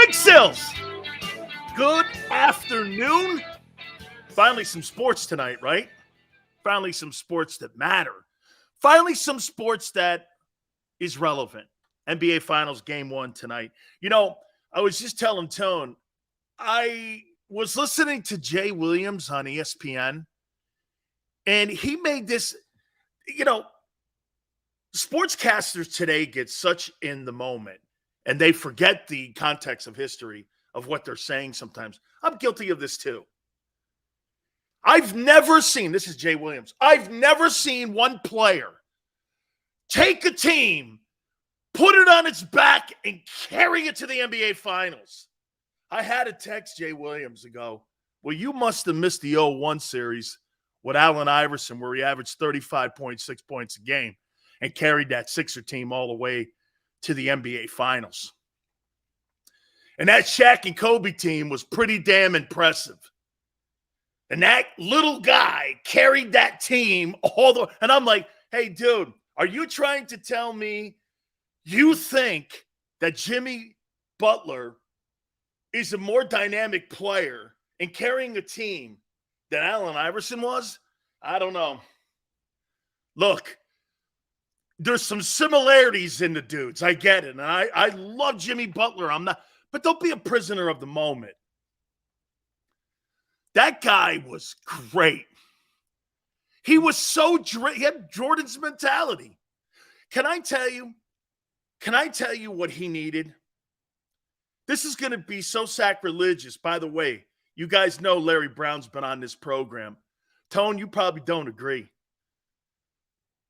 Big Sills, good afternoon. Finally some sports tonight, right? Finally some sports that matter. Finally some sports that is relevant. NBA Finals Game 1 tonight. You know, I was just telling Tone, I was listening to Jay Williams on ESPN, and he made this, sportscasters today get such in the moment, and they forget the context of history of what they're saying sometimes. I'm guilty of this too. I've never seen, this is Jay Williams, I've never seen one player take a team, put it on its back, and carry it to the NBA Finals. I had to text Jay Williams and go, well, you must have missed the 0-1 series with Allen Iverson, where he averaged 35.6 points a game and carried that Sixer team all the way to the NBA Finals. And that Shaq and Kobe team was pretty damn impressive. And that little guy carried that team all the way. And I'm like, hey, dude, are you trying to tell me you think that Jimmy Butler is a more dynamic player in carrying a team than Allen Iverson was? I don't know. Look, there's some similarities in the dudes. I get it. And I love Jimmy Butler. But don't be a prisoner of the moment. That guy was great. He was he had Jordan's mentality. Can I tell you what he needed? This is going to be so sacrilegious. By the way, you guys know Larry Brown's been on this program. Tone, you probably don't agree.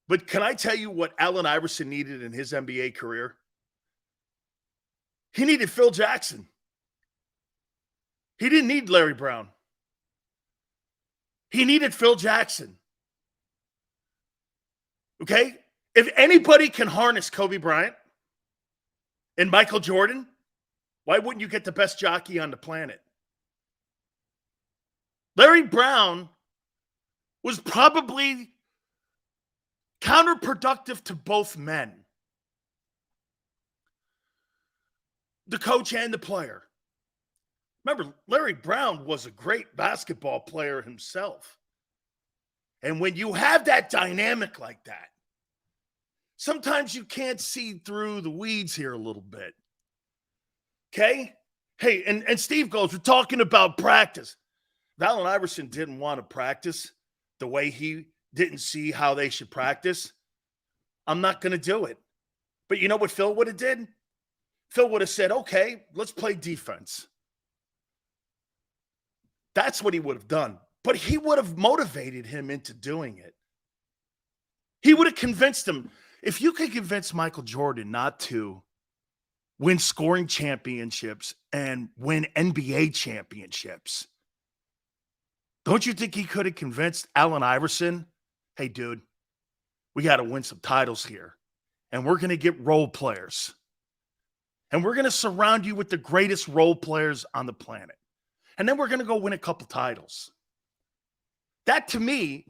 But can I tell you what Allen Iverson needed in his NBA career? He needed Phil Jackson. He didn't need Larry Brown. He needed Phil Jackson. Okay? If anybody can harness Kobe Bryant and Michael Jordan, why wouldn't you get the best jockey on the planet? Larry Brown was probably counterproductive to both men, the coach and the player. Remember, Larry Brown was a great basketball player himself. And when you have that dynamic like that, sometimes you can't see through the weeds here a little bit. Okay? Hey, and Steve goes, we're talking about practice. If Allen Iverson didn't want to practice the way he didn't see how they should practice, I'm not going to do it. But you know what Phil would have did? Phil would have said, okay, let's play defense. That's what he would have done. But he would have motivated him into doing it. He would have convinced him. If you could convince Michael Jordan not to win scoring championships and win NBA championships, don't you think he could have convinced Allen Iverson, hey, dude, we got to win some titles here, and we're going to get role players, and we're going to surround you with the greatest role players on the planet, and then we're going to go win a couple titles. That, to me,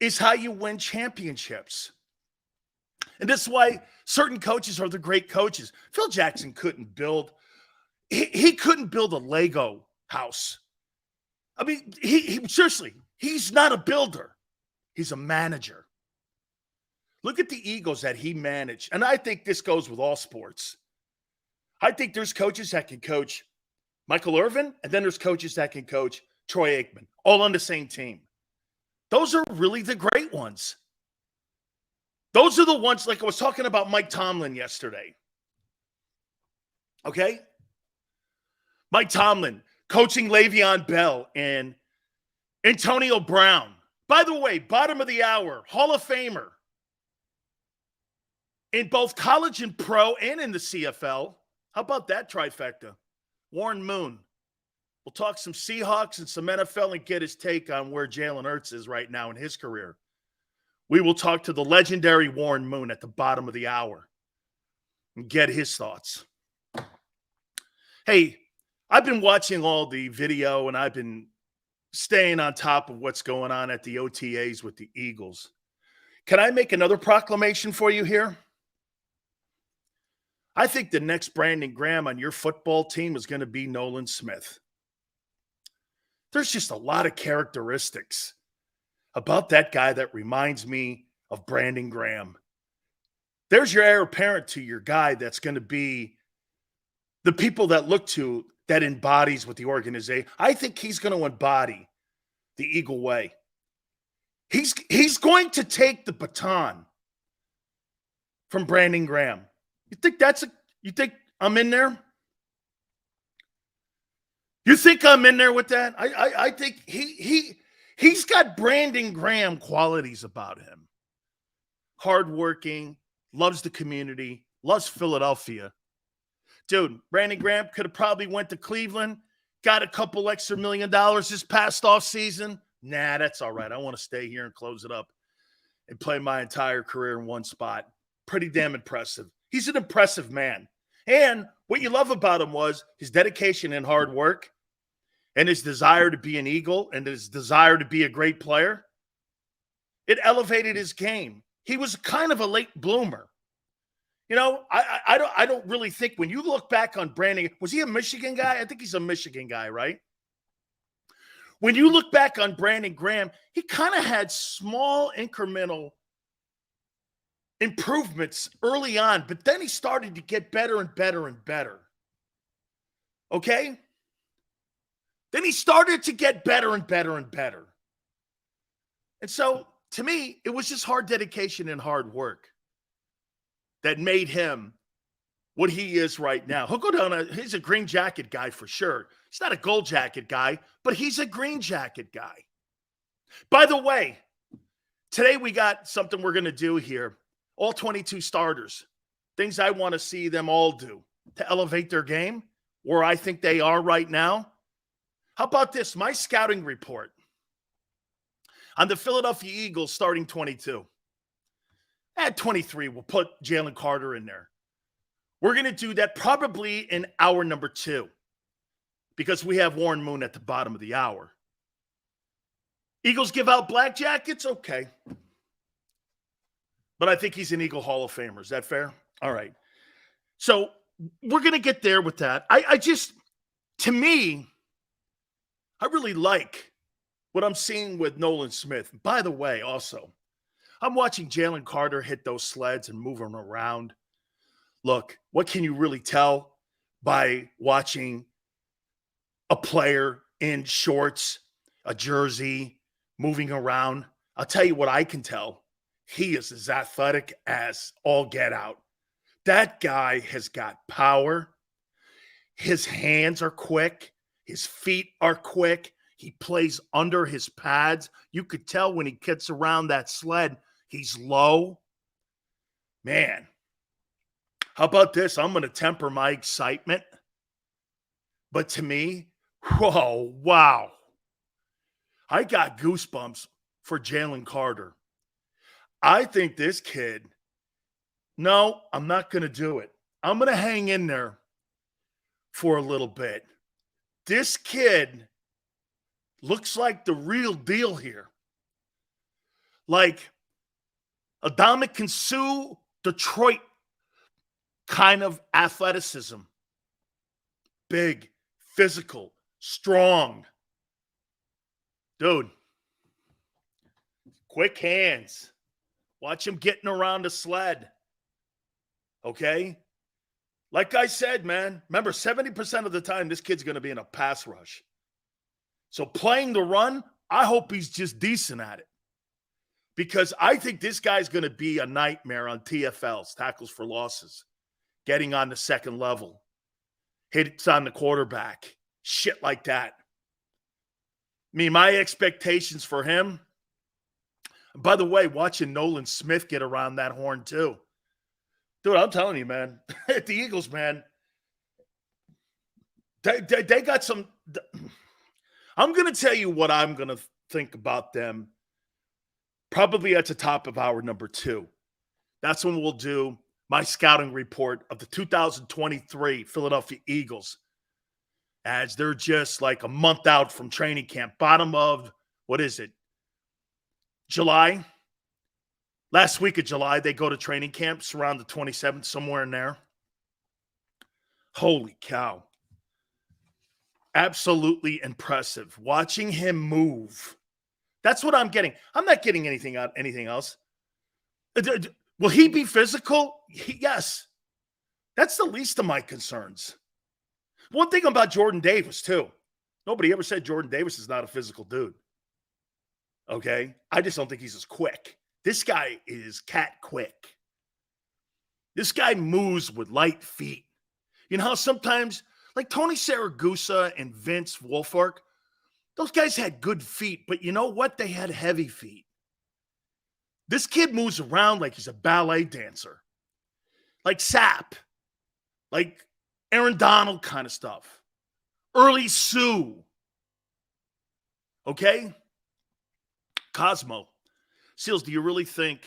is how you win championships. And this is why certain coaches are the great coaches. Phil Jackson couldn't build, he couldn't build a Lego house. I mean, he seriously, he's not a builder. He's a manager. Look at the egos that he managed. And I think this goes with all sports. I think there's coaches that can coach Michael Irvin, and then there's coaches that can coach Troy Aikman, all on the same team. Those are really the great ones. Those are the ones, like I was talking about Mike Tomlin yesterday. Okay? Mike Tomlin coaching Le'Veon Bell and Antonio Brown. By the way, bottom of the hour, Hall of Famer in both college and pro and in the CFL. How about that trifecta? Warren Moon. We'll talk some Seahawks and some NFL and get his take on where Jalen Hurts is right now in his career. We will talk to the legendary Warren Moon at the bottom of the hour and get his thoughts. Hey, I've been watching all the video and I've been staying on top of what's going on at the OTAs with the Eagles. Can I make another proclamation for you here? I think the next Brandon Graham on your football team is going to be Nolan Smith. There's just a lot of characteristics about that guy that reminds me of Brandon Graham. There's your heir apparent to your guy that's going to be the people that look to, that embodies with the organization. I think he's going to embody the Eagle way. He's going to take the baton from Brandon Graham. You think I'm in there? You think I'm in there with that? I think he's got Brandon Graham qualities about him. Hardworking, loves the community, loves Philadelphia. Dude, Brandon Graham could have probably went to Cleveland, got a couple extra $1 million this past offseason. Nah, that's all right. I want to stay here and close it up and play my entire career in one spot. Pretty damn impressive. He's an impressive man. And what you love about him was his dedication and hard work and his desire to be an Eagle and his desire to be a great player. It elevated his game. He was kind of a late bloomer. You know, I don't really think when you look back on Brandon, was he a Michigan guy? I think he's a Michigan guy, right? When you look back on Brandon Graham, he kind of had small incremental improvements early on, but then he started to get better and better and better. Okay? Then he started to get better and better and better. And so, to me, it was just hard dedication and hard work that made him what he is right now. He'll go down, he's a green jacket guy for sure. He's not a gold jacket guy, but he's a green jacket guy. By the way, today we got something we're going to do here. All 22 starters. Things I want to see them all do to elevate their game where I think they are right now. How about this? My scouting report on the Philadelphia Eagles starting 22. At 23, we'll put Jalen Carter in there. We're going to do that probably in hour number 2 because we have Warren Moon at the bottom of the hour. Eagles give out black jackets? Okay. But I think he's an Eagle Hall of Famer. Is that fair? All right. So we're going to get there with that. I just, to me, I really like what I'm seeing with Nolan Smith. By the way, also, I'm watching Jalen Carter hit those sleds and move them around. Look, what can you really tell by watching a player in shorts, a jersey, moving around? I'll tell you what I can tell. He is as athletic as all get out. That guy has got power. His hands are quick. His feet are quick. He plays under his pads. You could tell when he gets around that sled, he's low. Man, how about this? I'm going to temper my excitement. But to me, whoa, wow. I got goosebumps for Jalen Carter. I think this kid, no, I'm not going to do it. I'm going to hang in there for a little bit. This kid looks like the real deal here. Like Adamakin Suh, Detroit kind of athleticism. Big, physical, strong. Dude, quick hands. Watch him getting around the sled. Okay? Like I said, man, remember 70% of the time this kid's going to be in a pass rush. So playing the run, I hope he's just decent at it. Because I think this guy's going to be a nightmare on TFLs, tackles for losses, getting on the second level, hits on the quarterback, shit like that. I mean, my expectations for him, by the way, watching Nolan Smith get around that horn too. Dude, I'm telling you, man, the Eagles, man, they got some. I'm going to tell you what I'm going to think about them probably at the top of hour number 2. That's when we'll do my scouting report of the 2023 Philadelphia Eagles, as they're just like a month out from training camp. Bottom of, what is it, July? Last week of July, they go to training camps around the 27th, somewhere in there. Holy cow. Absolutely impressive. Watching him move. That's what I'm getting. I'm not getting anything else. Will he be physical? Yes. That's the least of my concerns. One thing about Jordan Davis, too. Nobody ever said Jordan Davis is not a physical dude. Okay? I just don't think he's as quick. This guy is cat quick. This guy moves with light feet. You know how sometimes, like Tony Saragusa and Vince Wilfork, those guys had good feet, but you know what? They had heavy feet. This kid moves around like he's a ballet dancer. Like Sapp. Like Aaron Donald kind of stuff. Early Sue. Okay? Cosmo. Seals, do you really think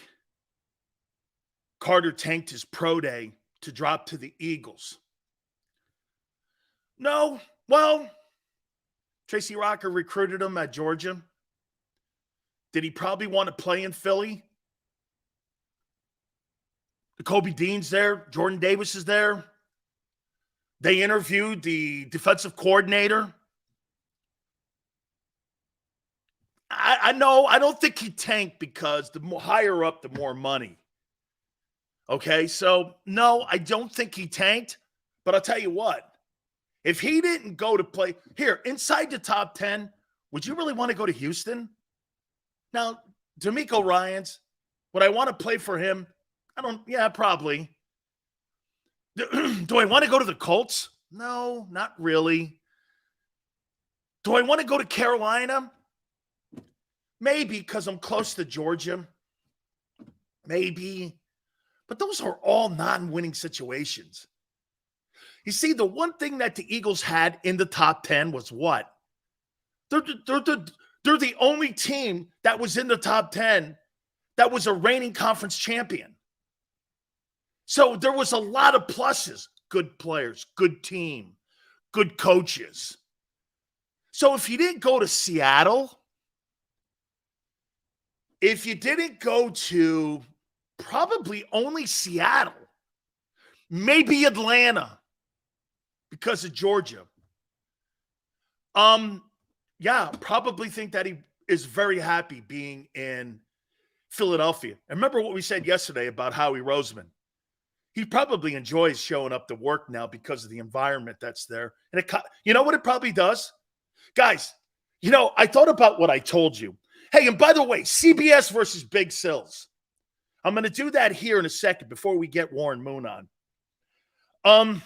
Carter tanked his pro day to drop to the Eagles? No. Well, Tracy Rocker recruited him at Georgia. Did he probably want to play in Philly? Kobe Dean's there. Jordan Davis is there. They interviewed the defensive coordinator. I know. I don't think he tanked because the more higher up, the more money. Okay, so no, I don't think he tanked. But I'll tell you what. If he didn't go to play here inside the top 10, would you really want to go to Houston? Now, D'Amico Ryans, would I want to play for him? Yeah, probably. Do I want to go to the Colts? No, not really. Do I want to go to Carolina? Maybe because I'm close to Georgia. Maybe. But those are all non-winning situations. You see, the one thing that the Eagles had in the top 10 was what? They're the only team that was in the top 10 that was a reigning conference champion. So there was a lot of pluses. Good players, good team, good coaches. So if you didn't go to Seattle, if you didn't go to probably only Seattle, maybe Atlanta because of Georgia. Yeah, probably think that he is very happy being in Philadelphia. And remember what we said yesterday about Howie Roseman. He probably enjoys showing up to work now because of the environment that's there. And you know what it probably does? Guys, I thought about what I told you. Hey, and by the way, CBS versus Big Sills. I'm going to do that here in a second before we get Warren Moon on.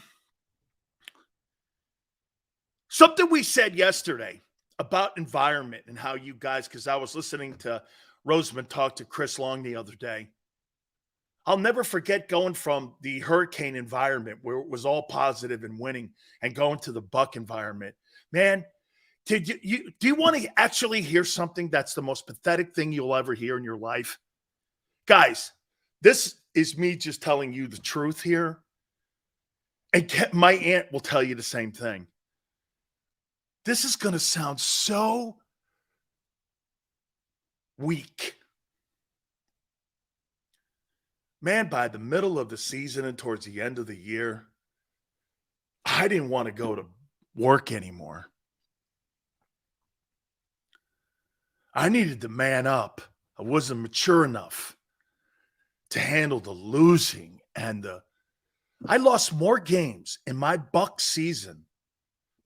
Something we said yesterday about environment and how you guys, because I was listening to Roseman talk to Chris Long the other day. I'll never forget going from the Hurricane environment where it was all positive and winning and going to the Buck environment. Man, do you want to actually hear something that's the most pathetic thing you'll ever hear in your life? Guys, this is me just telling you the truth here. And my aunt will tell you the same thing. This is going to sound so weak. Man, by the middle of the season and towards the end of the year, I didn't want to go to work anymore. I needed to man up. I wasn't mature enough to handle the losing and I lost more games in my Buck season,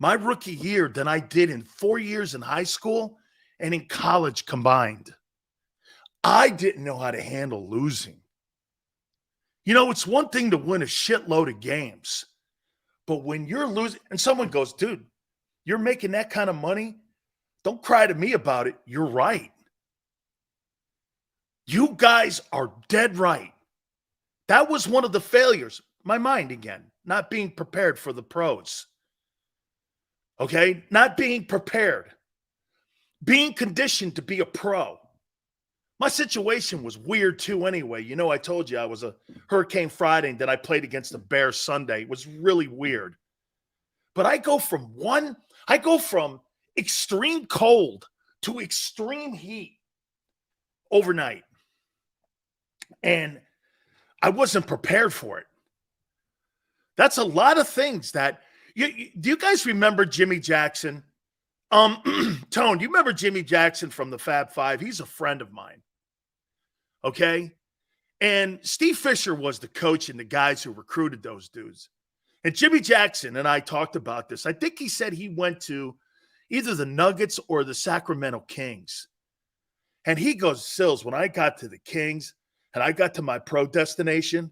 my rookie year, than I did in 4 years in high school and in college combined. I didn't know how to handle losing. It's one thing to win a shitload of games, but when you're losing and someone goes, dude, you're making that kind of money, don't cry to me about it. You're right. You guys are dead right. That was one of the failures. My mind again, not being prepared for the pros. Okay? Not being prepared. Being conditioned to be a pro. My situation was weird too anyway. I told you I was a Hurricane Friday and then I played against the Bears Sunday. It was really weird. But I go from extreme cold to extreme heat overnight. And I wasn't prepared for it. That's a lot of things that do you guys remember Jimmy Jackson? Tone, do you remember Jimmy Jackson from the Fab Five? He's a friend of mine. Okay. And Steve Fisher was the coach and the guys who recruited those dudes. And Jimmy Jackson and I talked about this. I think he said he went to either the Nuggets or the Sacramento Kings. And he goes, Sills, when I got to the Kings and I got to my pro destination,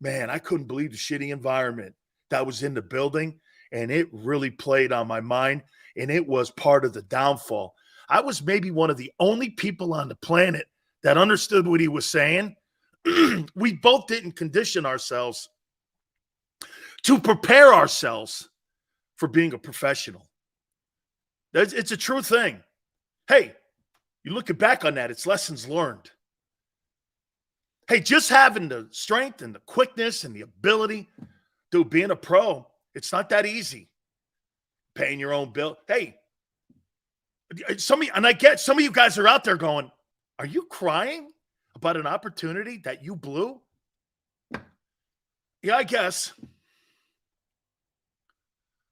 man, I couldn't believe the shitty environment that was in the building. And it really played on my mind. And it was part of the downfall. I was maybe one of the only people on the planet that understood what he was saying. We both didn't condition ourselves to prepare ourselves for being a professional. It's a true thing. Hey, you looking back on that, it's lessons learned. Hey, just having the strength and the quickness and the ability, dude, being a pro, it's not that easy. Paying your own bill. Hey, and I get some of you guys are out there going, are you crying about an opportunity that you blew? Yeah, I guess.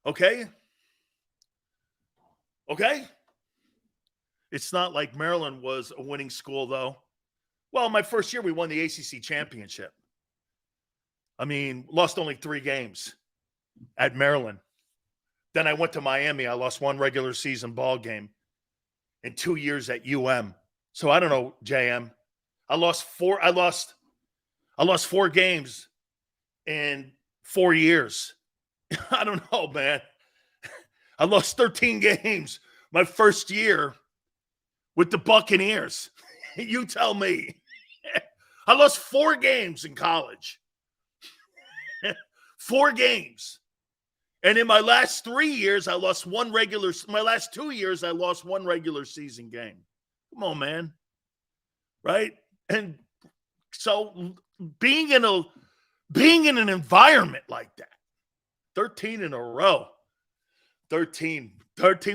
Okay. It's not like Maryland was a winning school, though. Well, my first year, we won the ACC championship. I mean, lost only 3 games at Maryland. Then I went to Miami. I lost 1 regular season ball game in 2 years at UM. So I don't know, JM. I lost 4 games in 4 years. I don't know, man. I lost 13 games my first year with the Buccaneers. You tell me. I lost 4 games in college. 4 games. And in my last 3 years, my last 2 years, I lost 1 regular season game. Come on, man. Right? And so being in an environment like that, 13 in a row. 13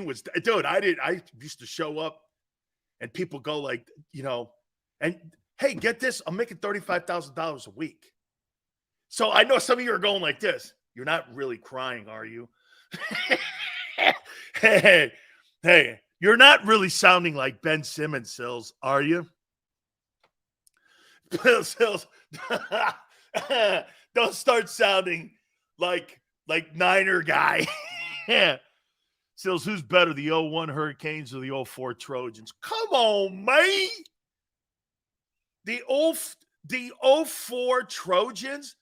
was, dude, I used to show up and people go like, and hey, get this, I'm making $35,000 a week. So I know some of you are going like this. You're not really crying, are you? Hey, you're not really sounding like Ben Simmons, Sills, are you? Sills, don't start sounding like Niner guy. Sills, who's better, the 01 Hurricanes or the 04 Trojans? Come on, man. The 04 Trojans?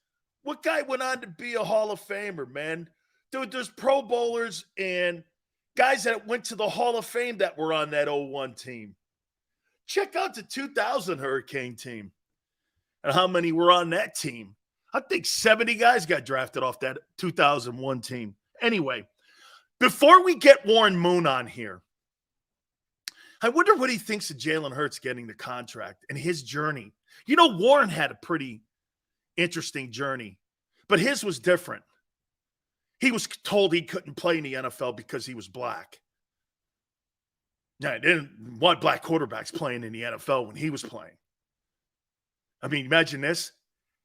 What guy went on to be a Hall of Famer, man? Dude, there's Pro Bowlers and guys that went to the Hall of Fame that were on that 01 team. Check out the 2000 Hurricane team and how many were on that team. I think 70 guys got drafted off that 2001 team. Anyway, before we get Warren Moon on here, I wonder what he thinks of Jalen Hurts getting the contract and his journey. Warren had a pretty interesting journey, but his was different. He was told he couldn't play in the NFL because he was black. Now, they didn't want black quarterbacks playing in the NFL when he was playing. I mean, imagine this.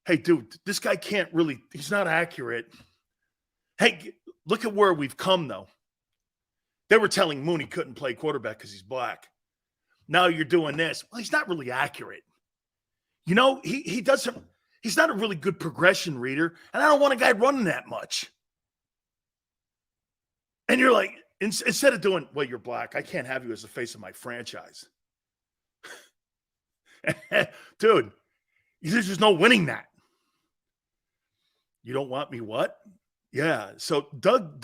Hey, dude, this guy he's not accurate. Hey, look at where we've come, though. They were telling Moon he couldn't play quarterback because he's black. Now you're doing this. Well, he's not really accurate. He doesn't. He's not a really good progression reader, and I don't want a guy running that much. And you're like, instead of doing, well, you're black, I can't have you as the face of my franchise. Dude, there's just no winning that. You don't want me what? Yeah. So Doug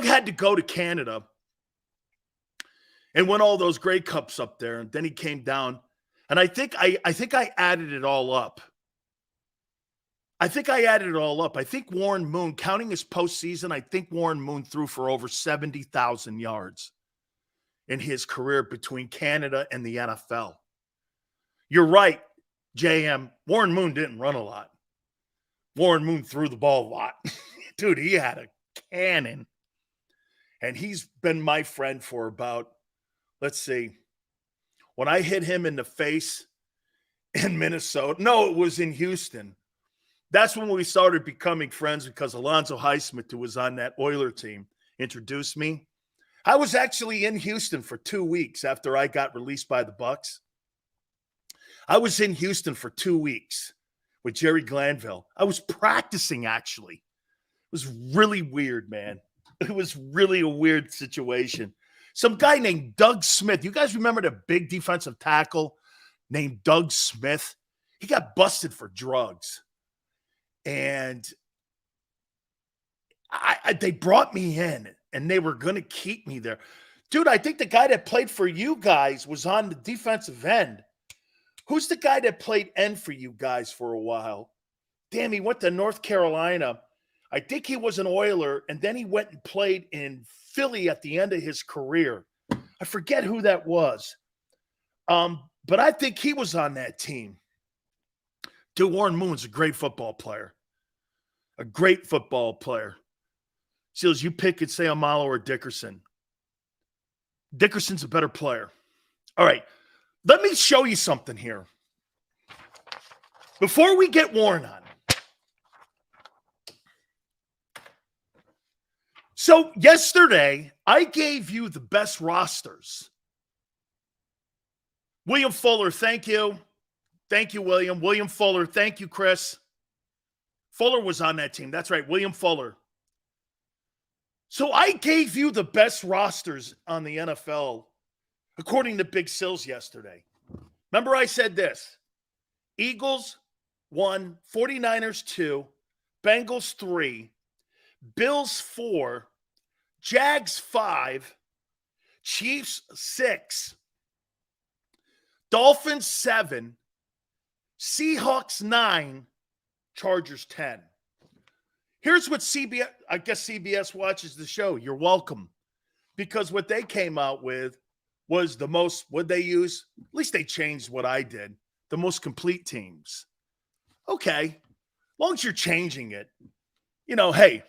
had to go to Canada and win all those Grey Cups up there, and then he came down. And I think I added it all up. I think Warren Moon, counting his postseason, I think Warren Moon threw for over 70,000 yards in his career between Canada and the NFL. You're right, JM. Warren Moon didn't run a lot. Warren Moon threw the ball a lot. Dude, he had a cannon. And he's been my friend for about, let's see, when I hit him in the face in Minnesota. No, it was in Houston. That's when we started becoming friends because Alonzo Highsmith, who was on that Oiler team, introduced me. I was actually in Houston for 2 weeks after I got released by the Bucks. I was in Houston for 2 weeks with Jerry Glanville. I was practicing, actually. It was really weird, man. It was really a weird situation. Some guy named Doug Smith. You guys remember the big defensive tackle named Doug Smith? He got busted for drugs. And they brought me in, and they were going to keep me there. Dude, I think the guy that played for you guys was on the defensive end. Who's the guy that played end for you guys for a while? Damn, he went to North Carolina. I think he was an Oiler, and then he went and played in Philly at the end of his career. I forget who that was. But I think he was on that team. Dude, Warren Moon's a great football player. A great football player. Seals, you pick and say Amalo or Dickerson. Dickerson's a better player. All right. Let me show you something here. Before we get Warren on. So yesterday, I gave you the best rosters. William Fuller, thank you. Thank you, William. William Fuller, thank you, Chris. Fuller was on that team. That's right, William Fuller. So I gave you the best rosters on the NFL, according to Big Sills yesterday. Remember I said this. Eagles 1, 49ers 2, Bengals 3, Bills 4, Jags 5, Chiefs 6, Dolphins 7, Seahawks 9, Chargers 10. Here's what CBS, I guess CBS watches the show. You're welcome. Because what they came out with was the most, what they use, at least they changed what I did, the most complete teams. Okay. As long as you're changing it, hey,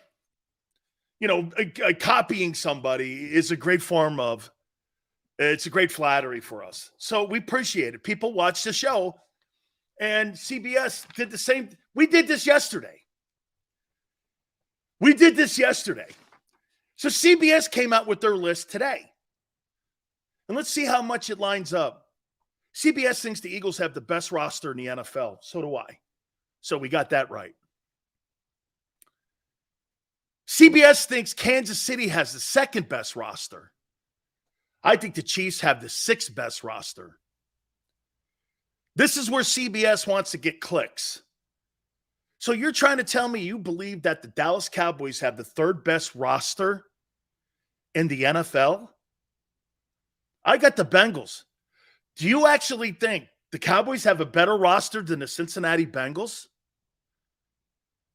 copying somebody is a great form of, it's a great flattery for us. So we appreciate it. People watch the show, and CBS did the same. We did this yesterday. So CBS came out with their list today. And let's see how much it lines up. CBS thinks the Eagles have the best roster in the NFL. So do I. So we got that right. CBS thinks Kansas City has the second best roster. I think the Chiefs have the sixth best roster. This is where CBS wants to get clicks. So you're trying to tell me you believe that the Dallas Cowboys have the third best roster in the NFL? I got the Bengals. Do you actually think the Cowboys have a better roster than the Cincinnati Bengals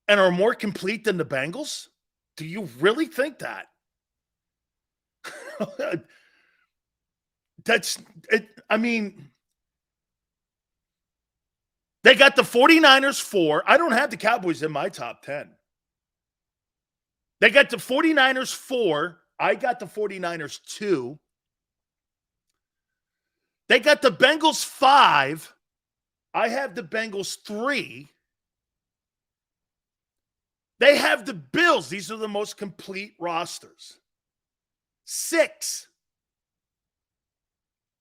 and are more complete than the Bengals? Do you really think that? That's it. I mean, they got the 49ers 4. I don't have the Cowboys in my top 10. They got the 49ers 4. I got the 49ers 2. They got the Bengals 5. I have the Bengals 3. They have the Bills. These are the most complete rosters. 6.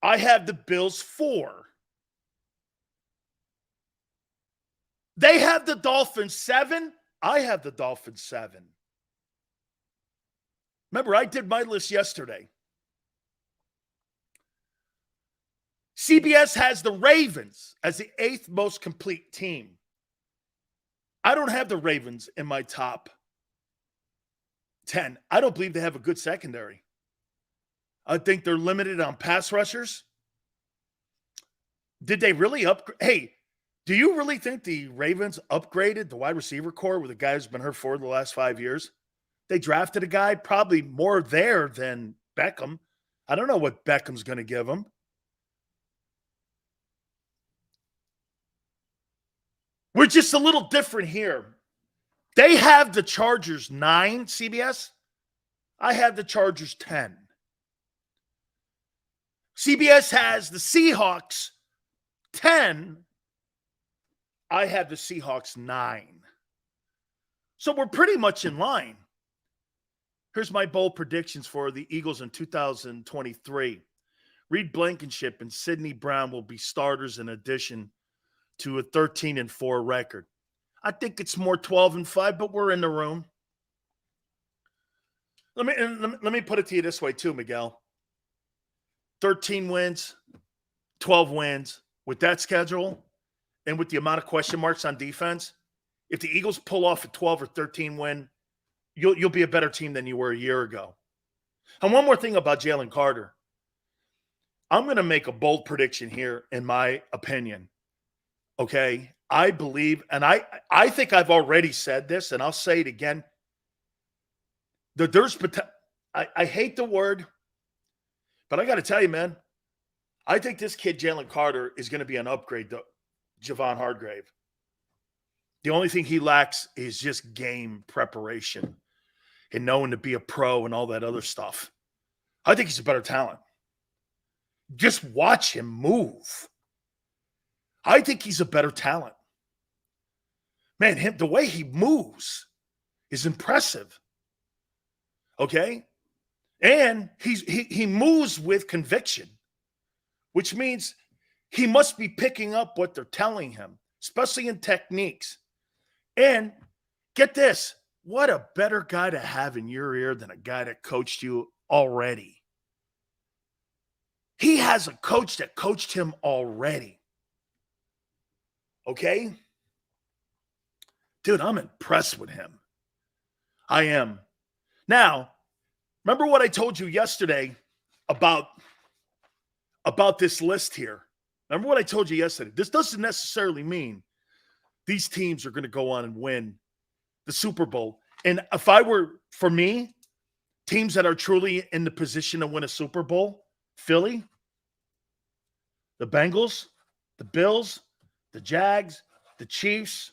I have the Bills 4. They have the Dolphins 7. I have the Dolphins 7. Remember, I did my list yesterday. CBS has the Ravens as the 8th most complete team. I don't have the Ravens in my top 10. I don't believe they have a good secondary. I think they're limited on pass rushers. Did they really upgrade? Hey, do you really think the Ravens upgraded the wide receiver core with a guy who's been hurt for the last 5 years? They drafted a guy probably more there than Beckham. I don't know what Beckham's going to give them. We're just a little different here. They have the Chargers 9, CBS. I have the Chargers 10. CBS has the Seahawks 10. I have the Seahawks 9. So we're pretty much in line. Here's my bold predictions for the Eagles in 2023. Reed Blankenship and Sidney Brown will be starters in addition to a 13-4 record. I think it's more 12-5, but we're in the room. Let me put it to you this way too, Miguel. 13 wins, 12 wins. With that schedule and with the amount of question marks on defense, if the Eagles pull off a 12 or 13 win, you'll be a better team than you were a year ago. And one more thing about Jalen Carter. I'm going to make a bold prediction here, in my opinion. Okay? I believe, and I think I've already said this, and I'll say it again. I hate the word, but I got to tell you, man, I think this kid, Jalen Carter, is going to be an upgrade to Javon Hargrave. The only thing he lacks is just game preparation and knowing to be a pro and all that other stuff. I think he's a better talent. Just watch him move. I think he's a better talent. Man, the way he moves is impressive. Okay? And he moves with conviction, which means he must be picking up what they're telling him, especially in techniques. And get this, what a better guy to have in your ear than a guy that coached you already. He has a coach that coached him already. Okay? Dude, I'm impressed with him. I am. Now, remember what I told you yesterday about this list here? Remember what I told you yesterday? This doesn't necessarily mean these teams are going to go on and win the Super Bowl. And if I were, for me, teams that are truly in the position to win a Super Bowl, Philly, the Bengals, the Bills, the Jags, the Chiefs,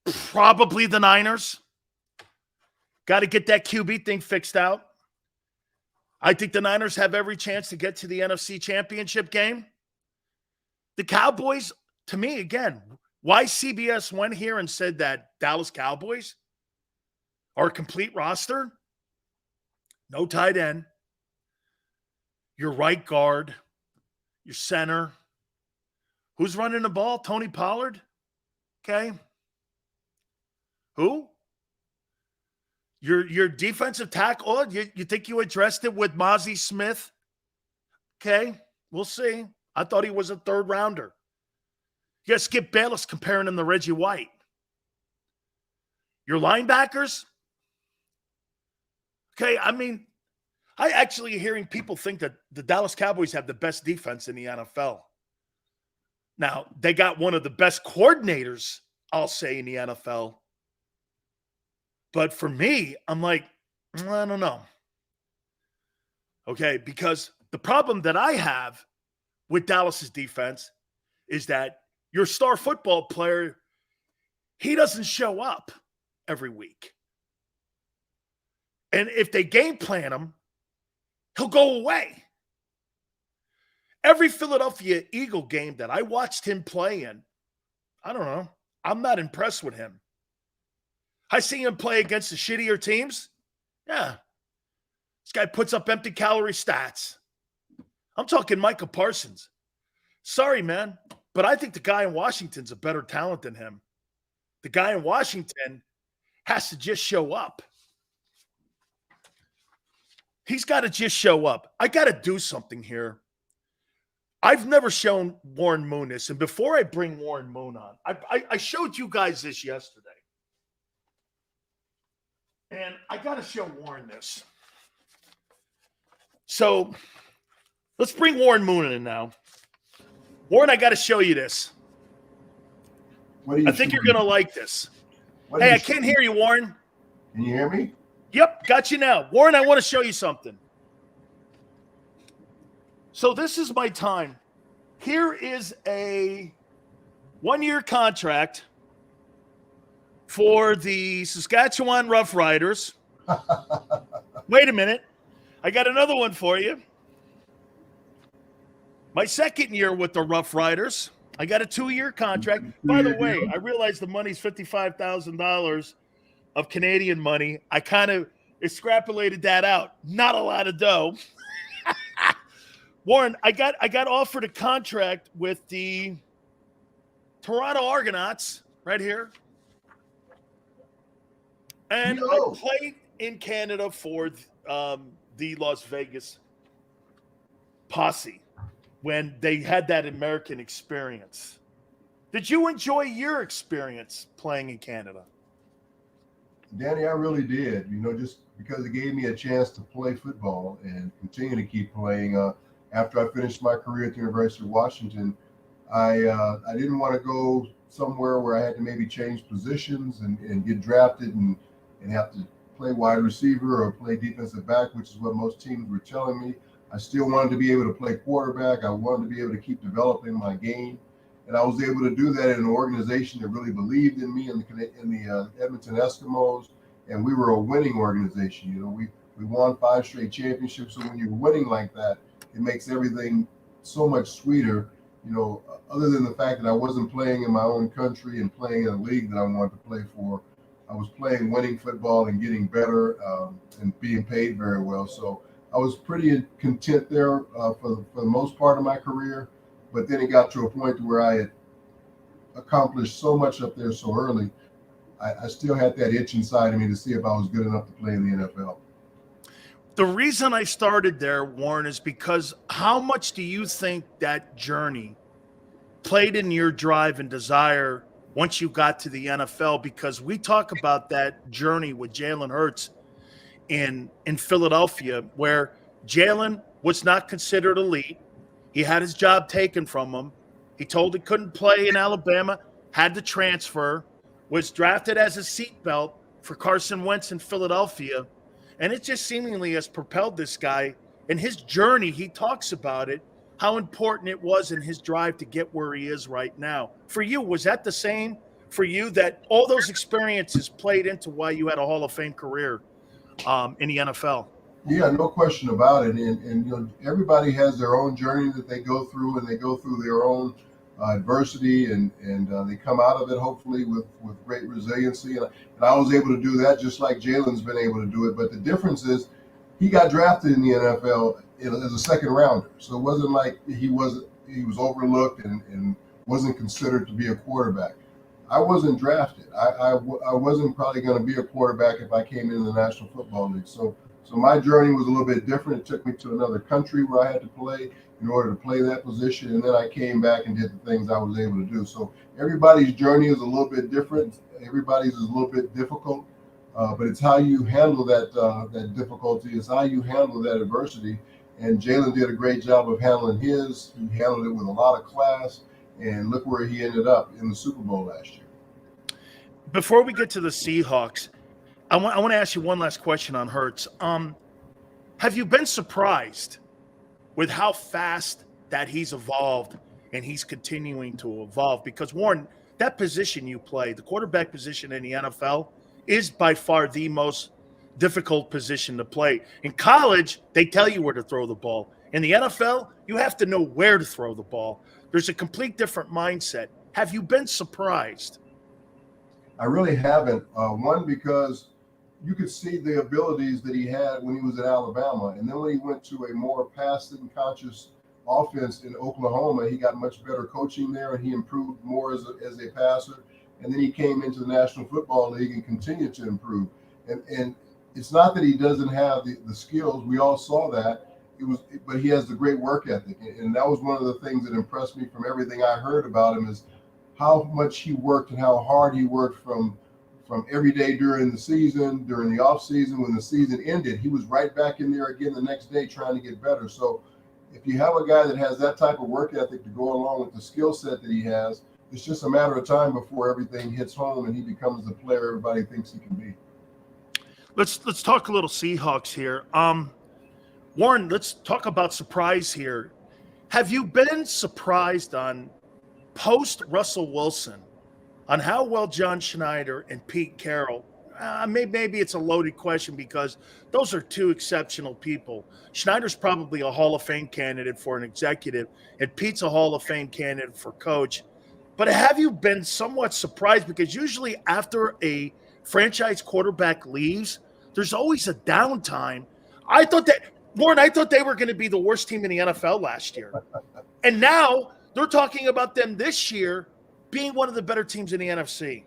probably the Niners. Got to get that QB thing fixed out. I think the Niners have every chance to get to the NFC Championship game. The Cowboys, to me, again, why CBS went here and said that Dallas Cowboys are a complete roster? No tight end. Your right guard. Your center. Who's running the ball? Tony Pollard? Okay. Who? Your defensive tackle? Oh, you think you addressed it with Mozzie Smith? Okay. We'll see. I thought he was a third rounder. You got Skip Bayless comparing him to Reggie White. Your linebackers? Okay, I mean, I actually hearing people think that the Dallas Cowboys have the best defense in the NFL. Now, they got one of the best coordinators, I'll say, in the NFL. But for me, I'm like, I don't know. Okay, because the problem that I have with Dallas's defense is that your star football player, he doesn't show up every week. And if they game plan him, he'll go away. Every Philadelphia Eagle game that I watched him play in, I don't know. I'm not impressed with him. I see him play against the shittier teams. Yeah. This guy puts up empty calorie stats. I'm talking Micah Parsons. Sorry, man, but I think the guy in Washington's a better talent than him. The guy in Washington has to just show up. He's got to just show up. I got to do something here. I've never shown Warren Moon this, and before I bring Warren Moon on, I showed you guys this yesterday. And I got to show Warren this. So let's bring Warren Moon in now. Warren, I got to show you this. I think you're going to like this. Hey, I can't hear you, Warren. Can you hear me? Yep, got you now. Warren, I want to show you something. So this is my time. Here is a one-year contract for the Saskatchewan Roughriders. Wait a minute. I got another one for you. My second year with the Roughriders. I got a 2-year contract. By the way, I realize the money's $55,000 of Canadian money. I kind of extrapolated that out. Not a lot of dough. Warren, I got offered a contract with the Toronto Argonauts right here. And I played in Canada for the Las Vegas Posse when they had that American experience. Did you enjoy your experience playing in Canada? Danny, I really did, just because it gave me a chance to play football and continue to keep playing. After I finished my career at the University of Washington, I didn't want to go somewhere where I had to maybe change positions and get drafted and have to play wide receiver or play defensive back, which is what most teams were telling me. I still wanted to be able to play quarterback. I wanted to be able to keep developing my game. And I was able to do that in an organization that really believed in me, in the Edmonton Eskimos. And we were a winning organization. We won 5 straight championships. So when you're winning like that, it makes everything so much sweeter, other than the fact that I wasn't playing in my own country and playing in a league that I wanted to play for. I was playing winning football and getting better and being paid very well. So I was pretty content there for the most part of my career. But then it got to a point where I had accomplished so much up there so early. I still had that itch inside of me to see if I was good enough to play in the NFL. The reason I started there, Warren, is because how much do you think that journey played in your drive and desire once you got to the NFL? Because we talk about that journey with Jalen Hurts in Philadelphia, where Jalen was not considered elite. He had his job taken from him. He told he couldn't play in Alabama, had to transfer, was drafted as a seatbelt for Carson Wentz in Philadelphia. And it just seemingly has propelled this guy. And his journey, he talks about it, how important it was in his drive to get where he is right now. For you, was that the same for you, that all those experiences played into why you had a Hall of Fame career in the NFL? Yeah, no question about it. And everybody has their own journey that they go through, and they go through their own adversity, and they come out of it hopefully with great resiliency. And I was able to do that just like Jalen's been able to do it. But the difference is he got drafted in the NFL as a second rounder. So it wasn't like he was overlooked and wasn't considered to be a quarterback. I wasn't drafted. I wasn't probably going to be a quarterback if I came into the National Football League. So my journey was a little bit different. It took me to another country where I had to play in order to play that position. And then I came back and did the things I was able to do. So everybody's journey is a little bit different. Everybody's is a little bit difficult. But it's how you handle that difficulty. It's how you handle that adversity. And Jalen did a great job of handling his. He handled it with a lot of class. And look where he ended up in the Super Bowl last year. Before we get to the Seahawks, I want to ask you one last question on Hurts. Have you been surprised with how fast that he's evolved and he's continuing to evolve? Because, Warren, that position you play, the quarterback position in the NFL, is by far the most difficult position to play. In college, they tell you where to throw the ball. In the NFL, you have to know where to throw the ball. There's a complete different mindset. Have you been surprised? I really haven't. One, because you could see the abilities that he had when he was at Alabama. And then when he went to a more passing conscious offense in Oklahoma, he got much better coaching there and he improved more as a passer. And then he came into the National Football League and continued to improve. And it's not that he doesn't have the skills. We all saw that. But he has the great work ethic. And that was one of the things that impressed me from everything I heard about him, is how much he worked and how hard he worked from every day during the season, during the off season. When the season ended, he was right back in there again the next day trying to get better. So if you have a guy that has that type of work ethic to go along with the skill set that he has, it's just a matter of time before everything hits home and he becomes the player everybody thinks he can be. Let's talk a little Seahawks here. Warren, let's talk about surprise here. Have you been surprised on post Russell Wilson on how well John Schneider and Pete Carroll, maybe it's a loaded question because those are two exceptional people. Schneider's probably a Hall of Fame candidate for an executive, and Pete's a Hall of Fame candidate for coach. But have you been somewhat surprised? Because usually after a franchise quarterback leaves, there's always a downtime. I thought they were going to be the worst team in the NFL last year. And now they're talking about them this year being one of the better teams in the NFC.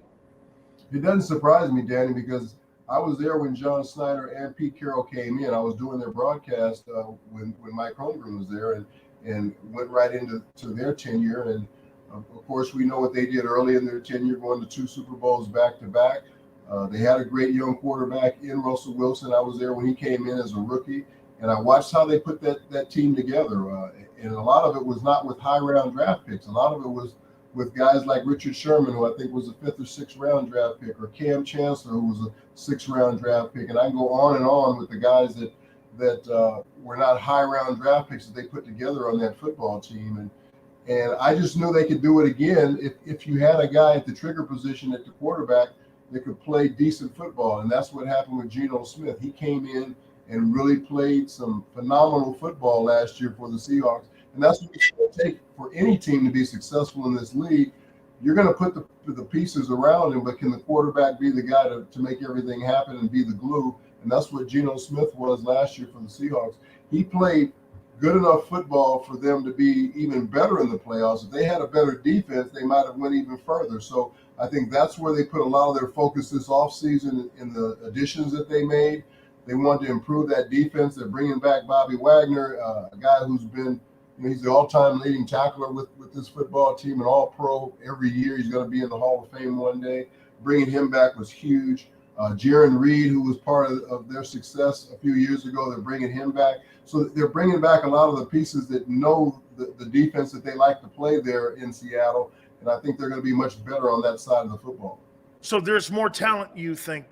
It doesn't surprise me, Danny, because I was there when John Snyder and Pete Carroll came in. I was doing their broadcast when Mike Holmgren was there, and went right into their tenure. And of course, we know what they did early in their tenure, going to 2 Super Bowls back to back. They had a great young quarterback in Russell Wilson. I was there when he came in as a rookie, and I watched how they put that team together. And a lot of it was not with high round draft picks. A lot of it was with guys like Richard Sherman, who I think was a 5th or 6th round draft pick, or Cam Chancellor, who was a 6th round draft pick. And I can go on and on with the guys that were not high round draft picks that they put together on that football team. And I just knew they could do it again if you had a guy at the trigger position at the quarterback that could play decent football. And that's what happened with Geno Smith. He came in and really played some phenomenal football last year for the Seahawks. And that's what it's going to take for any team to be successful in this league. You're going to put the pieces around him, but can the quarterback be the guy to make everything happen and be the glue? And that's what Geno Smith was last year for the Seahawks. He played good enough football for them to be even better in the playoffs. If they had a better defense, they might have went even further. So I think that's where they put a lot of their focus this offseason in the additions that they made. They wanted to improve that defense. They're bringing back Bobby Wagner, a guy who's been, he's the all-time leading tackler with this football team, an all-pro every year. He's going to be in the Hall of Fame one day. Bringing him back was huge. Jaron Reed, who was part of their success a few years ago, they're bringing him back. So they're bringing back a lot of the pieces that know the defense that they like to play there in Seattle, and I think they're going to be much better on that side of the football. So there's more talent, you think,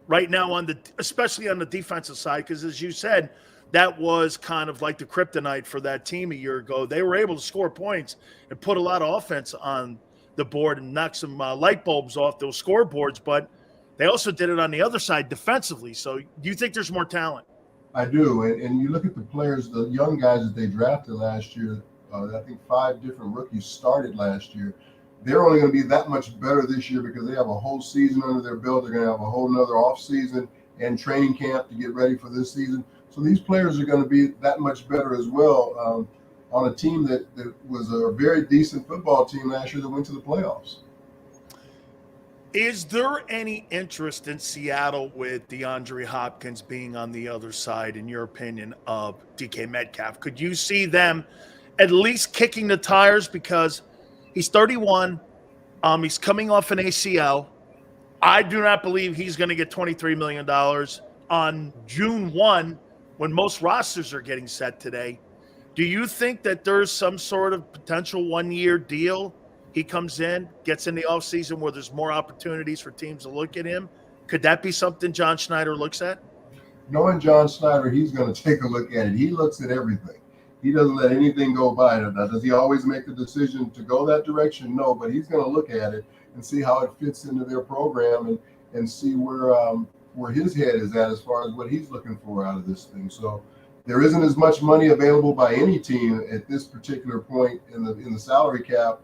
right now especially on the defensive side, because as you said, that was kind of like the kryptonite for that team a year ago. They were able to score points and put a lot of offense on the board and knock some light bulbs off those scoreboards, but they also did it on the other side defensively. So do you think there's more talent? I do. And you look at the players, the young guys that they drafted last year, I think 5 different rookies started last year. They're only going to be that much better this year because they have a whole season under their belt. They're going to have a whole nother off season and training camp to get ready for this season. So these players are going to be that much better as well on a team that was a very decent football team last year that went to the playoffs. Is there any interest in Seattle with DeAndre Hopkins being on the other side, in your opinion, of DK Metcalf? Could you see them at least kicking the tires because he's 31, he's coming off an ACL. I do not believe he's going to get $23 million on June 1 when most rosters are getting set today. Do you think that there's some sort of potential 1-year deal? He comes in, gets in the offseason where there's more opportunities for teams to look at him. Could that be something John Schneider looks at? Knowing John Schneider, he's going to take a look at it. He looks at everything. He doesn't let anything go by. Now, does he always make the decision to go that direction? No, but he's going to look at it and see how it fits into their program and see where his head is at as far as what he's looking for out of this thing. So there isn't as much money available by any team at this particular point in the salary cap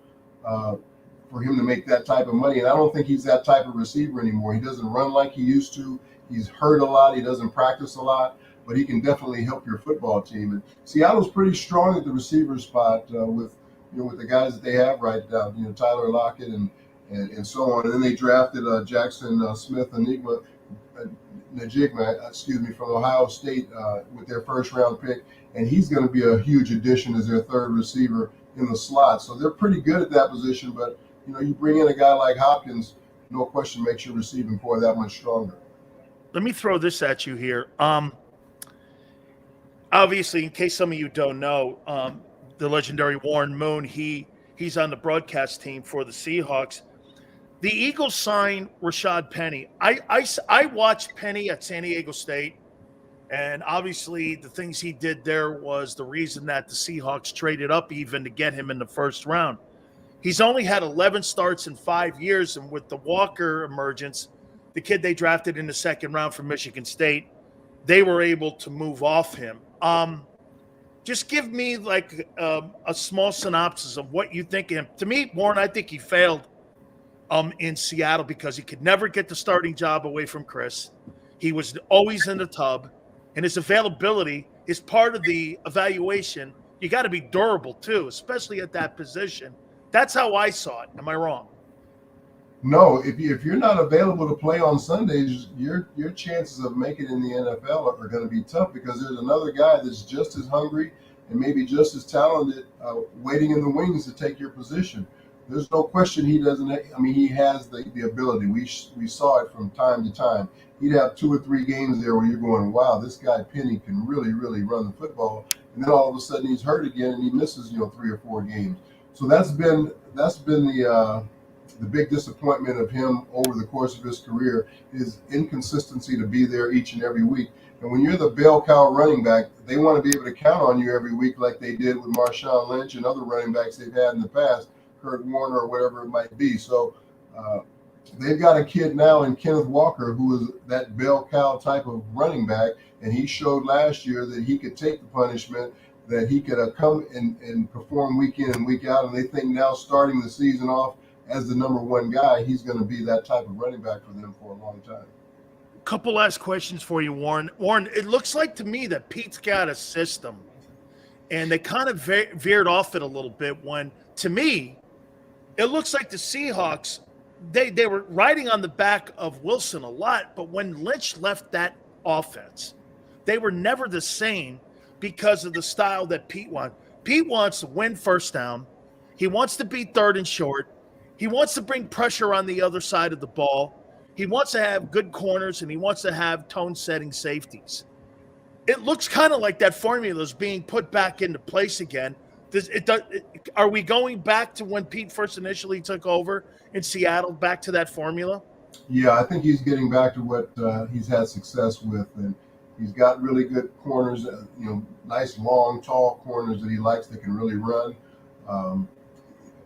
for him to make that type of money. And I don't think he's that type of receiver anymore. He doesn't run like he used to. He's hurt a lot. He doesn't practice a lot, but he can definitely help your football team. And Seattle's pretty strong at the receiver spot with the guys that they have right now. Tyler Lockett and so on. And then they drafted Jackson Smith Najigma, from Ohio State with their first-round pick, and he's going to be a huge addition as their third receiver in the slot. So they're pretty good at that position, but you bring in a guy like Hopkins, no question makes your receiving core that much stronger. Let me throw this at you here. Obviously, in case some of you don't know, the legendary Warren Moon, he's on the broadcast team for the Seahawks. The Eagles signed Rashad Penny. I watched Penny at San Diego State, and obviously the things he did there was the reason that the Seahawks traded up even to get him in the first round. He's only had 11 starts in 5 years, and with the Walker emergence, the kid they drafted in the second round from Michigan State, they were able to move off him. Just give me like a small synopsis of what you think of him. To me, Warren, I think he failed in Seattle because he could never get the starting job away from Chris. He was always in the tub, and his availability is part of the evaluation. You got to be durable too, especially at that position. That's how I saw it. Am I wrong? No, if you're not available to play on Sundays, your chances of making it in the NFL are going to be tough because there's another guy that's just as hungry and maybe just as talented waiting in the wings to take your position. There's no question he doesn't. He has the ability. We saw it from time to time. He'd have 2 or 3 games there where you're going, wow, this guy Penny can really, really run the football. And then all of a sudden he's hurt again and he misses 3 or 4 games. So that's been the big disappointment of him over the course of his career, is inconsistency to be there each and every week. And when you're the bell cow running back, they want to be able to count on you every week like they did with Marshawn Lynch and other running backs they've had in the past, Kurt Warner or whatever it might be. So they've got a kid now in Kenneth Walker who is that bell cow type of running back, and he showed last year that he could take the punishment, that he could come and perform week in and week out. And they think now starting the season off as the number 1 guy, he's going to be that type of running back for them for a long time. Couple last questions for you, Warren. Warren, it looks like to me that Pete's got a system, and they kind of veered off it a little bit when, to me, it looks like the Seahawks, they were riding on the back of Wilson a lot, but when Lynch left that offense, they were never the same because of the style that Pete wants. Pete wants to win first down. He wants to be third and short. He wants to bring pressure on the other side of the ball. He wants to have good corners, and he wants to have tone-setting safeties. It looks kind of like that formula is being put back into place again. Are we going back to when Pete first initially took over in Seattle, back to that formula? Yeah, I think he's getting back to what he's had success with, and he's got really good corners, nice, long, tall corners that he likes that can really run.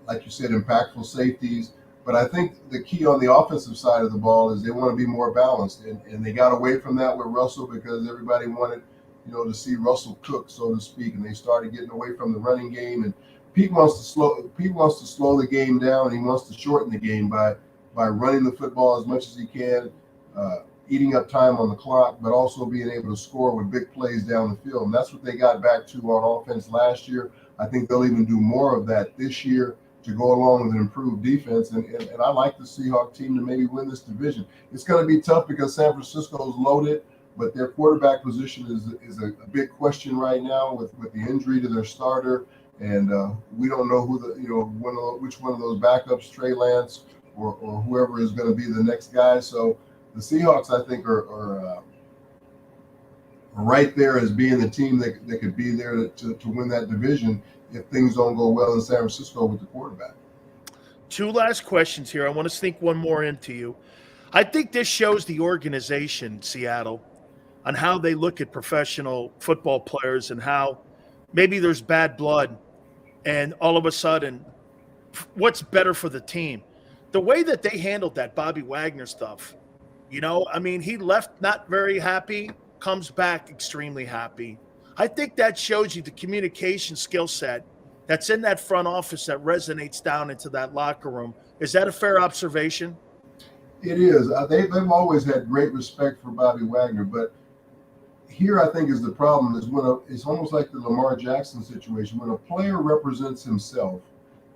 Like you said, impactful safeties. But I think the key on the offensive side of the ball is they want to be more balanced. And they got away from that with Russell because everybody wanted, to see Russell cook, so to speak. And they started getting away from the running game. And Pete wants to slow the game down. He wants to shorten the game by running the football as much as he can, eating up time on the clock, but also being able to score with big plays down the field. And that's what they got back to on offense last year. I think they'll even do more of that this year to go along with an improved defense. And I like the Seahawks team to maybe win this division. It's going to be tough because San Francisco is loaded, but their quarterback position is a big question right now with the injury to their starter. And we don't know which one of those backups, Trey Lance or whoever is going to be the next guy. So the Seahawks, I think, are right there as being the team that could be there to win that division if things don't go well in San Francisco with the quarterback. 2 last questions here. I want to sneak one more into you. I think this shows the organization, Seattle, on how they look at professional football players and how maybe there's bad blood and all of a sudden what's better for the team. The way that they handled that Bobby Wagner stuff, he left not very happy, comes back extremely happy. I think that shows you the communication skill set that's in that front office that resonates down into that locker room. Is that a fair observation? It is. They've always had great respect for Bobby Wagner, but here I think is the problem is it's almost like the Lamar Jackson situation. When a player represents himself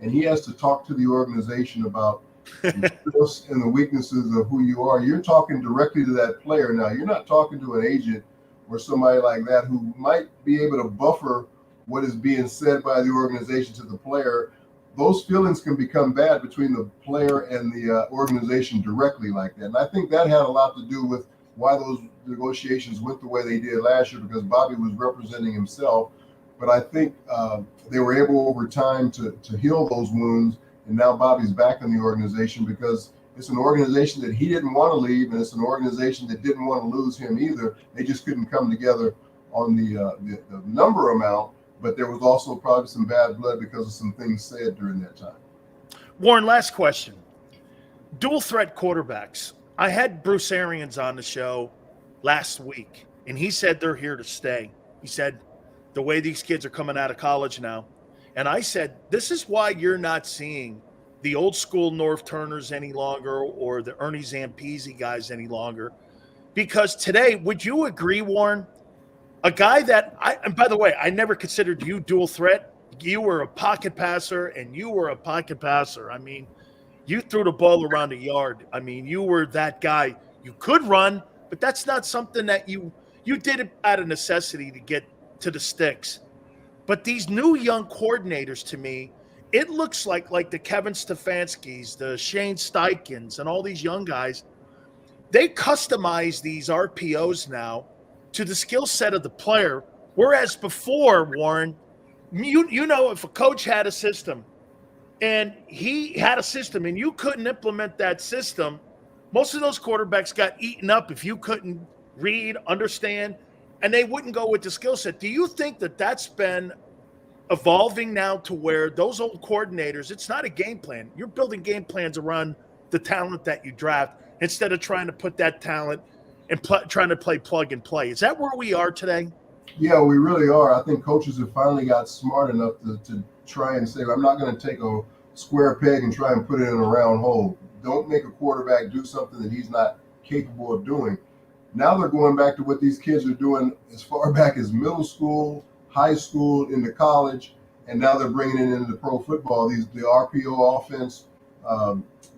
and he has to talk to the organization about the strengths and the weaknesses of who you are, you're talking directly to that player. Now, you're not talking to an agent or somebody like that who might be able to buffer what is being said by the organization to the player. Those feelings can become bad between the player and the organization directly like that. And I think that had a lot to do with why those negotiations went the way they did last year, because Bobby was representing himself. But I think they were able over time to heal those wounds. And now Bobby's back in the organization because it's an organization that he didn't want to leave, and it's an organization that didn't want to lose him either. They just couldn't come together on the number amount, but there was also probably some bad blood because of some things said during that time. Warren, last question. Dual threat quarterbacks. I had Bruce Arians on the show last week, and he said they're here to stay. He said the way these kids are coming out of college now. And I said, this is why you're not seeing the old school North Turners any longer or the Ernie Zampese guys any longer. Because today, would you agree, Warren, a guy that and by the way, I never considered you dual threat. You were a pocket passer and you were a pocket passer. I mean, you threw the ball around the yard. I mean, you were that guy. You could run, but that's not something that you did it out of necessity to get to the sticks. But these new young coordinators, to me, it looks like the Kevin Stefanskis, the Shane Steichens, and all these young guys, they customize these RPOs now to the skill set of the player. Whereas before, Warren, you know, if a coach had a system and he had a system and you couldn't implement that system, most of those quarterbacks got eaten up if you couldn't read, understand, and they wouldn't go with the skill set. Do you think that that's been evolving now to where those old coordinators, it's not a game plan. You're building game plans around the talent that you draft instead of trying to put that talent and trying to play plug and play. Is that where we are today? Yeah, we really are. I think coaches have finally got smart enough to try and say, I'm not going to take a square peg and try and put it in a round hole. Don't make a quarterback do something that he's not capable of doing. Now they're going back to what these kids are doing as far back as middle school, high school, into college, and now they're bringing it into pro football. The RPO offense,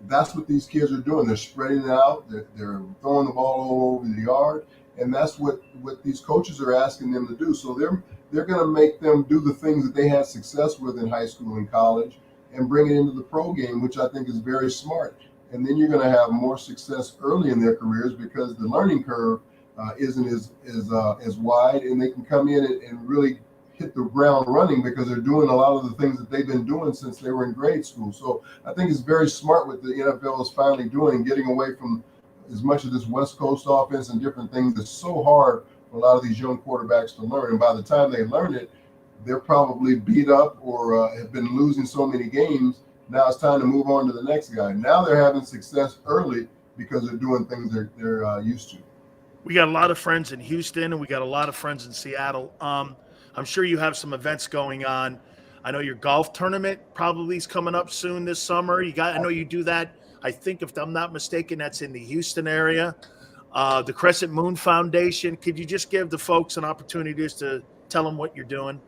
that's what these kids are doing. They're spreading it out. They're throwing the ball all over the yard, and that's what these coaches are asking them to do. So they're going to make them do the things that they had success with in high school and college and bring it into the pro game, which I think is very smart. And then you're going to have more success early in their careers because the learning curve isn't as wide, and they can come in and really hit the ground running because they're doing a lot of the things that they've been doing since they were in grade school. So I think it's very smart what the NFL is finally doing, getting away from as much of this West Coast offense and different things that's so hard for a lot of these young quarterbacks to learn. And by the time they learn it, they're probably beat up or have been losing so many games. Now it's time to move on to the next guy. Now they're having success early because they're doing things they're used to. We got a lot of friends in Houston and we got a lot of friends in Seattle. I'm sure you have some events going on. I know your golf tournament probably is coming up soon this summer. I know you do that. I think if I'm not mistaken, that's in the Houston area. The Crescent Moon Foundation. Could you just give the folks an opportunity just to tell them what you're doing?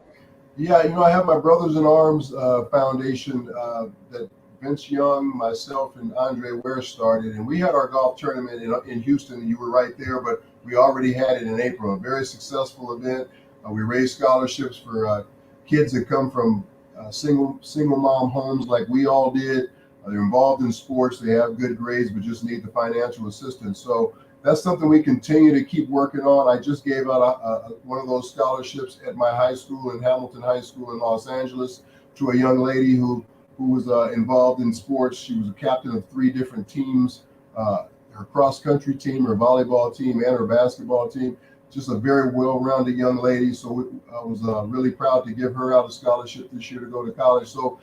Yeah, I have my Brothers in Arms Foundation that Vince Young, myself, and Andre Ware started, and we had our golf tournament in Houston. You were right there, but we already had it in April. A very successful event. We raised scholarships for kids that come from single mom homes like we all did. They're involved in sports. They have good grades, but just need the financial assistance. So that's something we continue to keep working on. I just gave out one of those scholarships at my high school in Hamilton High School in Los Angeles to a young lady who was involved in sports. She was a captain of 3 different teams, her cross-country team, her volleyball team, and her basketball team. Just a very well-rounded young lady. So I was really proud to give her out a scholarship this year to go to college. So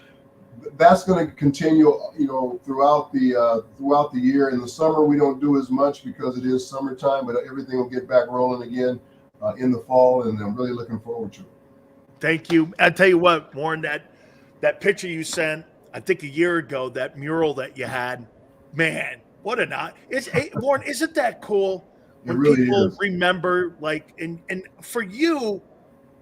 that's going to continue, throughout the year. In the summer, we don't do as much because it is summertime, but everything will get back rolling again in the fall, and I'm really looking forward to it. Thank you. I tell you what, Warren, that picture you sent, I think a year ago, that mural that you had, man, what a night! Warren, isn't that cool? When really people is. remember, and for you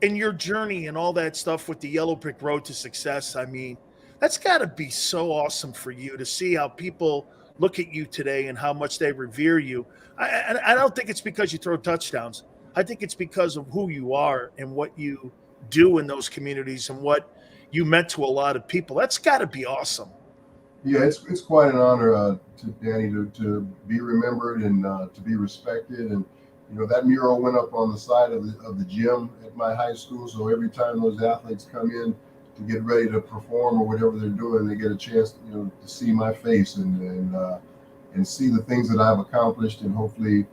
and your journey and all that stuff with the Yellow Brick Road to Success, I mean, that's got to be so awesome for you to see how people look at you today and how much they revere you. I don't think it's because you throw touchdowns. I think it's because of who you are and what you do in those communities and what you meant to a lot of people. That's got to be awesome. Yeah, it's quite an honor, to Danny, to be remembered and to be respected. And that mural went up on the side of the gym at my high school. So every time those athletes come in to get ready to perform or whatever they're doing, they get a chance, to see my face and see the things that I've accomplished, and hopefully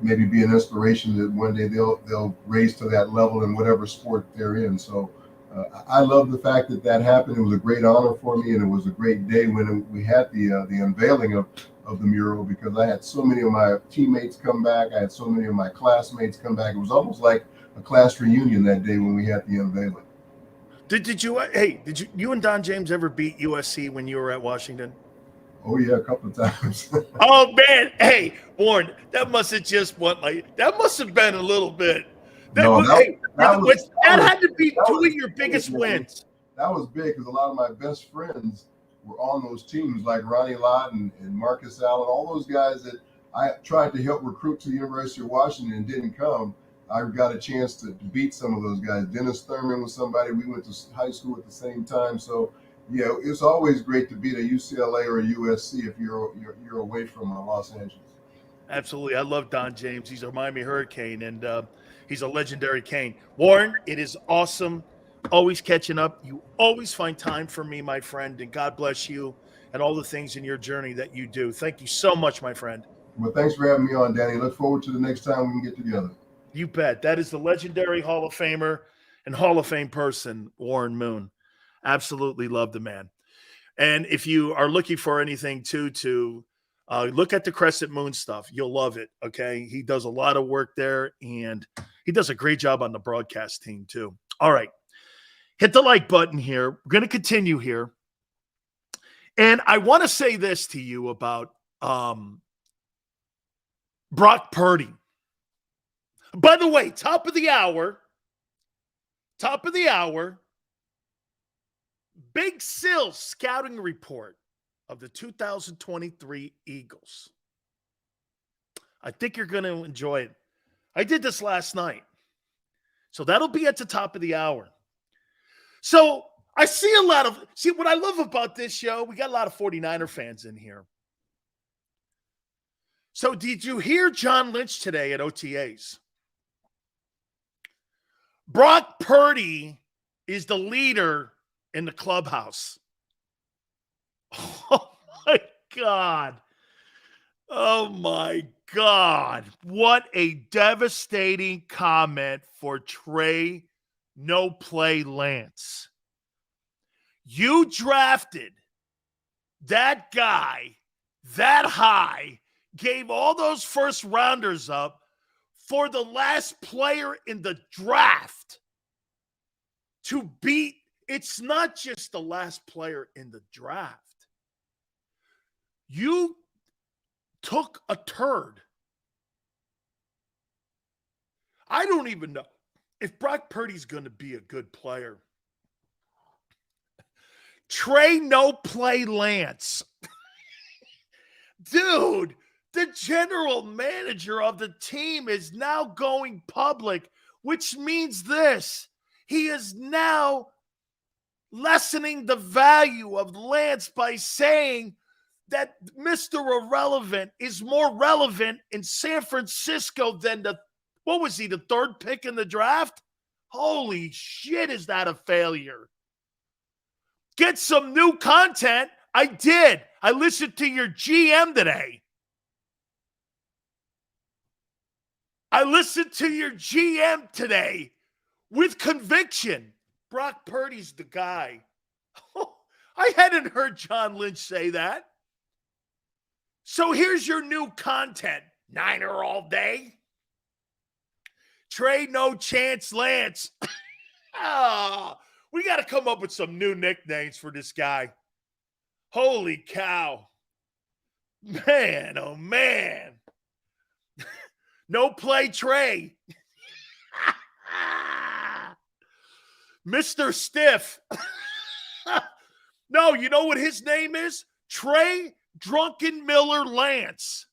maybe be an inspiration that one day they'll raise to that level in whatever sport they're in. So. I love the fact that happened. It was a great honor for me, and it was a great day when we had the unveiling of of the mural because I had so many of my teammates come back. I had so many of my classmates come back. It was almost like a class reunion that day when we had the unveiling. Did you you and Don James ever beat USC when you were at Washington? Oh yeah, a couple of times. Oh man, hey Warren, that must have been a little bit. That had to be two of your biggest wins. That was big because a lot of my best friends were on those teams, like Ronnie Lott and Marcus Allen, all those guys that I tried to help recruit to the University of Washington and didn't come. I got a chance to beat some of those guys. Dennis Thurman was somebody we went to high school at the same time. So yeah, it's always great to beat a UCLA or a USC if you're away from Los Angeles. Absolutely. I love Don James. He's a Miami Hurricane, and he's a legendary Cane. Warren, it is awesome. Always catching up. You always find time for me, my friend, and God bless you and all the things in your journey that you do. Thank you so much, my friend. Well, thanks for having me on, Danny. Look forward to the next time we can get together. You bet. That is the legendary Hall of Famer and Hall of Fame person, Warren Moon. Absolutely love the man. And if you are looking for anything to look at the Crescent Moon stuff, you'll love it. Okay. He does a lot of work there and he does a great job on the broadcast team too. All right. Hit the like button here. We're going to continue here. And I want to say this to you about Brock Purdy. By the way, top of the hour, Big Sill scouting report of the 2023 Eagles. I think you're going to enjoy it. I did this last night. So that'll be at the top of the hour. So I see what I love about this show, we got a lot of 49er fans in here. So did you hear John Lynch today at OTAs? Brock Purdy is the leader in the clubhouse. Oh my God. Oh my God. What a devastating comment for Trey No Play Lance. You drafted that guy that high, gave all those first rounders up for the last player in the draft to beat. It's not just the last player in the draft. You took a turd. I don't even know if Brock Purdy's going to be a good player. Trey No Play Lance. Dude, the general manager of the team is now going public, which means this. He is now lessening the value of Lance by saying that Mr. Irrelevant is more relevant in San Francisco than the third pick in the draft? Holy shit, is that a failure? Get some new content. I did. I listened to your GM today. With conviction. Brock Purdy's the guy. I hadn't heard John Lynch say that. So here's your new content. Niner all day. Trey No Chance Lance. We got to come up with some new nicknames for this guy. Holy cow. Man, oh man. No Play Trey. Mr. Stiff. No, you know what his name is? Trey Drunken Miller Lance.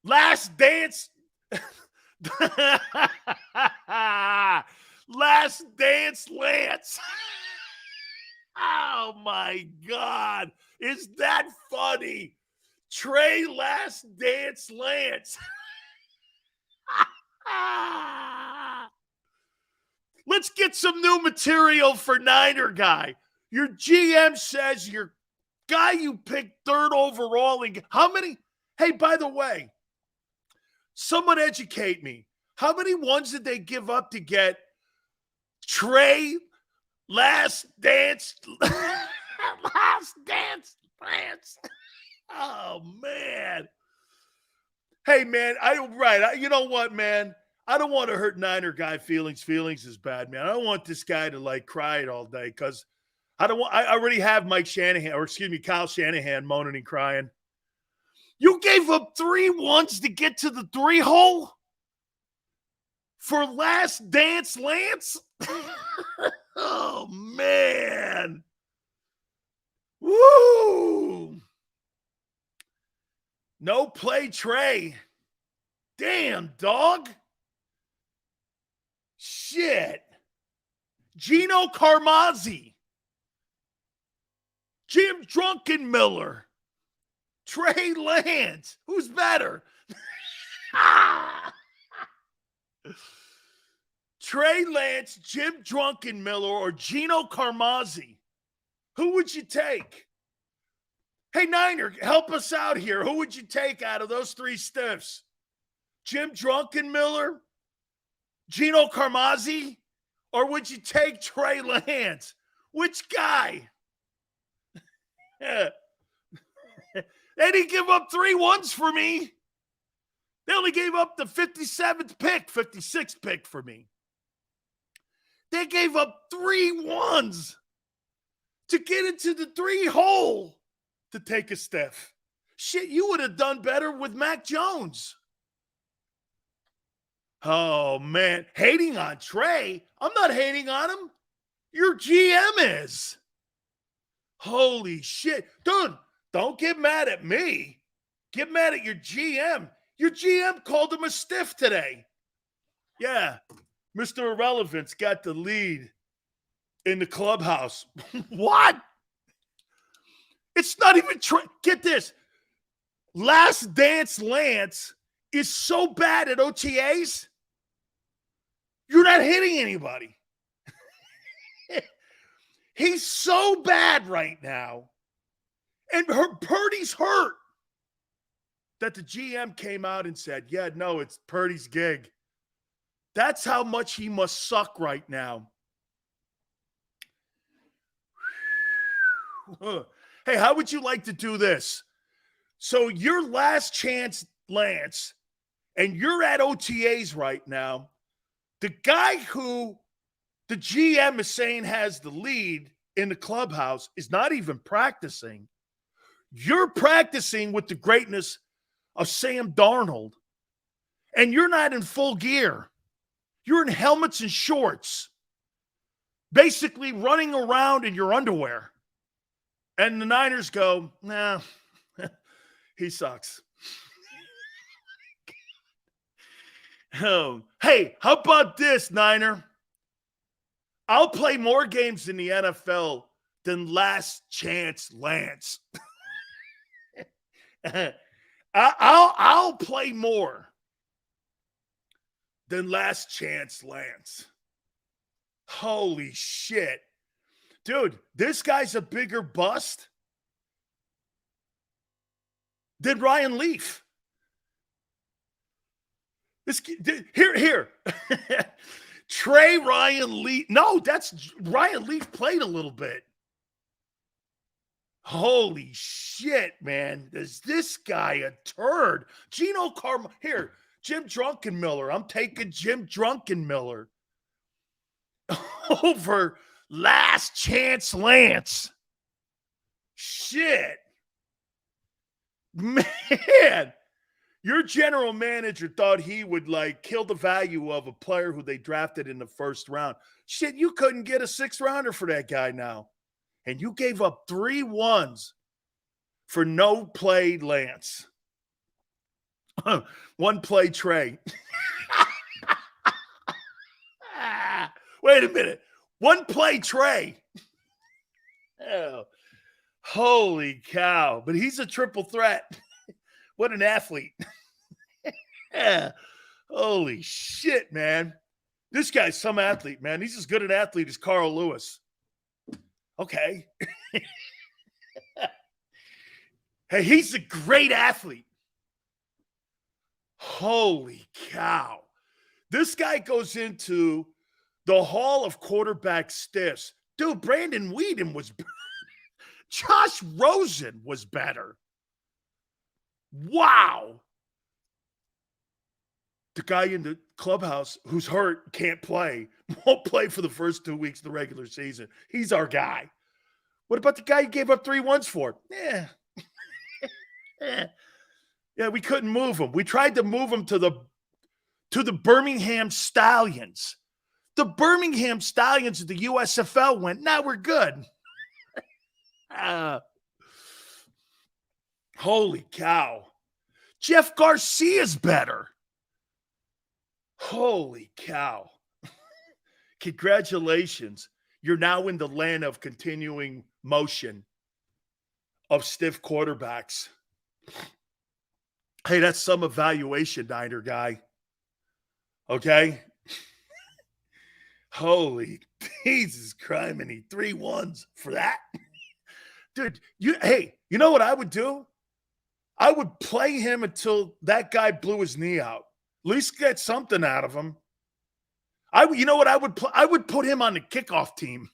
Last Dance. Last Dance Lance. Oh my God. Is that funny? Trey Last Dance Lance. Let's get some new material for Niner guy. Your GM says your guy you picked third overall. How many? Hey, by the way, someone educate me. How many ones did they give up to get Trey Last Dance Lance? Oh, man. Hey, man, you know what, man? I don't want to hurt Niner guy feelings. Feelings is bad, man. I don't want this guy to, like, cry it all day because I already have Kyle Shanahan moaning and crying. You gave up 3 ones to get to the 3-hole for last dance, Lance? Oh, man. Woo! No play, Trey. Damn, dog. Shit. Gino Carmazzi. Jim Drunkenmiller. Trey Lance. Who's better? Trey Lance, Jim Drunkenmiller, or Gino Carmazzi? Who would you take? Hey, Niner, help us out here. Who would you take out of those 3 stiffs? Jim Drunkenmiller, Gino Carmazzi, or would you take Trey Lance? Which guy? They didn't give up 3 ones for me. They only gave up the 56th pick for me. They gave up 3 ones to get into the 3-hole to take a stiff. Shit, you would have done better with Mac Jones. Oh, man. Hating on Trey? I'm not hating on him. Your GM is. Holy shit. Dude, don't get mad at me. Get mad at your GM. Your GM called him a stiff today. Yeah. Mr. Irrelevance got the lead in the clubhouse. What? It's not even get this. Last Dance Lance is so bad at OTAs, you're not hitting anybody. He's so bad right now. And Purdy's hurt. That the GM came out and said, yeah, no, it's Purdy's gig. That's how much he must suck right now. Hey, how would you like to do this? So your last chance, Lance, and you're at OTAs right now. The guy who the GM is saying has the lead in the clubhouse is not even practicing. You're practicing with the greatness of Sam Darnold, and you're not in full gear. You're in helmets and shorts, basically running around in your underwear. And the Niners go, nah, he sucks. Oh, hey, how about this, Niner? I'll play more games in the NFL than Last Chance Lance. I'll play more than Last Chance Lance. Holy shit. Dude, this guy's a bigger bust than Ryan Leaf. Here. Trey Ryan Leaf. No, that's Ryan Leaf played a little bit. Holy shit, man. Is this guy a turd? Gino Carm. Here, Jim Drunkenmiller. I'm taking Jim Drunkenmiller over Last Chance Lance. Shit. Man. Your general manager thought he would kill the value of a player who they drafted in the first round. Shit, you couldn't get a 6th rounder for that guy now. And you gave up 3 ones for no play Lance. 1 play Trey. Wait a minute. 1 play Trey. Oh, holy cow. But he's a triple threat. What an athlete. Yeah. Holy shit, man. This guy's some athlete, man. He's as good an athlete as Carl Lewis. Okay. Hey, he's a great athlete. Holy cow. This guy goes into the Hall of Quarterback Stiffs. Dude, Brandon Weeden was better. Josh Rosen was better. Wow. The guy in the clubhouse who's hurt, can't play, won't play for the first 2 weeks of the regular season. He's our guy. What about the guy you gave up 3 ones for? Yeah. Yeah, we couldn't move him. We tried to move him to the Birmingham Stallions. The Birmingham Stallions of the USFL went, nah, we're good. Holy cow. Jeff Garcia's better. Holy cow. Congratulations. You're now in the land of continuing motion of stiff quarterbacks. Hey, that's some evaluation, Niner guy. Okay? Holy Jesus criminy. 3 ones for that. Dude, you know what I would do? I would play him until that guy blew his knee out. At least get something out of him. You know what I would I would put him on the kickoff team.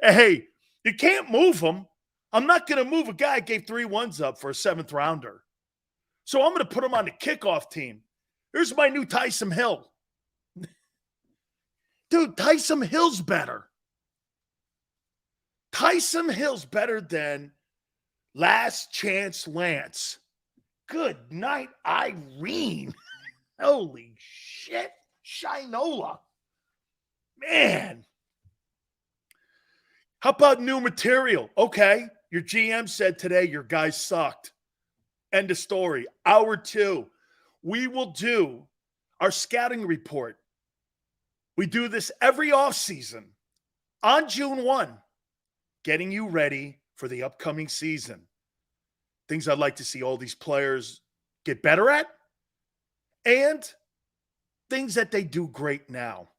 Hey, you can't move him. I'm not going to move a guy who gave 3 ones up for a 7th rounder. So I'm going to put him on the kickoff team. Here's my new Taysom Hill. Dude, Taysom Hill's better. Taysom Hill's better than Last Chance Lance. Good night, Irene. Holy shit. Shinola. Man. How about new material? Okay. Your GM said today your guys sucked. End of story. Hour 2. We will do our scouting report. We do this every offseason on June 1, getting you ready for the upcoming season. Things I'd like to see all these players get better at, and things that they do great now.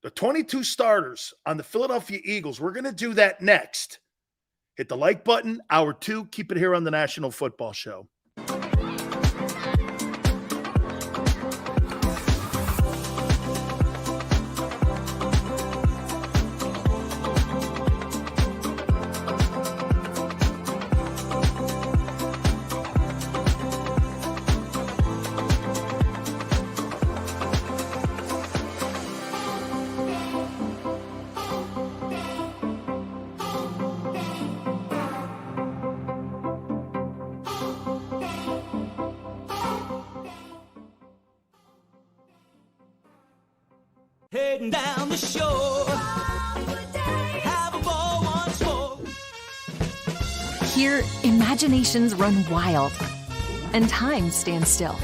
The 22 starters on the Philadelphia Eagles, we're going to do that next. Hit the like button, hour 2. Keep it here on the National Football Show. Heading down the shore, have a ball once more. Here, imaginations run wild and time stands still.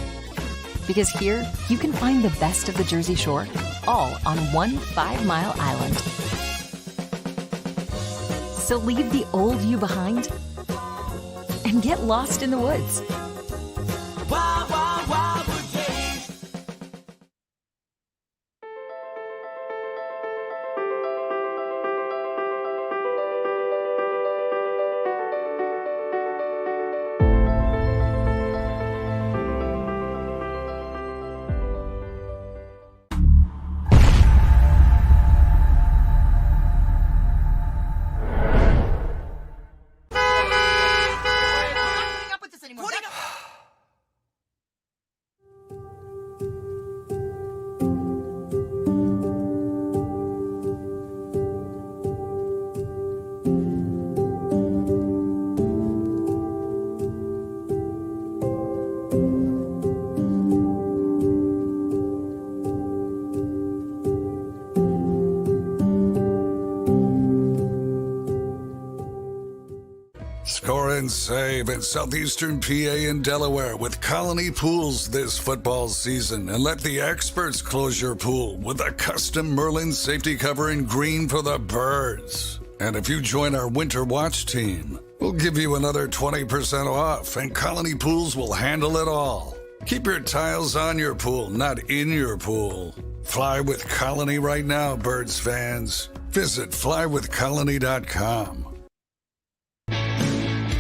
Because here, you can find the best of the Jersey Shore, all on one 5-mile island. So leave the old you behind and get lost in the woods. Wild, wild, wild wood days. Score and save in southeastern PA and Delaware with Colony Pools this football season, and let the experts close your pool with a custom Merlin safety cover in green for the birds. And if you join our Winter Watch team, we'll give you another 20% off, and Colony Pools will handle it all. Keep your tiles on your pool, not in your pool. Fly with Colony right now, Birds fans. Visit flywithcolony.com.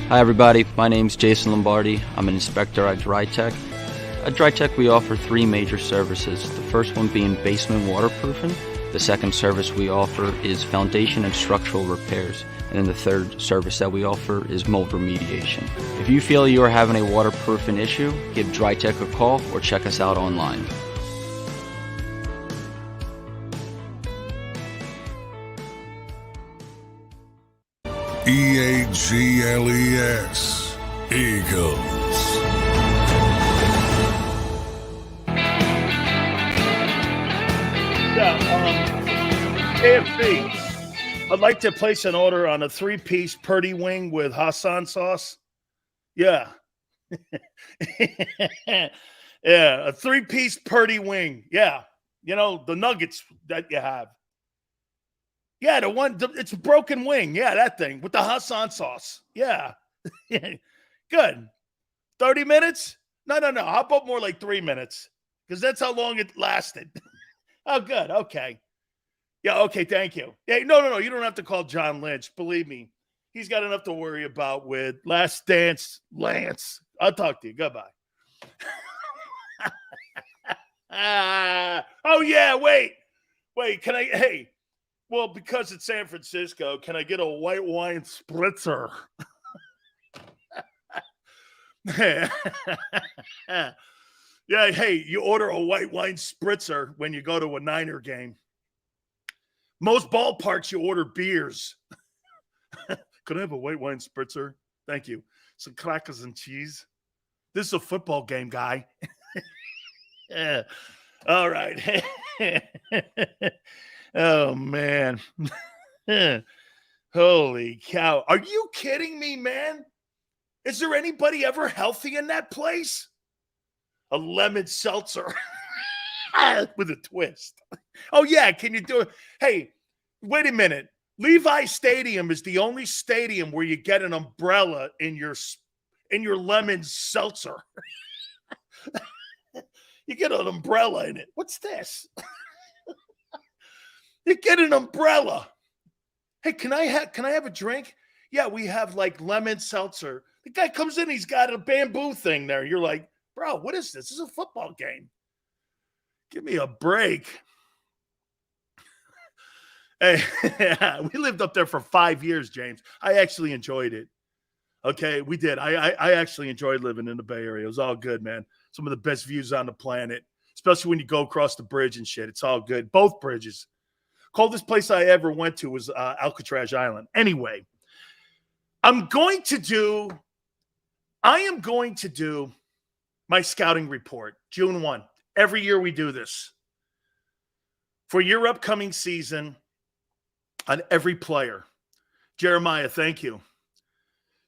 Hi everybody, my name's Jason Lombardi. I'm an inspector at DryTech. At DryTech we offer 3 major services, the first one being basement waterproofing. The second service we offer is foundation and structural repairs. And then the third service that we offer is mold remediation. If you feel you are having a waterproofing issue, give DryTech a call or check us out online. EAGLES, Eagles. KFC. I'd like to place an order on a 3-piece Purdy wing with Hassan sauce. Yeah. Yeah, a 3-piece Purdy wing. Yeah. You know, the nuggets that you have. Yeah, it's a broken wing. Yeah, that thing with the Hassan sauce. Yeah. Good. 30 minutes? No. How about more like 3 minutes? Because that's how long it lasted. Oh, good. Okay. Yeah, okay, thank you. Yeah, no. You don't have to call John Lynch. Believe me. He's got enough to worry about with Last Dance Lance. I'll talk to you. Goodbye. Oh, yeah, wait, can I, hey, well, because it's San Francisco, can I get a white wine spritzer? Yeah, hey, you order a white wine spritzer when you go to a Niner game. Most ballparks, you order beers. Could I have a white wine spritzer? Thank you. Some crackers and cheese. This is a football game, guy. Yeah. All right. Oh, man. Holy cow. Are you kidding me, man? Is there anybody ever healthy in that place? A lemon seltzer with a twist. Oh, yeah. Can you do it? Hey, wait a minute. Levi Stadium is the only stadium where you get an umbrella in your lemon seltzer. You get an umbrella in it. What's this? You get an umbrella. Hey, can I have a drink? Yeah, we have like lemon seltzer. The guy comes in, he's got a bamboo thing there. You're like, bro, what is this? This is a football game. Give me a break. Hey, we lived up there for 5 years, James. I actually enjoyed it. Okay, we did. I actually enjoyed living in the Bay Area. It was all good, man. Some of the best views on the planet, especially when you go across the bridge and shit. It's all good. Both bridges. Coldest place I ever went to was Alcatraz Island. Anyway, I am going to do my scouting report, June 1. Every year we do this. For your upcoming season on every player. Jeremiah, thank you.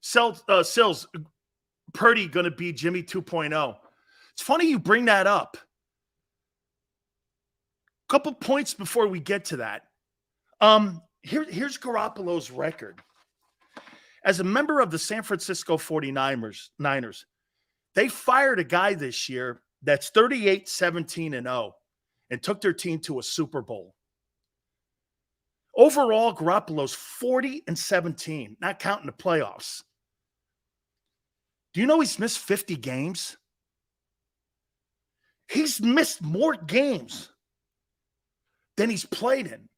Sills, Purdy going to be Jimmy 2.0. It's funny you bring that up. Couple points before we get to that. Here's Garoppolo's record. As a member of the San Francisco 49ers, they fired a guy this year that's 38-17-0 and took their team to a Super Bowl. Overall, Garoppolo's 40-17, not counting the playoffs. Do you know he's missed 50 games? He's missed more games than he's played in.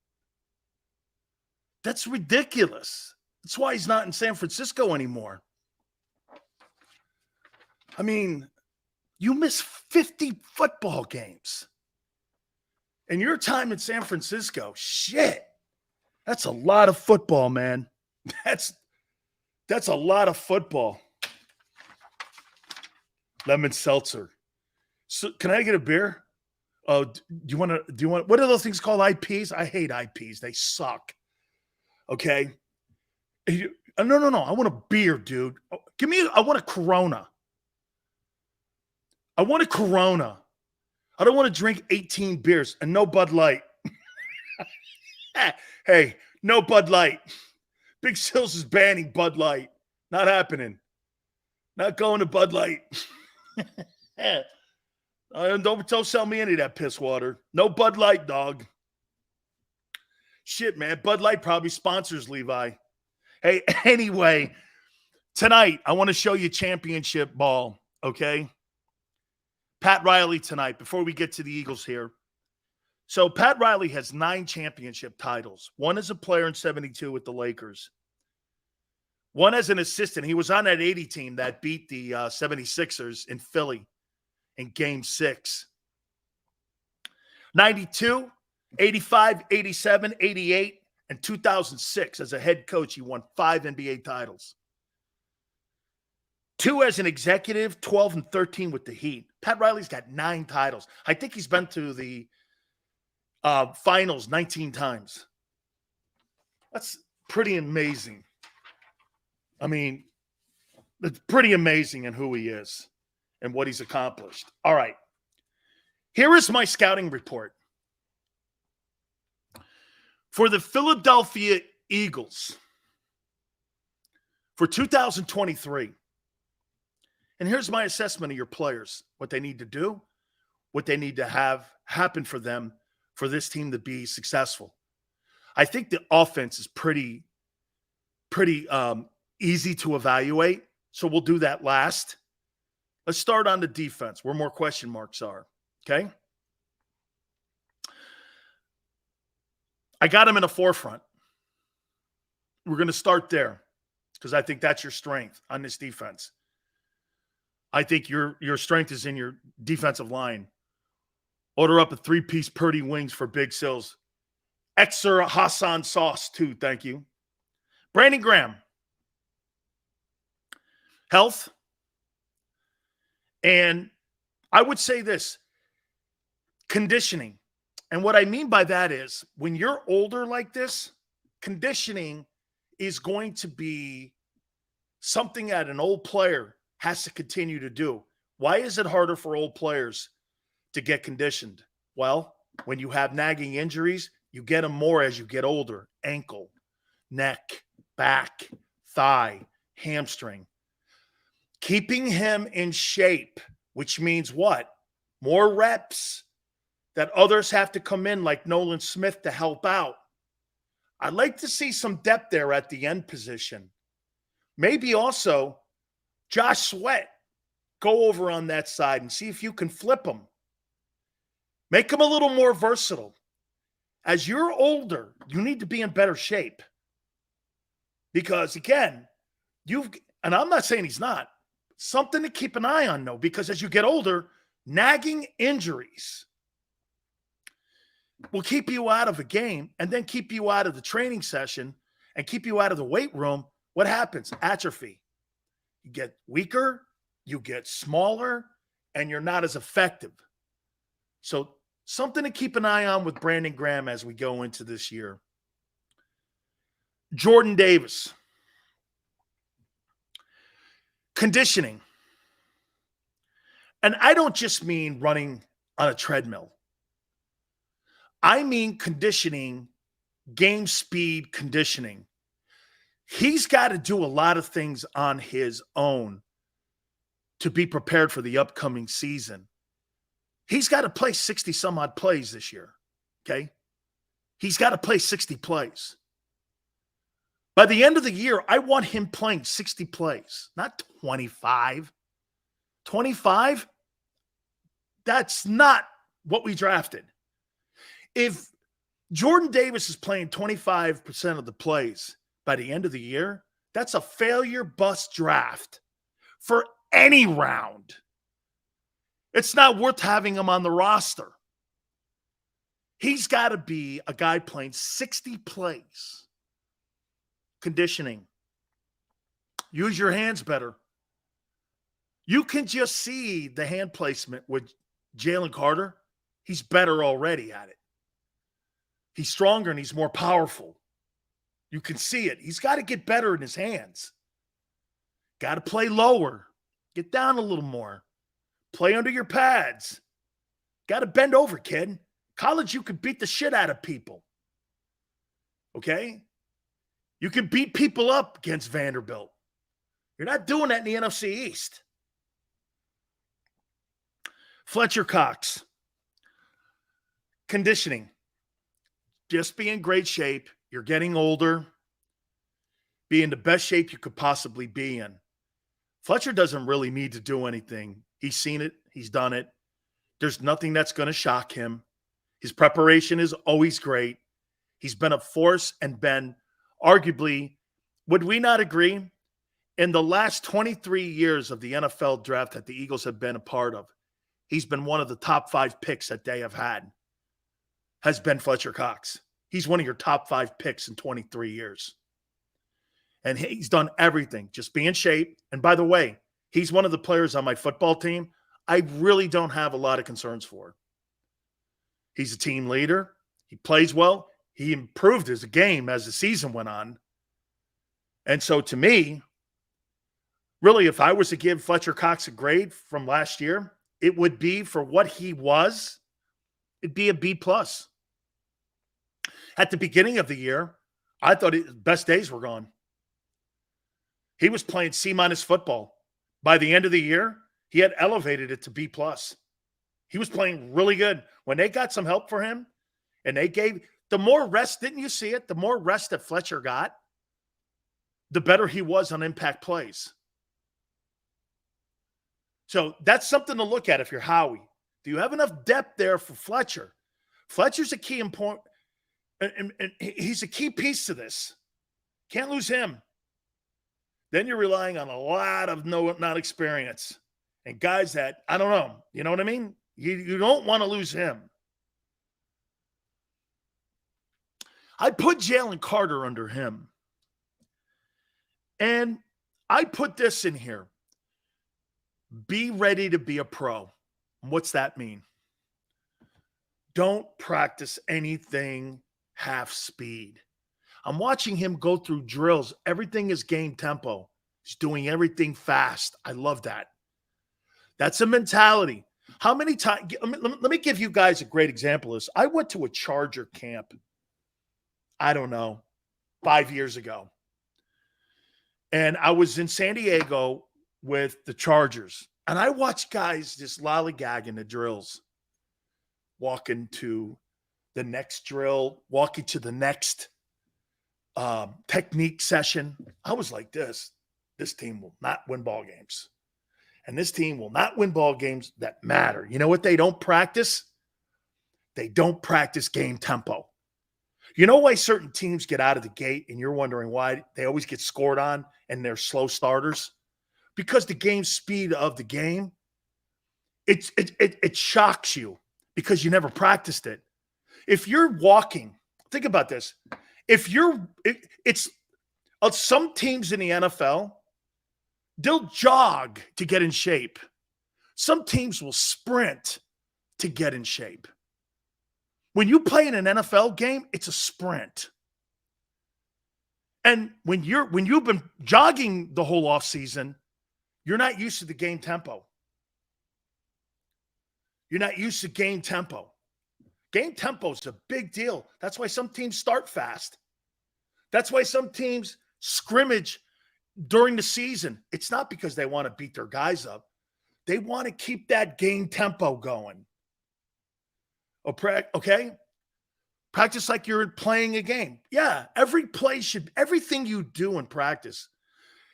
That's ridiculous. That's why he's not in San Francisco anymore. I mean, you miss 50 football games. And your time in San Francisco, shit. That's a lot of football, man. That's a lot of football. Lemon seltzer. So, can I get a beer? Oh, do you want? What are those things called? IPs? I hate IPs. They suck. Okay. No. I want a beer, dude. I want a Corona. I want a Corona. I don't want to drink 18 beers and no Bud Light. Hey, no Bud Light. Big Sills is banning Bud Light. Not happening. Not going to Bud Light. Don't sell me any of that piss water. No Bud Light, dog. Shit, man. Bud Light probably sponsors Levi. Hey, anyway, tonight I want to show you championship ball, okay? Pat Riley tonight, before we get to the Eagles here. So Pat Riley has 9 championship titles. One as a player in 72 with the Lakers. one as an assistant. He was on that 80 team that beat the 76ers in Philly in Game 6. 92, 85, 87, 88, and 2006 as a head coach. He won 5 NBA titles. 2 as an executive, 12 and 13 with the Heat. Pat Riley's got 9 titles. I think he's been to the finals 19 times. That's pretty amazing. I mean, it's pretty amazing in who he is and what he's accomplished. All right. Here is my scouting report. For the Philadelphia Eagles for 2023. And here's my assessment of your players, what they need to do, what they need to have happen for them for this team to be successful. I think the offense is pretty easy to evaluate, so we'll do that last. Let's start on the defense, where more question marks are, okay? I got him in the forefront. We're going to start there because I think that's your strength on this defense. I think your strength is in your defensive line. Order up a 3-piece Purdy wings for Big Sills. Extra Hassan sauce, too. Thank you. Brandon Graham. Health. And I would say this. Conditioning. And what I mean by that is when you're older like this, conditioning is going to be something that an old player has to continue to do. Why is it harder for old players to get conditioned? Well, when you have nagging injuries, you get them more as you get older. Ankle, neck, back, thigh, hamstring. Keeping him in shape, which means what? More reps that others have to come in like Nolan Smith to help out. I'd like to see some depth there at the end position. Maybe also Josh Sweat, go over on that side and see if you can flip him. Make him a little more versatile. As you're older, you need to be in better shape. Because, again, and I'm not saying he's not, something to keep an eye on, though, because as you get older, nagging injuries will keep you out of a game and then keep you out of the training session and keep you out of the weight room. What happens? Atrophy. You get weaker, you get smaller, and you're not as effective. So something to keep an eye on with Brandon Graham as we go into this year. Jordan Davis. Conditioning. And I don't just mean running on a treadmill. I mean conditioning, game speed conditioning. He's got to do a lot of things on his own to be prepared for the upcoming season. He's got to play 60-some-odd plays this year, okay? He's got to play 60 plays. By the end of the year, I want him playing 60 plays, not 25. 25? That's not what we drafted. If Jordan Davis is playing 25% of the plays by the end of the year, that's a failure bust draft for any round. It's not worth having him on the roster. He's got to be a guy playing 60 plays. Conditioning. Use your hands better. You can just see the hand placement with Jalen Carter. He's better already at it. He's stronger and he's more powerful. You can see it. He's got to get better in his hands. Got to play lower. Get down a little more. Play under your pads. Got to bend over, kid. College, you could beat the shit out of people. Okay? You can beat people up against Vanderbilt. You're not doing that in the NFC East. Fletcher Cox. Conditioning. Just be in great shape. You're getting older. Be in the best shape you could possibly be in. Fletcher doesn't really need to do anything. He's seen it. He's done it. There's nothing that's going to shock him. His preparation is always great. He's been a force and been arguably, would we not agree, In the last 23 years of the NFL draft that the Eagles have been a part of, he's been one of the top 5 picks that they have had, has been Fletcher Cox. He's one of your top 5 picks in 23 years. And he's done everything. Just be in shape. And by the way, he's one of the players on my football team I really don't have a lot of concerns for. He's a team leader. He plays well. He improved his game as the season went on. And so to me, really, if I was to give Fletcher Cox a grade from last year, it would be for what he was, it'd be a B+. At the beginning of the year, I thought his best days were gone. He was playing C- football. By the end of the year, he had elevated it to B+. He was playing really good. When they got some help for him, and they gave the more rest, didn't you see it? The more rest that Fletcher got, the better he was on impact plays. So that's something to look at if you're Howie. Do you have enough depth there for Fletcher? Fletcher's a key important, and he's a key piece to this. Can't lose him. Then you're relying on a lot of not experience and guys that, I don't know, you know what I mean? You don't want to lose him. I put Jalen Carter under him. And I put this in here. Be ready to be a pro. What's that mean? Don't practice anything half speed. I'm watching him go through drills. Everything is game tempo. He's doing everything fast. I love that. That's a mentality. How many times? Let me give you guys a great example of this. I went to a Charger camp, I don't know, 5 years ago. And I was in San Diego with the Chargers. And I watched guys just lollygagging the drills, walking to the next drill, walking to the next technique session. I was like this team will not win ball games. And this team will not win ball games that matter. You know what they don't practice? They don't practice game tempo. You know why certain teams get out of the gate and you're wondering why they always get scored on and they're slow starters? Because the game speed of the game, it shocks you because you never practiced it. If you're walking, think about this. It's some teams in the NFL, they'll jog to get in shape. Some teams will sprint to get in shape. When you play in an NFL game, it's a sprint. And when you've been jogging the whole offseason, you're not used to the game tempo. You're not used to game tempo. Game tempo is a big deal. That's why some teams start fast. That's why some teams scrimmage during the season. It's not because they want to beat their guys up. They want to keep that game tempo going. Okay? Practice like you're playing a game. Yeah, everything you do in practice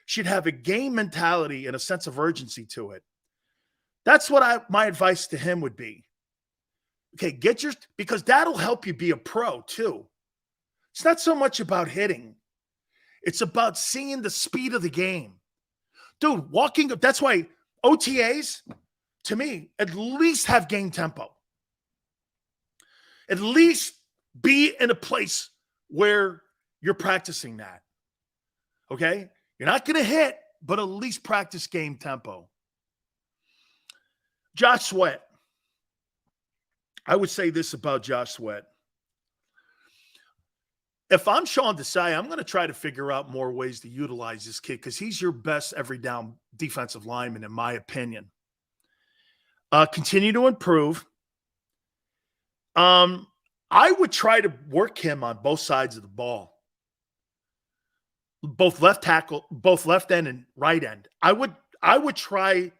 should have a game mentality and a sense of urgency to it. That's what my advice to him would be. Okay, because that'll help you be a pro too. It's not so much about hitting. It's about seeing the speed of the game. Dude, that's why OTAs, to me, at least have game tempo. At least be in a place where you're practicing that. Okay? You're not going to hit, but at least practice game tempo. Josh Sweat. I would say this about Josh Sweat. If I'm Sean Desai, I'm going to try to figure out more ways to utilize this kid because he's your best every down defensive lineman, in my opinion. Continue to improve. I would try to work him on both sides of the ball. Both left tackle, both left end and right end. I would try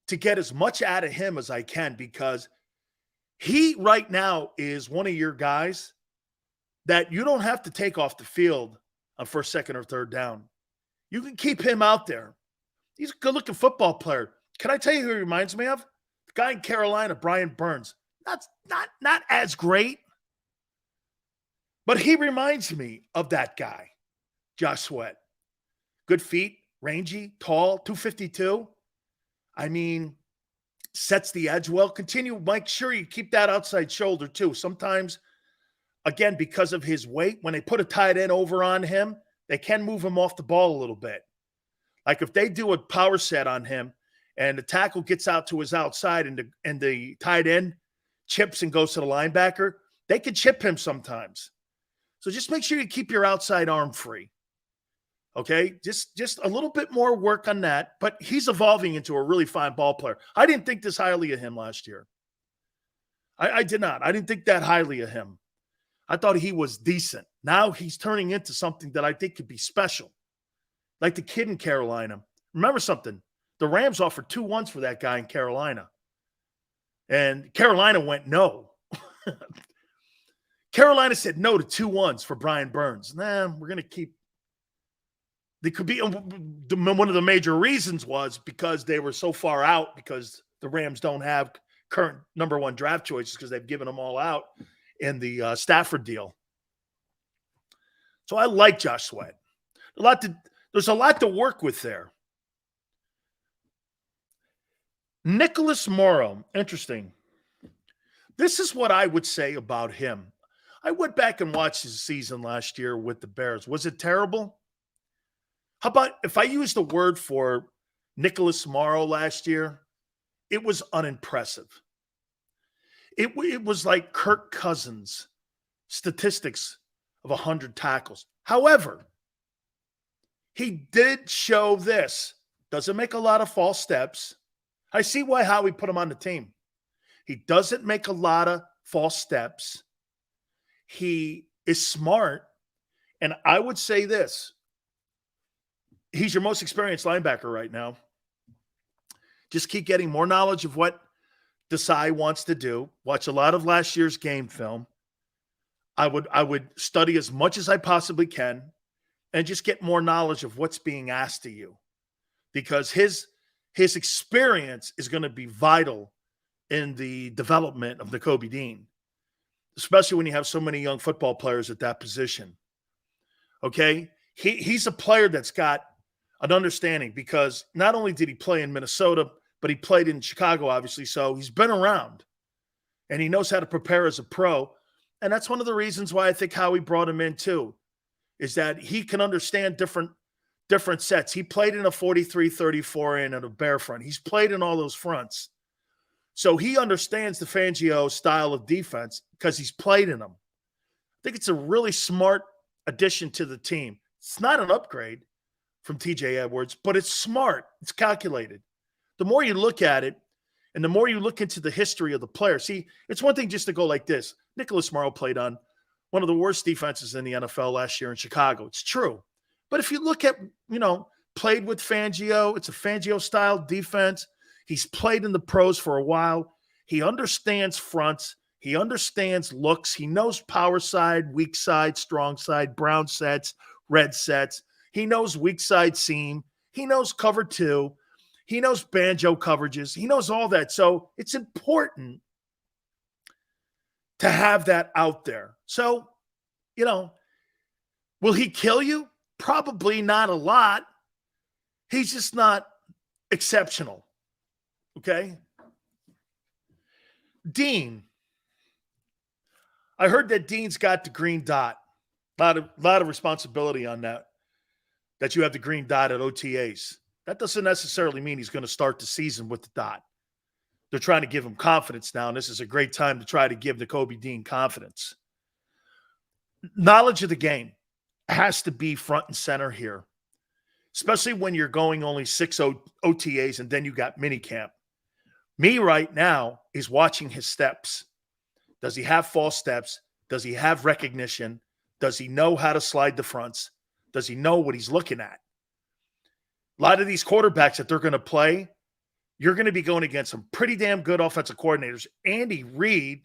to get as much out of him as I can because he right now is one of your guys that you don't have to take off the field on first, second, or third down. You can keep him out there. He's a good-looking football player. Can I tell you who he reminds me of? The guy in Carolina, Brian Burns. That's not as great, but he reminds me of that guy, Josh Sweat. Good feet, rangy, tall, 252. I mean, sets the edge well. Continue, Mike, sure you keep that outside shoulder too. Sometimes, again, because of his weight, when they put a tight end over on him, they can move him off the ball a little bit. Like if they do a power set on him and the tackle gets out to his outside and the tight end chips and goes to the linebacker, they could chip him sometimes. So just make sure you keep your outside arm free. Okay, just a little bit more work on that, but he's evolving into a really fine ball player. I didn't think this highly of him last year. I did not. I didn't think that highly of him. I thought he was decent. Now he's turning into something that I think could be special, like the kid in Carolina. Remember something, the Rams offered 2-1s for that guy in Carolina, and Carolina went no. Carolina said no to 2-1s for Brian Burns. Nah, we're going to keep. They could be one of the major reasons was because they were so far out because the Rams don't have current number 1 draft choices because they've given them all out in the Stafford deal. So I like Josh Sweat. There's a lot to work with there. Nicholas Morrow, interesting. This is what I would say about him. I went back and watched his season last year with the Bears. Was it terrible? How about if I use the word for Nicholas Morrow last year? It was unimpressive. It was like Kirk Cousins' statistics of 100 tackles. However, he did show this. Doesn't make a lot of false steps. I see why Howie put him on the team. He doesn't make a lot of false steps. He is smart. And I would say this. He's your most experienced linebacker right now. Just keep getting more knowledge of what Desai wants to do. Watch a lot of last year's game film. I would study as much as I possibly can and just get more knowledge of what's being asked of you, because his experience is going to be vital in the development of Nakobe Dean, especially when you have so many young football players at that position. Okay? He's a player that's got an understanding, because not only did he play in Minnesota, but he played in Chicago, obviously. So he's been around and he knows how to prepare as a pro. And that's one of the reasons why I think Howie brought him in too, is that he can understand different sets. He played in a 43-34 and a bear front. He's played in all those fronts. So he understands the Fangio style of defense because he's played in them. I think it's a really smart addition to the team. It's not an upgrade from TJ Edwards, but it's smart. It's calculated. The more you look at it and the more you look into the history of the player, see, it's one thing just to go like this. Nicholas Morrow played on one of the worst defenses in the NFL last year in Chicago. It's true. But if you look at, played with Fangio, it's a Fangio-style defense. He's played in the pros for a while. He understands fronts. He understands looks. He knows power side, weak side, strong side, brown sets, red sets. He knows weak side seam. He knows cover 2. He knows banjo coverages. He knows all that. So it's important to have that out there. So, will he kill you? Probably not a lot. He's just not exceptional. Okay? Dean. I heard that Dean's got the green dot. A lot of responsibility on that you have the green dot at OTAs. That doesn't necessarily mean he's going to start the season with the dot. They're trying to give him confidence now, and this is a great time to try to give Nakobe Dean confidence. Knowledge of the game has to be front and center here, especially when you're going only 6 OTAs and then you got minicamp. Me right now is watching his steps. Does he have false steps? Does he have recognition? Does he know how to slide the fronts? Does he know what he's looking at? A lot of these quarterbacks that they're going to play, you're going to be going against some pretty damn good offensive coordinators. Andy Reid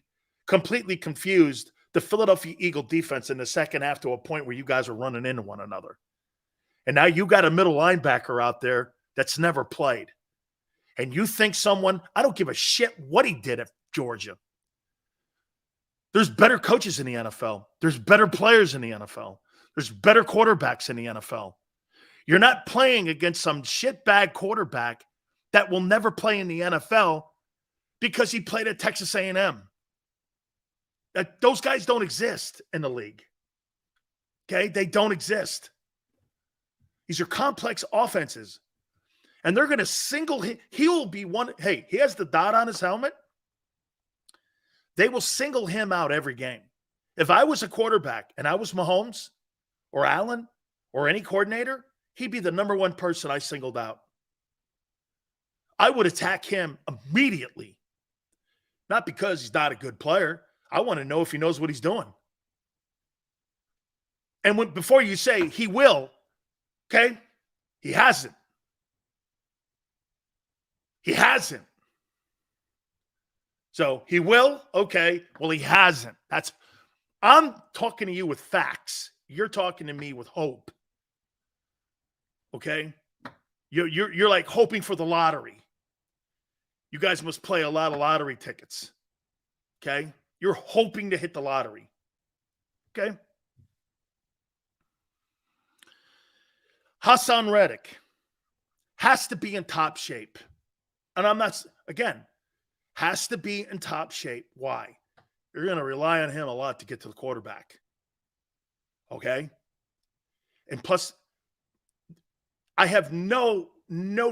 completely confused the Philadelphia Eagle defense in the second half to a point where you guys are running into one another. And now you got a middle linebacker out there that's never played. And you think I don't give a shit what he did at Georgia. There's better coaches in the NFL. There's better players in the NFL. There's better quarterbacks in the NFL. You're not playing against some shitbag quarterback that will never play in the NFL because he played at Texas A&M. Those guys don't exist in the league. Okay? They don't exist. These are complex offenses. And they're going to single him. He will be one. Hey, he has the dot on his helmet. They will single him out every game. If I was a quarterback and I was Mahomes or Allen or any coordinator, he'd be the number one person I singled out. I would attack him immediately. Not because he's not a good player. I want to know if he knows what he's doing. And before you say he will, okay, he hasn't. He hasn't. So he will, okay, well, he hasn't. I'm talking to you with facts. You're talking to me with hope. Okay? You're like hoping for the lottery. You guys must play a lot of lottery tickets. Okay? You're hoping to hit the lottery. Okay? Hassan Reddick has to be in top shape. And I'm not, again, has to be in top shape. Why? You're going to rely on him a lot to get to the quarterback. Okay? And plus, I have no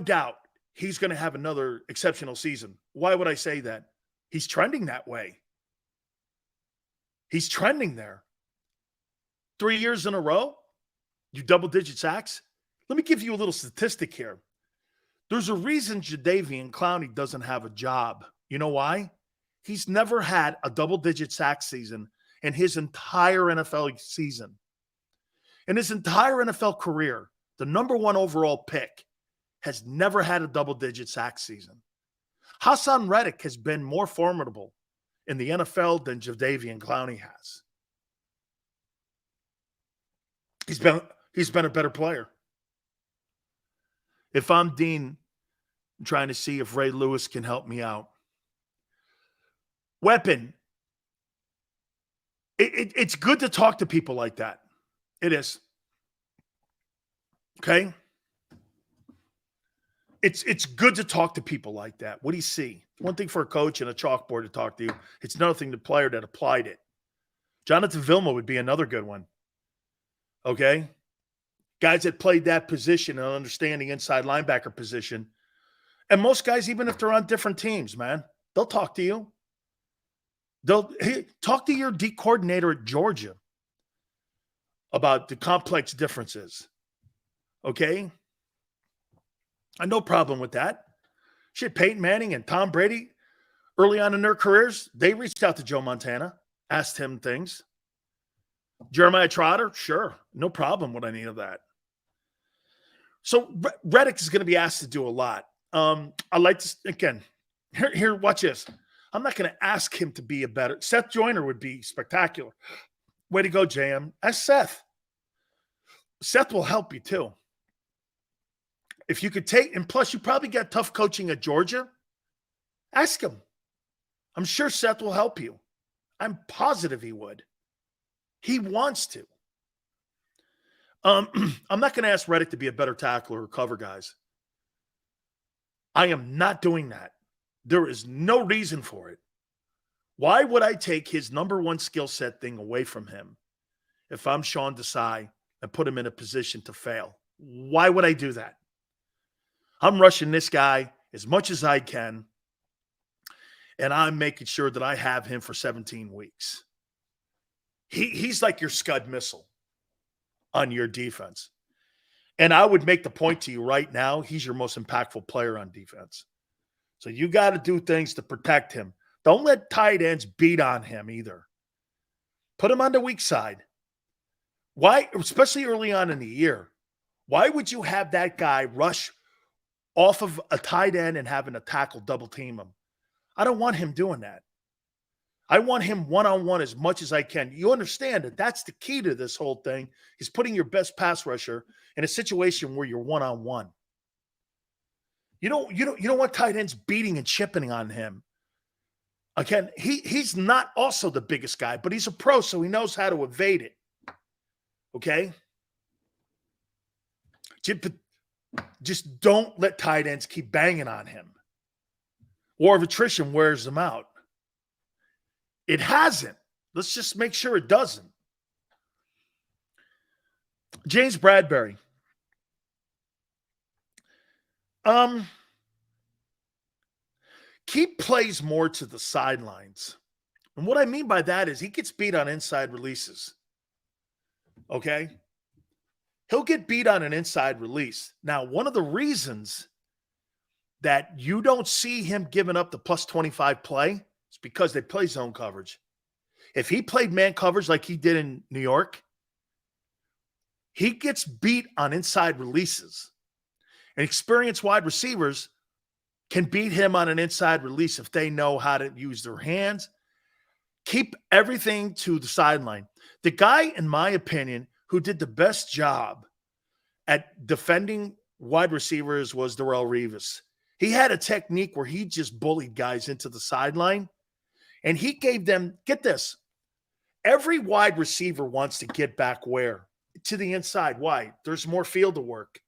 doubt he's going to have another exceptional season. Why would I say that? He's trending that way. He's trending there. 3 years in a row, you double-digit sacks. Let me give you a little statistic here. There's a reason Jadeveon Clowney doesn't have a job. You know why? He's never had a double-digit sack season in his entire NFL season. In his entire NFL career, the number one overall pick has never had a double-digit sack season. Hassan Reddick has been more formidable in the NFL than Jadeveon Clowney has. He's been a better player. If I'm Dean, I'm trying to see if Ray Lewis can help me out. Weapon. It's good to talk to people like that. It is. Okay? It's good to talk to people like that. What do you see? One thing for a coach and a chalkboard to talk to you. It's another thing the player that applied it. Jonathan Vilma would be another good one. Okay? Guys that played that position and understand the inside linebacker position. And most guys, even if they're on different teams, man, they'll talk to you. They'll talk to your D coordinator at Georgia about the complex differences. Okay? I have no problem with that. Shit, Peyton Manning and Tom Brady, early on in their careers, they reached out to Joe Montana, asked him things. Jeremiah Trotter, sure, no problem with any of that. So Reddick is going to be asked to do a lot. I like to, again, here, watch this. I'm not going to ask him to be a better. Seth Joyner would be spectacular. Way to go, JM. Ask Seth. Seth will help you too. If you could take, and plus you probably got tough coaching at Georgia, ask him. I'm sure Seth will help you. I'm positive he would. He wants to. I'm not going to ask Reddick to be a better tackler or cover guys. I am not doing that. There is no reason for it. Why would I take his number one skill set thing away from him if I'm Sean Desai and put him in a position to fail? Why would I do that? I'm rushing this guy as much as I can, and I'm making sure that I have him for 17 weeks. He's like your Scud missile on your defense. And I would make the point to you right now, he's your most impactful player on defense. So you got to do things to protect him. Don't let tight ends beat on him either. Put him on the weak side. Why, especially early on in the year, why would you have that guy rush off of a tight end and having a tackle double team him? I don't want him doing that. I want him one-on-one as much as I can. You understand that that's the key to this whole thing, is putting your best pass rusher in a situation where you're one-on-one. You don't want tight ends beating and chipping on him. Again, he's not also the biggest guy, but he's a pro, so he knows how to evade it. Okay? Just don't let tight ends keep banging on him. War of attrition wears them out. It hasn't. Let's just make sure it doesn't. James Bradbury. Keep plays more to the sidelines. And what I mean by that is he gets beat on inside releases. Okay? He'll get beat on an inside release. Now, one of the reasons that you don't see him giving up the plus 25 play is because they play zone coverage. If he played man coverage like he did in New York, he gets beat on inside releases. And experienced wide receivers can beat him on an inside release if they know how to use their hands. Keep everything to the sideline. The guy, in my opinion, who did the best job at defending wide receivers was Darrelle Revis. He had a technique where he just bullied guys into the sideline, and he gave them, get this, every wide receiver wants to get back where? To the inside. Why? There's more field to work.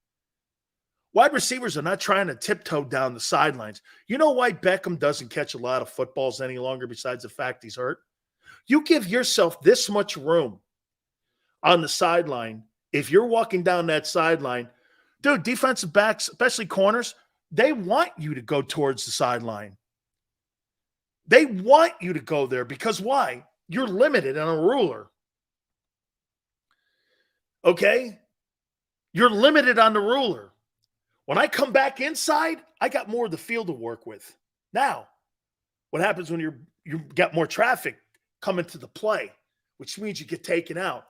Wide receivers are not trying to tiptoe down the sidelines. You know why Beckham doesn't catch a lot of footballs any longer besides the fact he's hurt? You give yourself this much room on the sideline. If you're walking down that sideline, dude, defensive backs, especially corners, they want you to go towards the sideline. They want you to go there because why? You're limited on a ruler. Okay? You're limited on the ruler. When I come back inside, I got more of the field to work with. Now, what happens when you got more traffic coming to the play, which means you get taken out.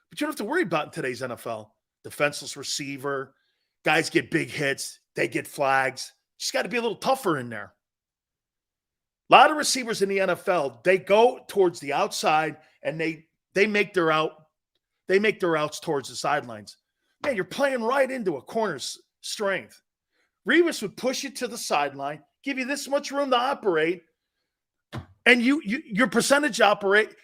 But you don't have to worry about in today's NFL. Defenseless receiver, guys get big hits, they get flags. Just got to be a little tougher in there. A lot of receivers in the NFL, they go towards the outside and they make their routes towards the sidelines. Man, you're playing right into a corner's strength. Revis would push you to the sideline, give you this much room to operate, and your percentage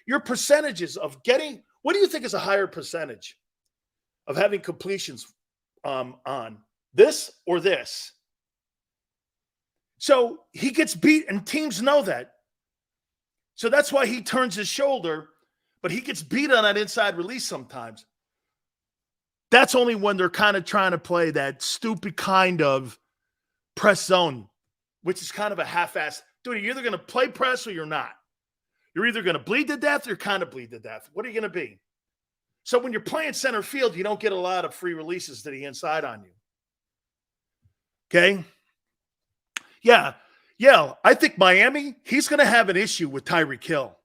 your percentages of getting, what do you think is a higher percentage of having completions on this or this? So he gets beat, and teams know that. So that's why he turns his shoulder, but he gets beat on that inside release sometimes. That's only when they're kind of trying to play that stupid kind of press zone, which is kind of a half-ass. Dude, you're either going to play press or you're not. You're either going to bleed to death or you're kind of bleed to death. What are you going to be? So when you're playing center field, you don't get a lot of free releases to the inside on you. Okay? Yeah. I think Miami, he's going to have an issue with Tyreek Hill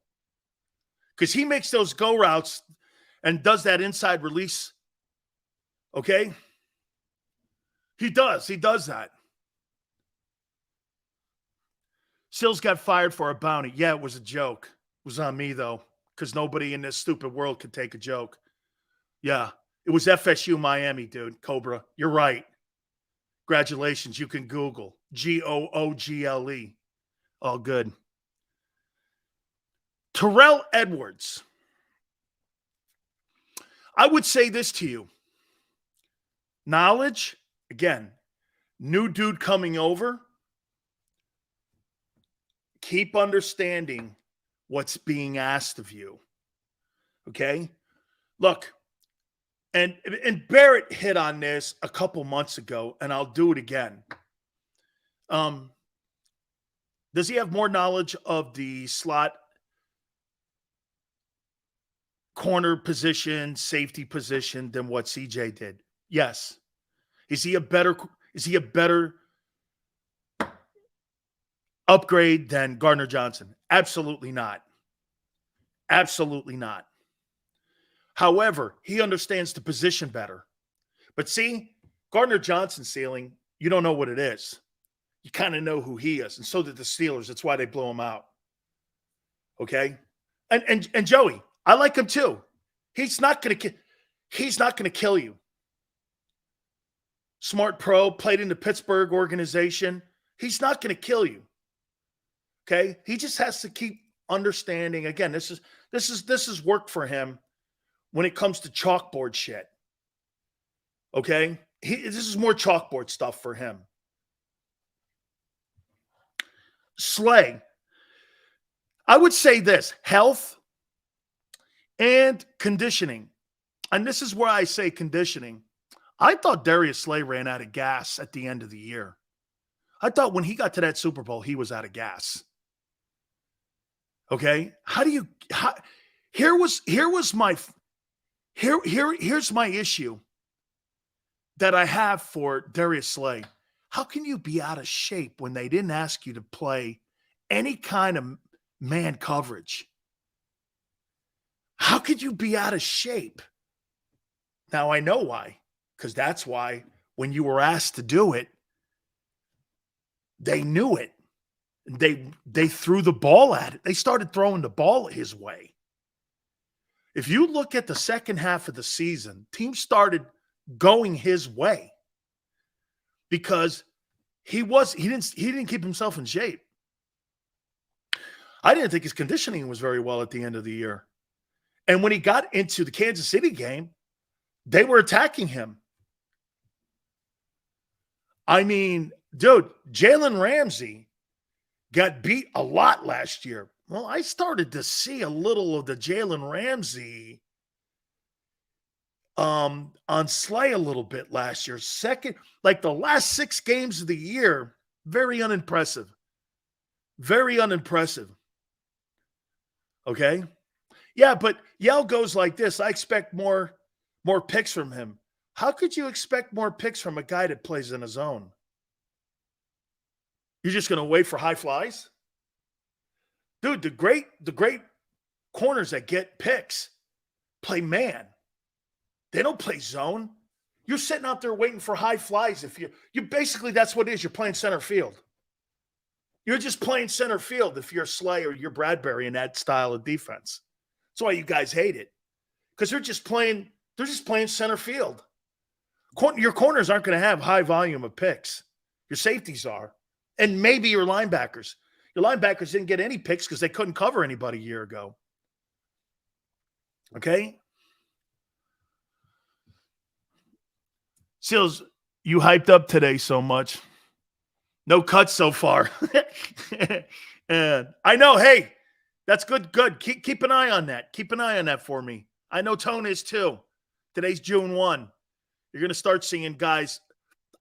because he makes those go routes and does that inside release. Okay? He does that. Sills got fired for a bounty. Yeah, it was a joke. It was on me, though, because nobody in this stupid world could take a joke. Yeah, it was FSU Miami, dude. Cobra, you're right. Congratulations. You can Google. Google. All good. Terrell Edwards. I would say this to you. Knowledge, again, new dude coming over. Keep understanding what's being asked of you. Okay? Look, and Barrett hit on this a couple months ago, and I'll do it again. Does he have more knowledge of the slot corner position, safety position than what CJ did? Yes. Is he a better upgrade than Gardner Johnson? Absolutely not. Absolutely not. However, he understands the position better. But see, Gardner Johnson's ceiling, you don't know what it is. You kind of know who he is. And so did the Steelers. That's why they blew him out. Okay? And Joey, I like him too. He's not going to kill you. Smart pro, played in the Pittsburgh organization. He's not going to kill you. Okay? He just has to keep understanding. Again, this is work for him when it comes to chalkboard shit. Okay? this is more chalkboard stuff for him. Slay, I would say this: health and conditioning. And this is where I say conditioning. I thought Darius Slay ran out of gas at the end of the year. I thought when he got to that Super Bowl, he was out of gas. Okay? Here's my issue that I have for Darius Slay. How can you be out of shape when they didn't ask you to play any kind of man coverage? How could you be out of shape? Now I know why, because that's why when you were asked to do it, they knew it. They threw the ball at it. They started throwing the ball his way. If you look at the second half of the season, teams started going his way because he didn't keep himself in shape. I didn't think his conditioning was very well at the end of the year. And when he got into the Kansas City game, they were attacking him. I mean, dude, Jalen Ramsey got beat a lot last year. Well, I started to see a little of the Jalen Ramsey on Slay a little bit last year. Like the last 6 games of the year, very unimpressive. Very unimpressive. Okay? Yeah, but Yell goes like this. I expect more picks from him. How could you expect more picks from a guy that plays in a zone? You're just going to wait for high flies? Dude, the great corners that get picks play man. They don't play zone. You're sitting out there waiting for high flies. If you basically, that's what it is. You're playing center field. You're just playing center field if you're Slay or you're Bradbury in that style of defense. That's why you guys hate it. Because they're just playing center field. Your corners aren't going to have high volume of picks. Your safeties are. And maybe your linebackers. Your linebackers didn't get any picks because they couldn't cover anybody a year ago. Okay? Seals, you hyped up today so much. No cuts so far. And I know, hey, that's good. Keep an eye on that. Keep an eye on that for me. I know Tone is too. Today's June 1. You're going to start seeing guys.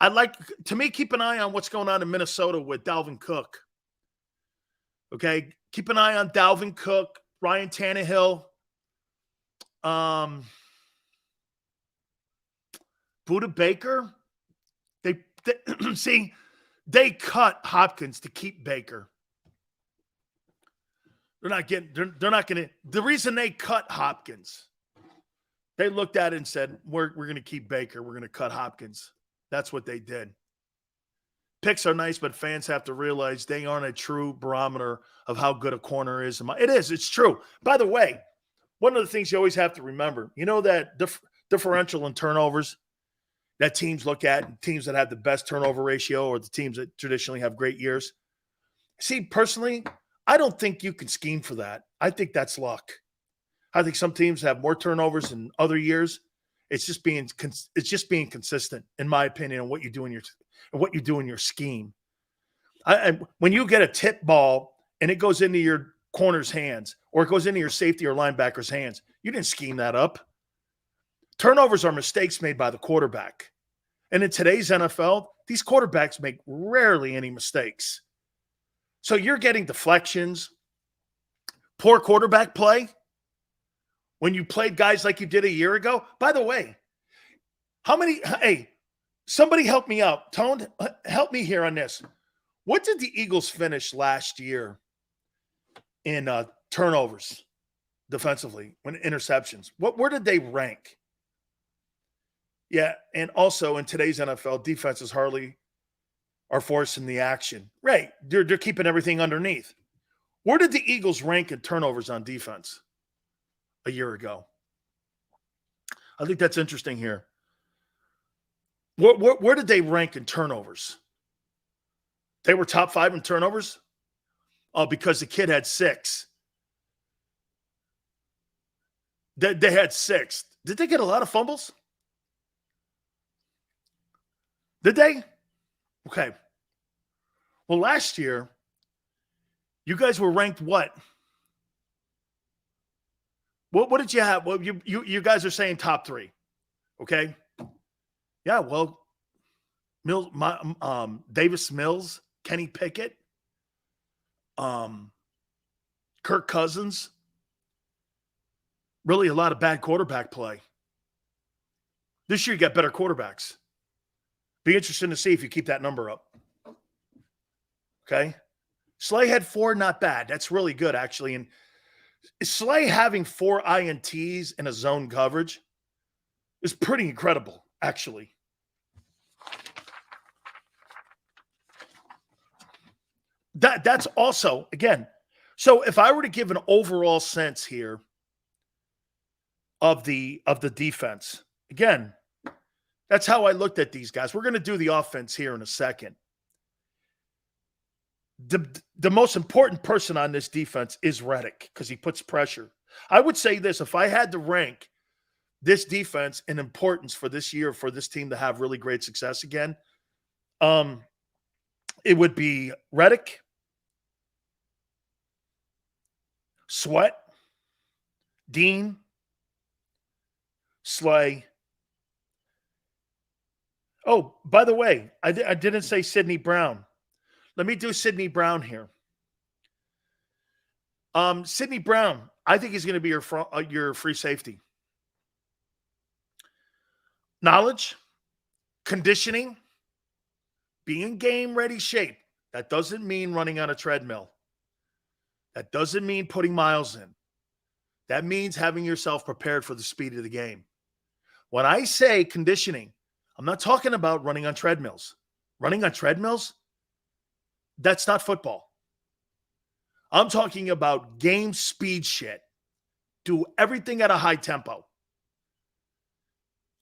Keep an eye on what's going on in Minnesota with Dalvin Cook. Okay? Keep an eye on Dalvin Cook, Ryan Tannehill, Budda Baker. They see, they cut Hopkins to keep Baker. They're not going to. The reason they cut Hopkins, they looked at it and said, we're going to keep Baker. We're going to cut Hopkins. That's what they did. Picks are nice, but fans have to realize they aren't a true barometer of how good a corner is. It is. It's true. By the way, one of the things you always have to remember, you know that differential in turnovers that teams look at, teams that have the best turnover ratio or the teams that traditionally have great years. See, personally, I don't think you can scheme for that. I think that's luck. I think some teams have more turnovers than other years. It's just being consistent, in my opinion, on what you do in your scheme. When you get a tip ball and it goes into your corner's hands or it goes into your safety or linebacker's hands, you didn't scheme that up. Turnovers are mistakes made by the quarterback. And in today's NFL, these quarterbacks make rarely any mistakes. So you're getting deflections, poor quarterback play when you played guys like you did a year ago. By the way, somebody help me out. Tone, help me here on this. What did the Eagles finish last year in turnovers defensively, when interceptions? Where did they rank? Yeah, and also in today's NFL, defenses hardly are forcing the action. Right, they're keeping everything underneath. Where did the Eagles rank in turnovers on defense a year ago? I think that's interesting here. Where did they rank in turnovers? They were top 5 in turnovers? Oh, because the kid had 6. They had 6. Did they get a lot of fumbles? Did they? Okay. Well, last year, you guys were ranked what? What did you have? Well, you guys are saying top 3. Okay. Yeah, well, Davis Mills, Kenny Pickett, Kirk Cousins. Really a lot of bad quarterback play. This year you got better quarterbacks. Be interesting to see if you keep that number up. Okay. Slay had 4, not bad. That's really good, actually. And Slay having 4 INTs in a zone coverage is pretty incredible, actually. That's also, again, so if I were to give an overall sense here of the defense, again, that's how I looked at these guys. We're going to do the offense here in a second. The most important person on this defense is Reddick because he puts pressure. I would say this, if I had to rank this defense in importance for this year, for this team to have really great success again, it would be Reddick, Sweat, Dean, Slay. Oh, by the way, I didn't say Sidney Brown. Let me do Sidney Brown here. Sidney Brown, I think he's going to be your free safety. Knowledge, conditioning, being in game-ready shape. That doesn't mean running on a treadmill. That doesn't mean putting miles in. That means having yourself prepared for the speed of the game. When I say conditioning, I'm not talking about running on treadmills. Running on treadmills, that's not football. I'm talking about game speed shit. Do everything at a high tempo.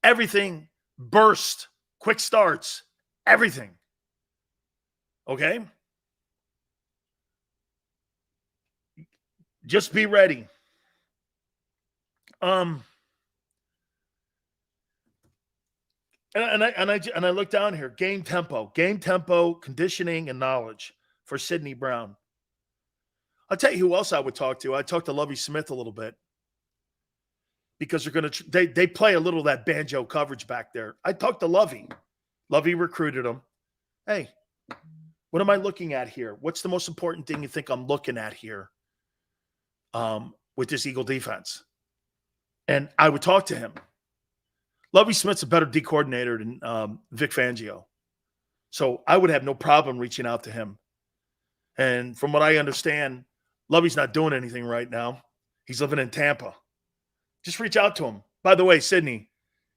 Everything, burst, quick starts, everything. Okay? Just be ready. And I look down here. Game tempo, conditioning, and knowledge for Sidney Brown. I'll tell you who else I would talk to. I talked to Lovie Smith a little bit because they play a little of that banjo coverage back there. I talked to Lovie. Lovie recruited him. Hey, what am I looking at here? What's the most important thing you think I'm looking at here with this Eagle defense? And I would talk to him. Lovie Smith's a better D coordinator than Vic Fangio. So I would have no problem reaching out to him. And from what I understand, Lovie's not doing anything right now. He's living in Tampa. Just reach out to him. By the way, Sydney, in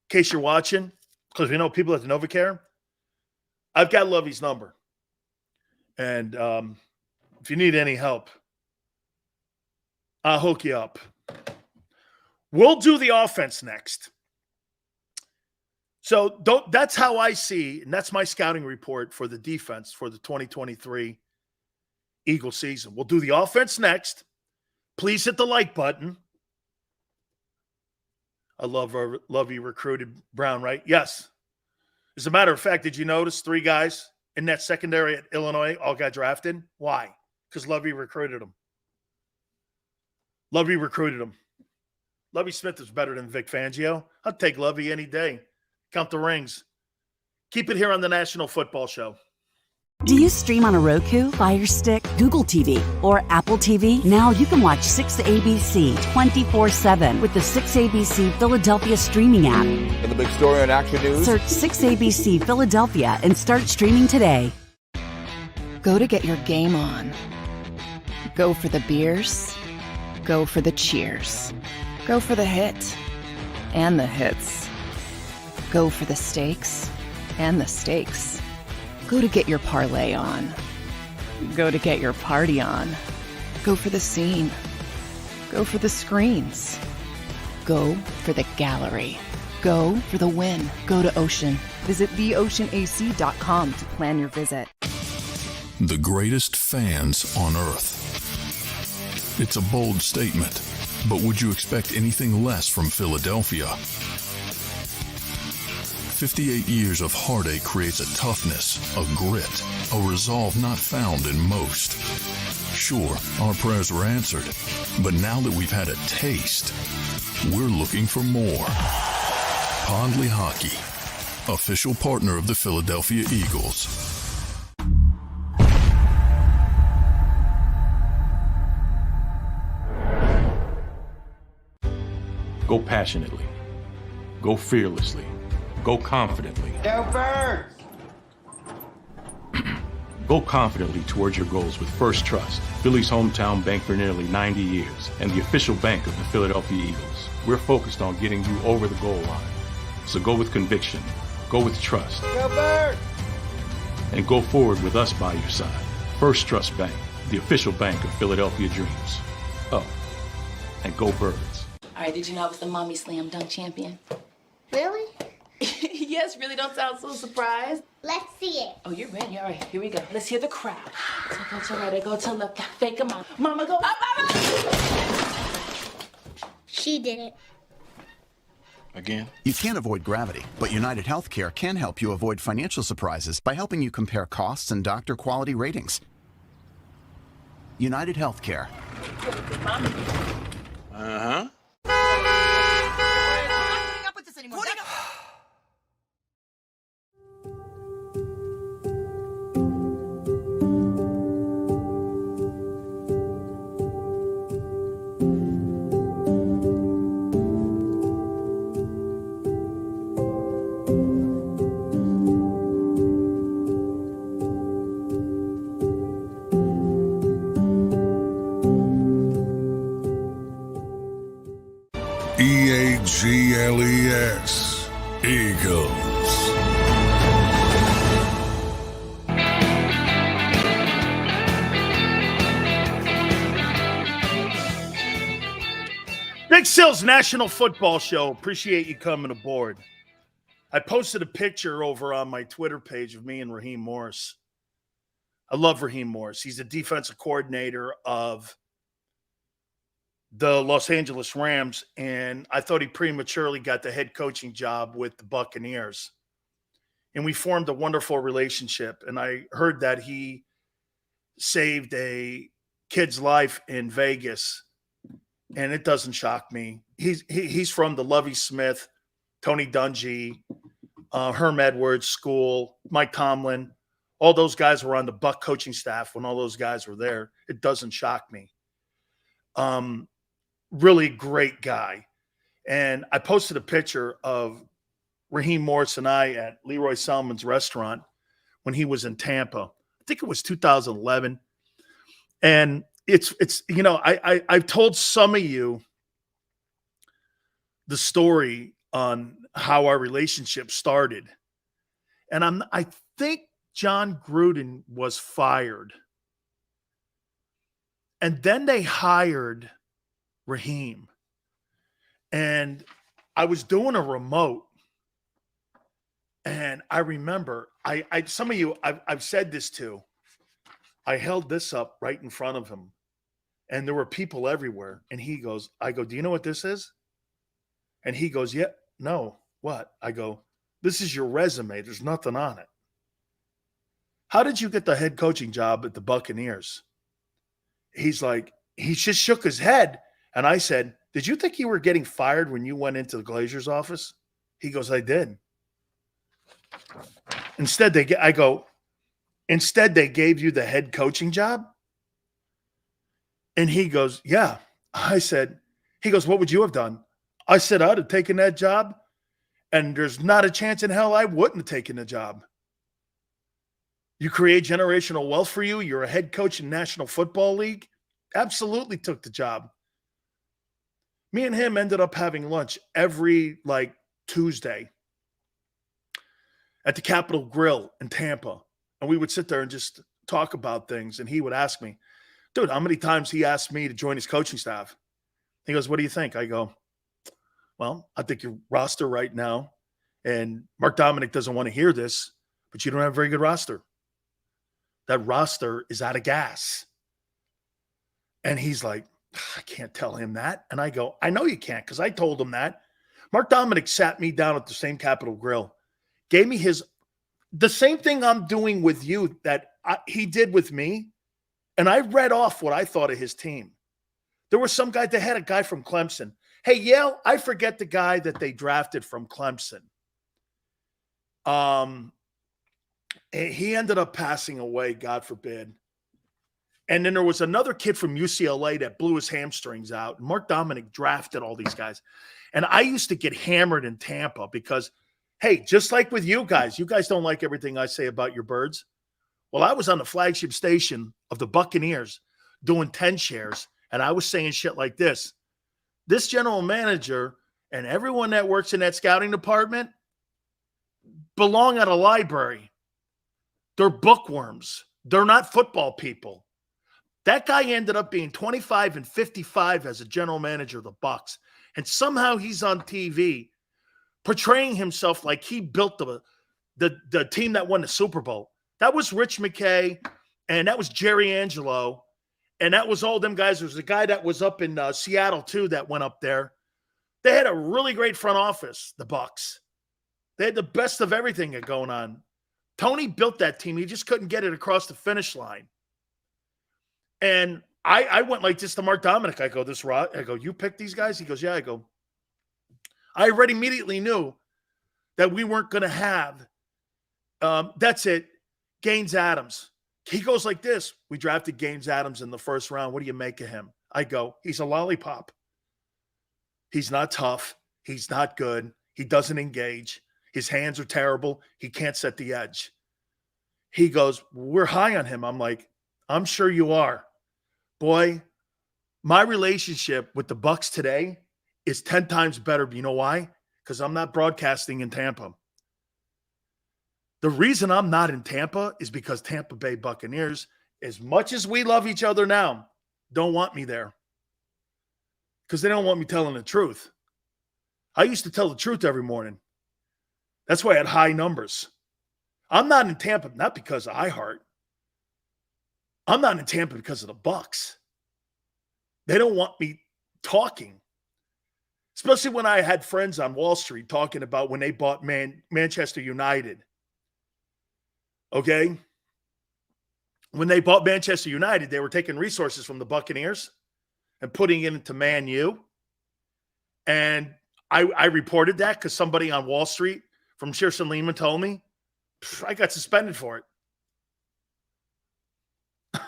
case you're watching, because we know people at the NovaCare, I've got Lovie's number. And if you need any help, I'll hook you up. We'll do the offense next. So that's how I see, and that's my scouting report for the defense for the 2023 Eagle season. We'll do the offense next. Please hit the like button. I love you recruited Brown, right? Yes. As a matter of fact, did you notice 3 guys in that secondary at Illinois all got drafted? Why? Because Lovie recruited them. Lovie recruited them. Lovie Smith is better than Vic Fangio. I'll take Lovie any day. Count the rings. Keep it here on the National Football Show. Do you stream on a Roku, Fire Stick, Google TV, or Apple TV? Now you can watch 6ABC 24/7 with the 6ABC Philadelphia streaming app. And the big story on Action News? Search 6ABC Philadelphia and start streaming today. Go to get your game on. Go for the beers. Go for the cheers. Go for the hit and the hits. Go for the stakes and the stakes. Go to get your parlay on. Go to get your party on. Go for the scene. Go for the screens. Go for the gallery. Go for the win. Go to Ocean. Visit theoceanac.com to plan your visit. The greatest fans on earth. It's a bold statement, but would you expect anything less from Philadelphia? 58 years of heartache creates a toughness, a grit, a resolve not found in most. Sure, our prayers were answered, but now that we've had a taste, we're looking for more. Pondley Hockey, official partner of the Philadelphia Eagles. Go passionately. Go fearlessly. Go confidently. Go Birds! Go confidently towards your goals with First Trust, Philly's hometown bank for nearly 90 years, and the official bank of the Philadelphia Eagles. We're focused on getting you over the goal line. So go with conviction. Go with trust. Go Birds! And go forward with us by your side. First Trust Bank, the official bank of Philadelphia Dreams. Oh, and go Birds. All right, did you know I was the mommy slam dunk champion? Really? Yes, really, don't sound so surprised. Let's see it. Oh, you're ready. All right, here we go. Let's hear the crowd. So go to right, I go to left. Fake a mom. Mama, go up, mama! She did it. Again? You can't avoid gravity, but United Healthcare can help you avoid financial surprises by helping you compare costs and doctor quality ratings. United Healthcare. Uh-huh. EAGLES, Eagles. Big Sil's National Football Show. Appreciate you coming aboard. I posted a picture over on my Twitter page of me and Raheem Morris. I love Raheem Morris. He's the defensive coordinator of the Los Angeles Rams, and I thought he prematurely got the head coaching job with the Buccaneers. And we formed a wonderful relationship, and I heard that he saved a kid's life in Vegas, and it doesn't shock me. He's from the Lovie Smith, Tony Dungy, Herm Edwards school, Mike Tomlin. All those guys were on the Buck coaching staff when all those guys were there. It doesn't shock me. Really great guy. And I posted a picture of Raheem Morris and I at Leroy Selman's restaurant when he was in Tampa. I think it was 2011. And it's you know, I've told some of you the story on how our relationship started. And I think John Gruden was fired. And then they hired Raheem. And I was doing a remote. And I remember, some of you, I've said this to. I held this up right in front of him. And there were people everywhere. And he goes, I go, do you know what this is? And he goes, yeah, no, what? I go, this is your resume. There's nothing on it. How did you get the head coaching job at the Buccaneers? He's like, he just shook his head. And I said, did you think you were getting fired when you went into the Glazer's office? He goes, I did. Instead, they gave you the head coaching job? And he goes, yeah. I said, he goes, what would you have done? I said, I'd have taken that job, and there's not a chance in hell I wouldn't have taken the job. You create generational wealth for you. You're a head coach in National Football League. Absolutely took the job. Me and him ended up having lunch every Tuesday at the Capitol Grill in Tampa. And we would sit there and just talk about things. And he would ask me, dude, how many times he asked me to join his coaching staff? He goes, what do you think? I go, well, I think your roster right now, and Mark Dominic doesn't want to hear this, but you don't have a very good roster. That roster is out of gas. And he's like, I can't tell him that. And I go, I know you can't, because I told him that. Mark Dominic sat me down at the same Capitol Grill. gave me the same thing I'm doing with you that he did with me. And I read off what I thought of his team. There was some guy, they had a guy from Clemson. Hey, Yale, I forget the guy that they drafted from Clemson. He ended up passing away, God forbid. And then there was another kid from UCLA that blew his hamstrings out. Mark Dominic drafted all these guys. And I used to get hammered in Tampa because, hey, just like with you guys don't like everything I say about your birds. Well, I was on the flagship station of the Buccaneers doing 10 shares, and I was saying shit like this. This general manager and everyone that works in that scouting department belong at a library. They're bookworms. They're not football people. That guy ended up being 25 and 55 as a general manager of the Bucs. And somehow he's on TV portraying himself like he built the team that won the Super Bowl. That was Rich McKay, and that was Jerry Angelo, and that was all them guys. There was a guy that was up in Seattle, too, that went up there. They had a really great front office, the Bucs. They had the best of everything going on. Tony built that team. He just couldn't get it across the finish line. And I went like this to Mark Dominic. I go, you picked these guys? He goes, yeah. I go, I already immediately knew that we weren't going to have, that's it, Gaines Adams. He goes like this. We drafted Gaines Adams in the first round. What do you make of him? I go, he's a lollipop. He's not tough. He's not good. He doesn't engage. His hands are terrible. He can't set the edge. He goes, we're high on him. I'm like, I'm sure you are. Boy, my relationship with the Bucs today is 10 times better. You know why? Because I'm not broadcasting in Tampa. The reason I'm not in Tampa is because Tampa Bay Buccaneers, as much as we love each other now, don't want me there. Because they don't want me telling the truth. I used to tell the truth every morning. That's why I had high numbers. I'm not in Tampa, not because of iHeart. I'm not in Tampa because of the Bucs. They don't want me talking. Especially when I had friends on Wall Street talking about when they bought Manchester United. Okay? When they bought Manchester United, they were taking resources from the Buccaneers and putting it into Man U. And I reported that because somebody on Wall Street from Shearson Lehman told me. I got suspended for it.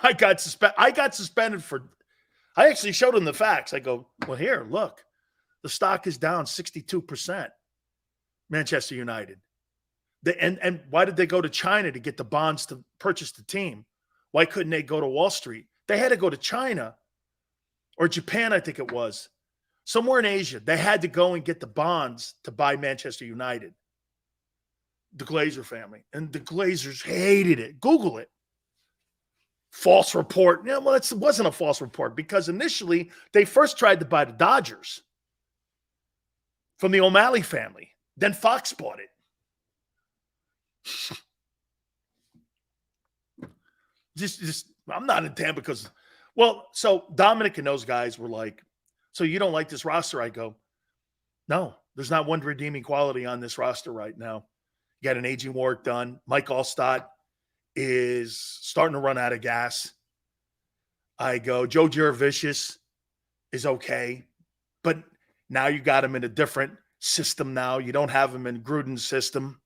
I got suspended for – I actually showed him the facts. I go, well, here, look. The stock is down 62%, Manchester United. And why did they go to China to get the bonds to purchase the team? Why couldn't they go to Wall Street? They had to go to China or Japan, I think it was. Somewhere in Asia. They had to go and get the bonds to buy Manchester United. The Glazer family. And the Glazers hated it. Google it. False report. Yeah, well, it wasn't a false report because initially they first tried to buy the Dodgers from the O'Malley family. Then Fox bought it. Just I'm not in Tampa because, well, so Dominic and those guys were like, so you don't like this roster? I go, no, there's not one redeeming quality on this roster right now. You got an aging Warwick done. Mike Allstott is starting to run out of gas. I go, Joe Jurevicius is okay, but now you got him in a different system now. You don't have him in Gruden's system.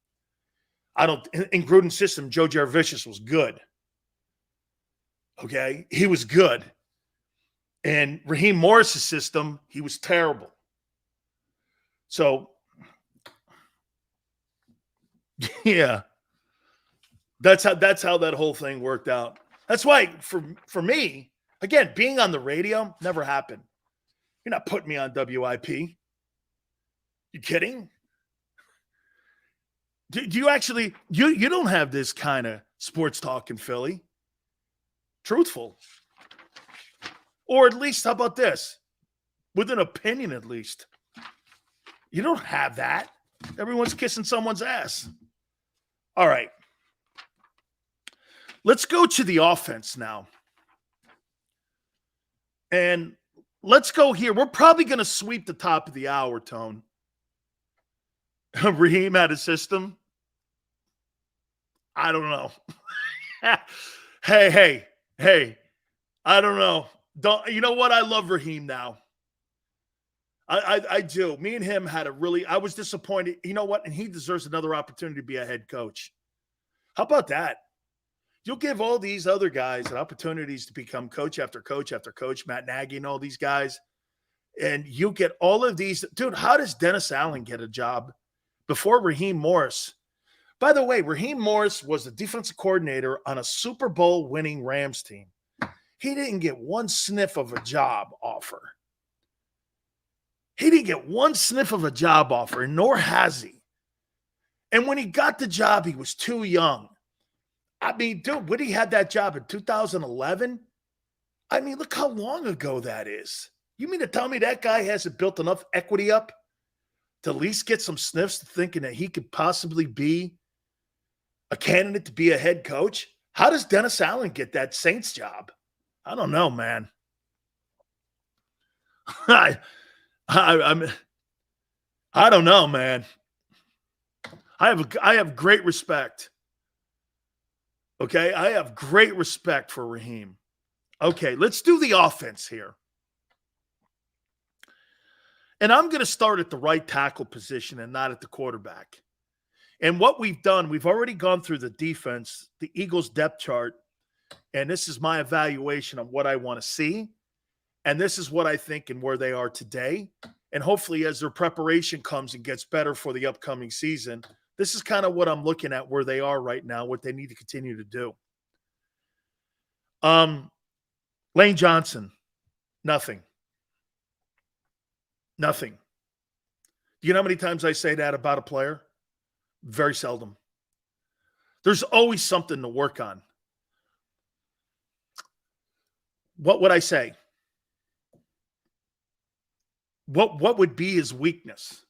In Gruden's system, Joe Jurevicius was good. Okay? He was good. And Raheem Morris' system, he was terrible. So, yeah. That's how that whole thing worked out. That's why for me, again, being on the radio never happened. You're not putting me on WIP. You kidding? Do you actually you don't have this kind of sports talk in Philly? Truthful. Or at least, how about this? With an opinion, at least. You don't have that. Everyone's kissing someone's ass. All right. Let's go to the offense now. And let's go here. We're probably going to sweep the top of the hour, Tone. Raheem had a system. I don't know. Hey. I don't know. You know what? I love Raheem now. I do. Me and him had I was disappointed. You know what? And he deserves another opportunity to be a head coach. How about that? You'll give all these other guys opportunities to become coach after coach after coach, Matt Nagy and all these guys. And you get all of these. Dude, how does Dennis Allen get a job before Raheem Morris? By the way, Raheem Morris was the defensive coordinator on a Super Bowl winning Rams team. He didn't get one sniff of a job offer. He didn't get one sniff of a job offer, nor has he. And when he got the job, he was too young. I mean, dude, when he had that job in 2011, I mean, look how long ago that is. You mean to tell me that guy hasn't built enough equity up to at least get some sniffs thinking that he could possibly be a candidate to be a head coach? How does Dennis Allen get that Saints job? I don't know, man. I don't know, man. I have great respect. Okay, I have great respect for Raheem. Okay, let's do the offense here. And I'm going to start at the right tackle position and not at the quarterback. And what we've done, we've already gone through the defense, the Eagles depth chart, and this is my evaluation of what I want to see. And this is what I think and where they are today. And hopefully as their preparation comes and gets better for the upcoming season, this is kind of what I'm looking at where they are right now, what they need to continue to do. Lane Johnson, nothing. Nothing. You know how many times I say that about a player? Very seldom. There's always something to work on. What would I say? What would be his weakness?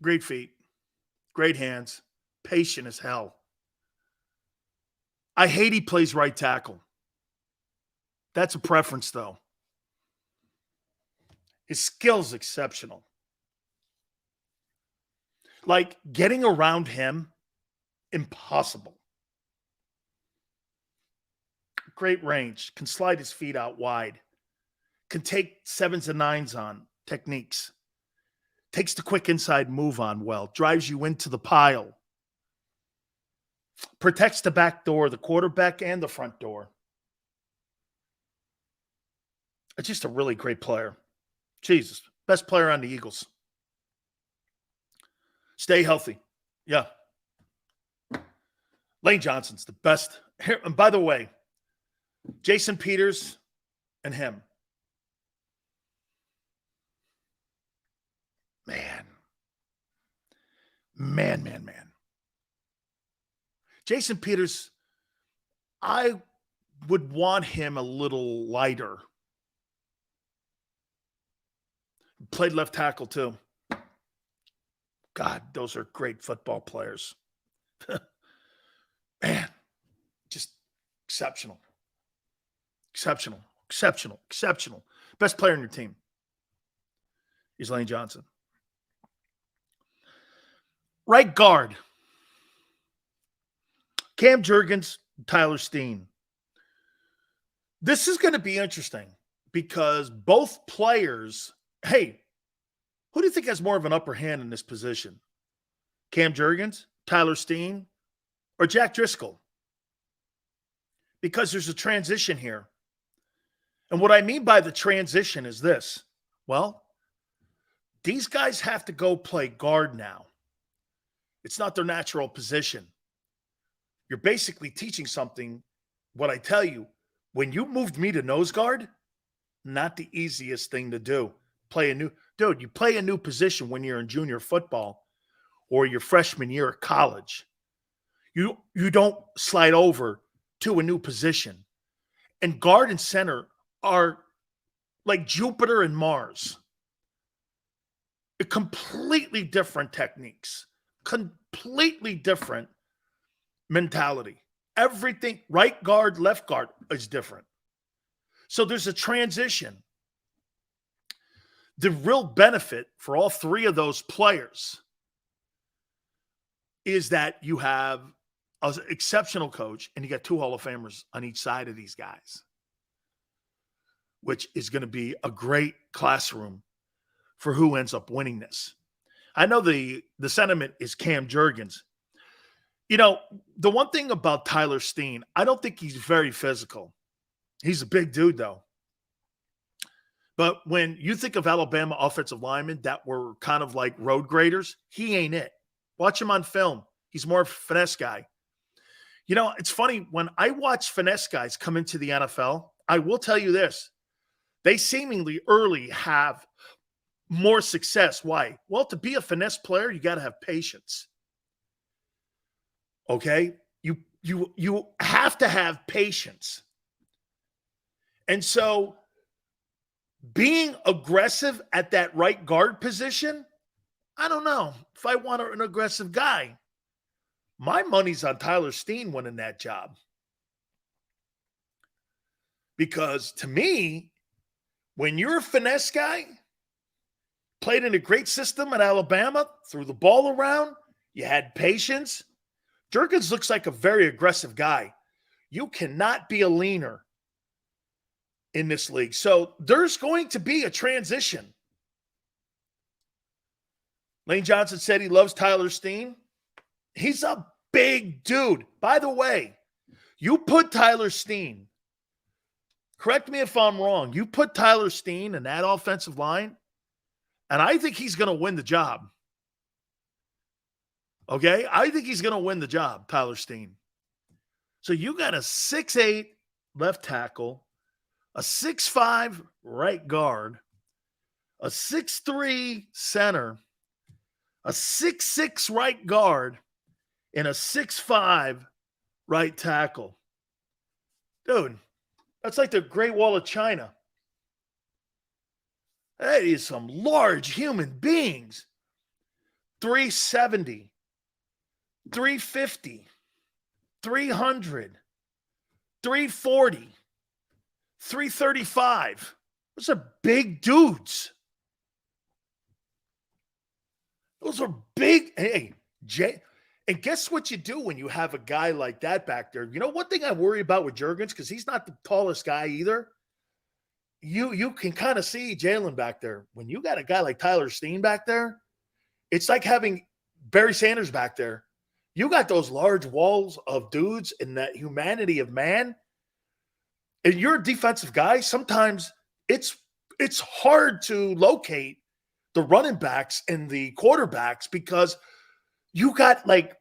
Great feet, great hands, patient as hell. I hate he plays right tackle. That's a preference, though. His skill's exceptional. Like, getting around him, impossible. Great range. Can slide his feet out wide. Can take 7s and 9s on techniques. Takes the quick inside move on well. Drives you into the pile. Protects the back door, the quarterback, and the front door. It's just a really great player. Jesus. Best player on the Eagles. Stay healthy. Yeah. Lane Johnson's the best. And by the way, Jason Peters and him. Man. Jason Peters, I would want him a little lighter. Played left tackle too. God, those are great football players. Man, just exceptional. Exceptional. Best player on your team is Lane Johnson. Right guard. Cam Jurgens, Tyler Steen. This is going to be interesting because both players, hey, who do you think has more of an upper hand in this position? Cam Jurgens, Tyler Steen, or Jack Driscoll? Because there's a transition here. And what I mean by the transition is this. Well, these guys have to go play guard now. It's not their natural position. You're basically teaching something. What I tell you, when you moved me to nose guard, not the easiest thing to do. You play a new position when you're in junior football or your freshman year of college. You don't slide over to a new position. And guard and center are like Jupiter and Mars. Completely different techniques. Completely different mentality. Everything, right guard, left guard is different. So there's a transition. The real benefit for all three of those players is that you have an exceptional coach and you got 2 Hall of Famers on each side of these guys, which is going to be a great classroom for who ends up winning this. I know the sentiment is Cam Jurgens. You know, the one thing about Tyler Steen, I don't think he's very physical. He's a big dude, though. But when you think of Alabama offensive linemen that were kind of like road graders, he ain't it. Watch him on film. He's more of a finesse guy. You know, it's funny. When I watch finesse guys come into the NFL, I will tell you this. They seemingly early have more success. Why? Well, to be a finesse player, you got to have patience. Okay? You have to have patience. And so being aggressive at that right guard position, I don't know if I want an aggressive guy. My money's on Tyler Steen winning that job. Because to me, when you're a finesse guy, played in a great system at Alabama, threw the ball around, you had patience. Jurgens looks like a very aggressive guy. You cannot be a leaner in this league. So there's going to be a transition. Lane Johnson said he loves Tyler Steen. He's a big dude. By the way, you put Tyler Steen, correct me if I'm wrong, you put Tyler Steen in that offensive line, and I think he's going to win the job. Okay? I think he's going to win the job, Tyler Steen. So you got a 6'8" left tackle, a 6'5" right guard, a 6'3" center, a 6'6" right guard, and a 6'5" right tackle. Dude, that's like the Great Wall of China. That is some large human beings. 370, 350, 300, 340, 335. Those are big dudes. Those are big. Hey, Jay. And guess what you do when you have a guy like that back there? You know, one thing I worry about with Jurgens, because he's not the tallest guy either. You can kind of see Jalen back there. When you got a guy like Tyler Steen back there, it's like having Barry Sanders back there. You got those large walls of dudes and that humanity of man. And you're a defensive guy. Sometimes it's hard to locate the running backs and the quarterbacks because you got like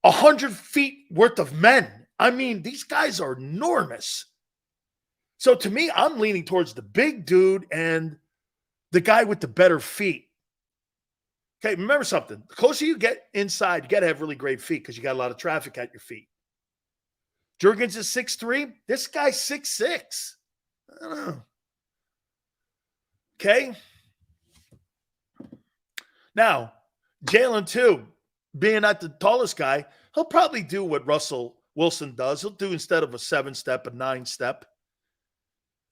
100 feet worth of men. I mean, these guys are enormous. So to me, I'm leaning towards the big dude and the guy with the better feet. Okay, remember something. The closer you get inside, you got to have really great feet because you got a lot of traffic at your feet. Jurgens is 6'3". This guy's 6'6". I don't know. Okay. Now, Jalen, too, being not the tallest guy, he'll probably do what Russell Wilson does. He'll do instead of a 7-step, a 9-step.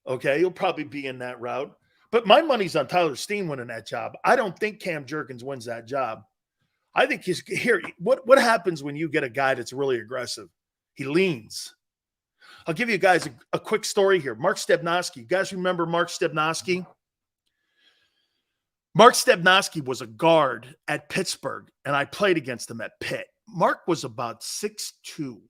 Okay, he'll probably be in that route. But my money's on Tyler Steen winning that job. I don't think Cam Jurgens wins that job. I think he's here. What happens when you get a guy that's really aggressive? He leans. I'll give you guys a quick story here. Mark Stebnoski. You guys remember Mark Stebnoski? Mark Stebnoski was a guard at Pittsburgh, and I played against him at Pitt. Mark was about 6'2",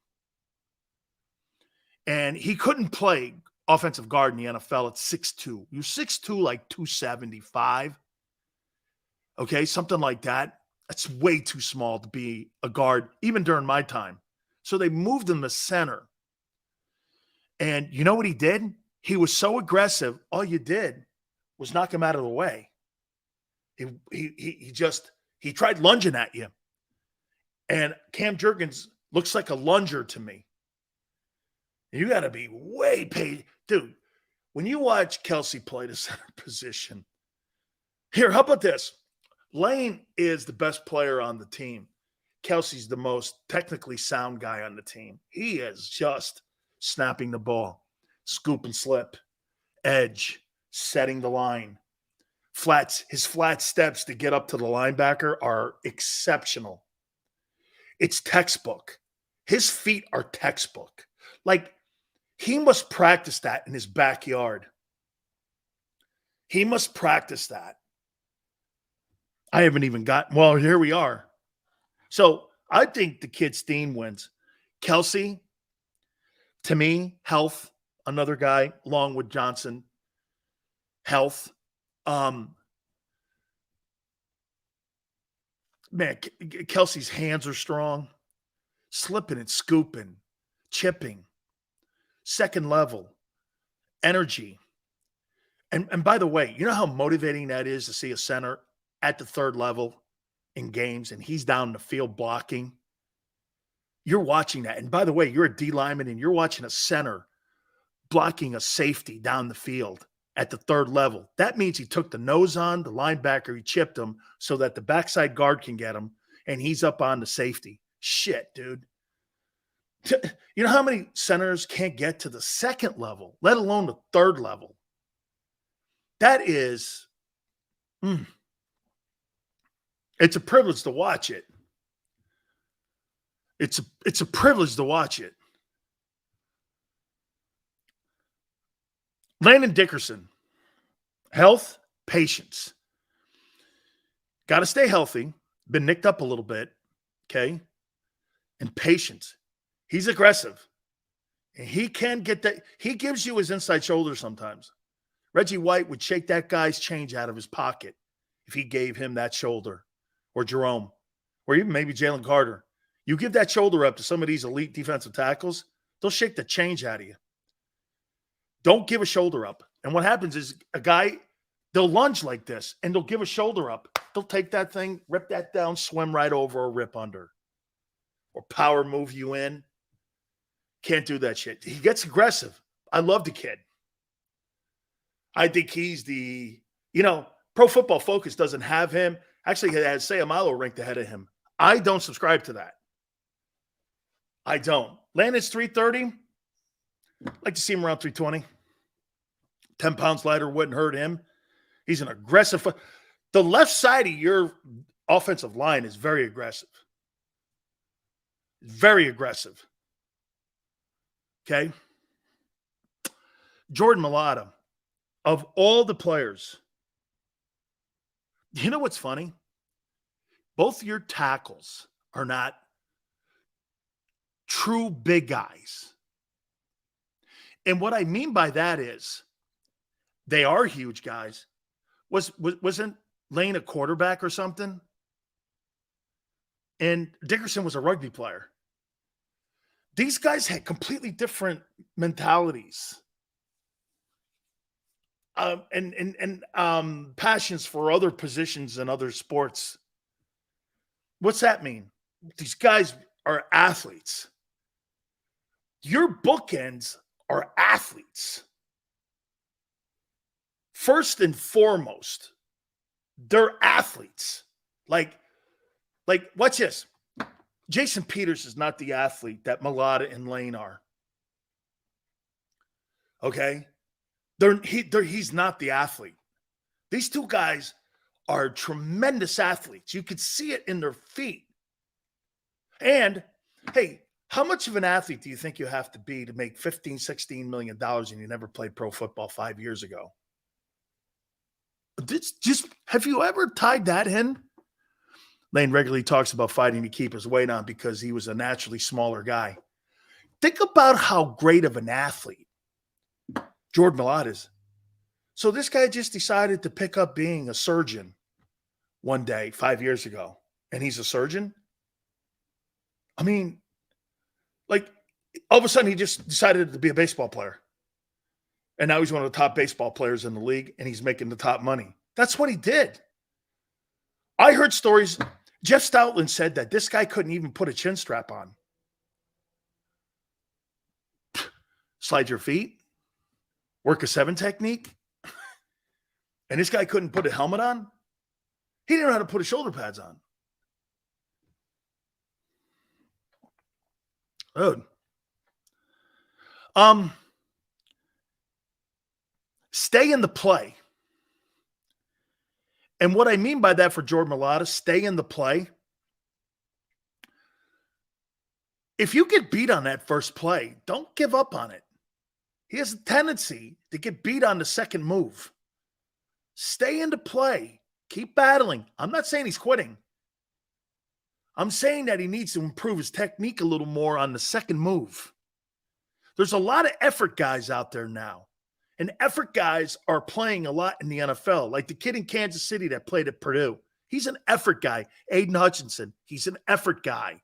and he couldn't play offensive guard in the NFL at 6'2". You're 6'2", like 275. Okay, something like that. That's way too small to be a guard, even during my time. So they moved him to center. And you know what he did? He was so aggressive, all you did was knock him out of the way. He tried lunging at you. And Cam Jurgens looks like a lunger to me. You got to be way paid. Dude, when you watch Kelsey play the center position, here, how about this? Lane is the best player on the team. Kelsey's the most technically sound guy on the team. He is just snapping the ball, scoop and slip, edge, setting the line. His flat steps to get up to the linebacker are exceptional. It's textbook. His feet are textbook. Like, he must practice that in his backyard. He must practice that. I haven't even well, here we are. So I think the kid's team wins. Kelsey, to me, health, another guy, along with Johnson. Health. Man, Kelsey's hands are strong. Slipping and scooping, chipping, second level, energy. And by the way, you know how motivating that is to see a center at the third level in games and he's down the field blocking? You're watching that. And by the way, you're a D lineman and you're watching a center blocking a safety down the field at the third level. That means he took the nose on the linebacker, he chipped him so that the backside guard can get him, and he's up on the safety. Shit, dude. You know how many centers can't get to the second level, let alone the third level? That is, it's a privilege to watch it. It's a privilege to watch it. Landon Dickerson, health, patience. Got to stay healthy. Been nicked up a little bit, okay? And patience. He's aggressive. And he can get that. He gives you his inside shoulder sometimes. Reggie White would shake that guy's change out of his pocket if he gave him that shoulder. Or Jerome. Or even maybe Jalen Carter. You give that shoulder up to some of these elite defensive tackles, they'll shake the change out of you. Don't give a shoulder up. And what happens is a guy, they'll lunge like this, and they'll give a shoulder up. They'll take that thing, rip that down, swim right over or rip under. Or power move you in. Can't do that shit. He gets aggressive. I love the kid. I think he's Pro Football Focus doesn't have him. Actually, it has Sayamalo ranked ahead of him. I don't subscribe to that. I don't. Landon's 330. I'd like to see him around 320. 10 pounds lighter wouldn't hurt him. He's an aggressive. The left side of your offensive line is very aggressive. Very aggressive. Okay? Jordan Mailata, of all the players, you know what's funny? Both your tackles are not true big guys. And what I mean by that is they are huge guys. Wasn't Lane a quarterback or something? And Dickerson was a rugby player. These guys had completely different mentalities and passions for other positions and other sports. What's that mean? These guys are athletes. Your bookends are athletes. First and foremost, they're athletes. Like, watch this. Jason Peters is not the athlete that Mailata and Lane are. Okay? He's not the athlete. These two guys are tremendous athletes. You could see it in their feet. And, hey, how much of an athlete do you think you have to be to make $15, $16 million and you never played pro football 5 years ago? Have you ever tied that in? Lane regularly talks about fighting to keep his weight on because he was a naturally smaller guy. Think about how great of an athlete Jordan Mailata is. So this guy just decided to pick up being a surgeon one day 5 years ago, and he's a surgeon? I mean, like, all of a sudden he just decided to be a baseball player. And now he's one of the top baseball players in the league, and he's making the top money. That's what he did. I heard stories. Jeff Stoutland said that this guy couldn't even put a chin strap on. Slide your feet, work a 7 technique, and this guy couldn't put a helmet on? He didn't know how to put his shoulder pads on. Dude. Stay in the play. And what I mean by that for Jordan Mailata, stay in the play. If you get beat on that first play, don't give up on it. He has a tendency to get beat on the second move. Stay into play. Keep battling. I'm not saying he's quitting. I'm saying that he needs to improve his technique a little more on the second move. There's a lot of effort guys out there now. And effort guys are playing a lot in the NFL. Like the kid in Kansas City that played at Purdue. He's an effort guy. Aiden Hutchinson. He's an effort guy.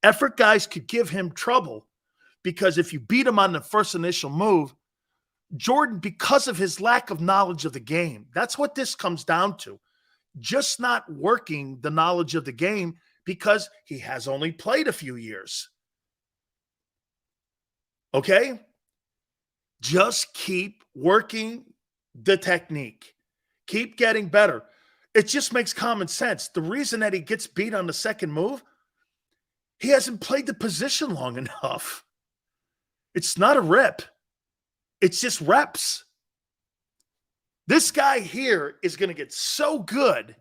Effort guys could give him trouble because if you beat him on the first initial move, Jordan, because of his lack of knowledge of the game, that's what this comes down to. Just not working the knowledge of the game because he has only played a few years. Okay? Just keep working the technique. Keep getting better. It just makes common sense. The reason that he gets beat on the second move, he hasn't played the position long enough. It's not a rip. It's just reps. This guy here is going to get so good.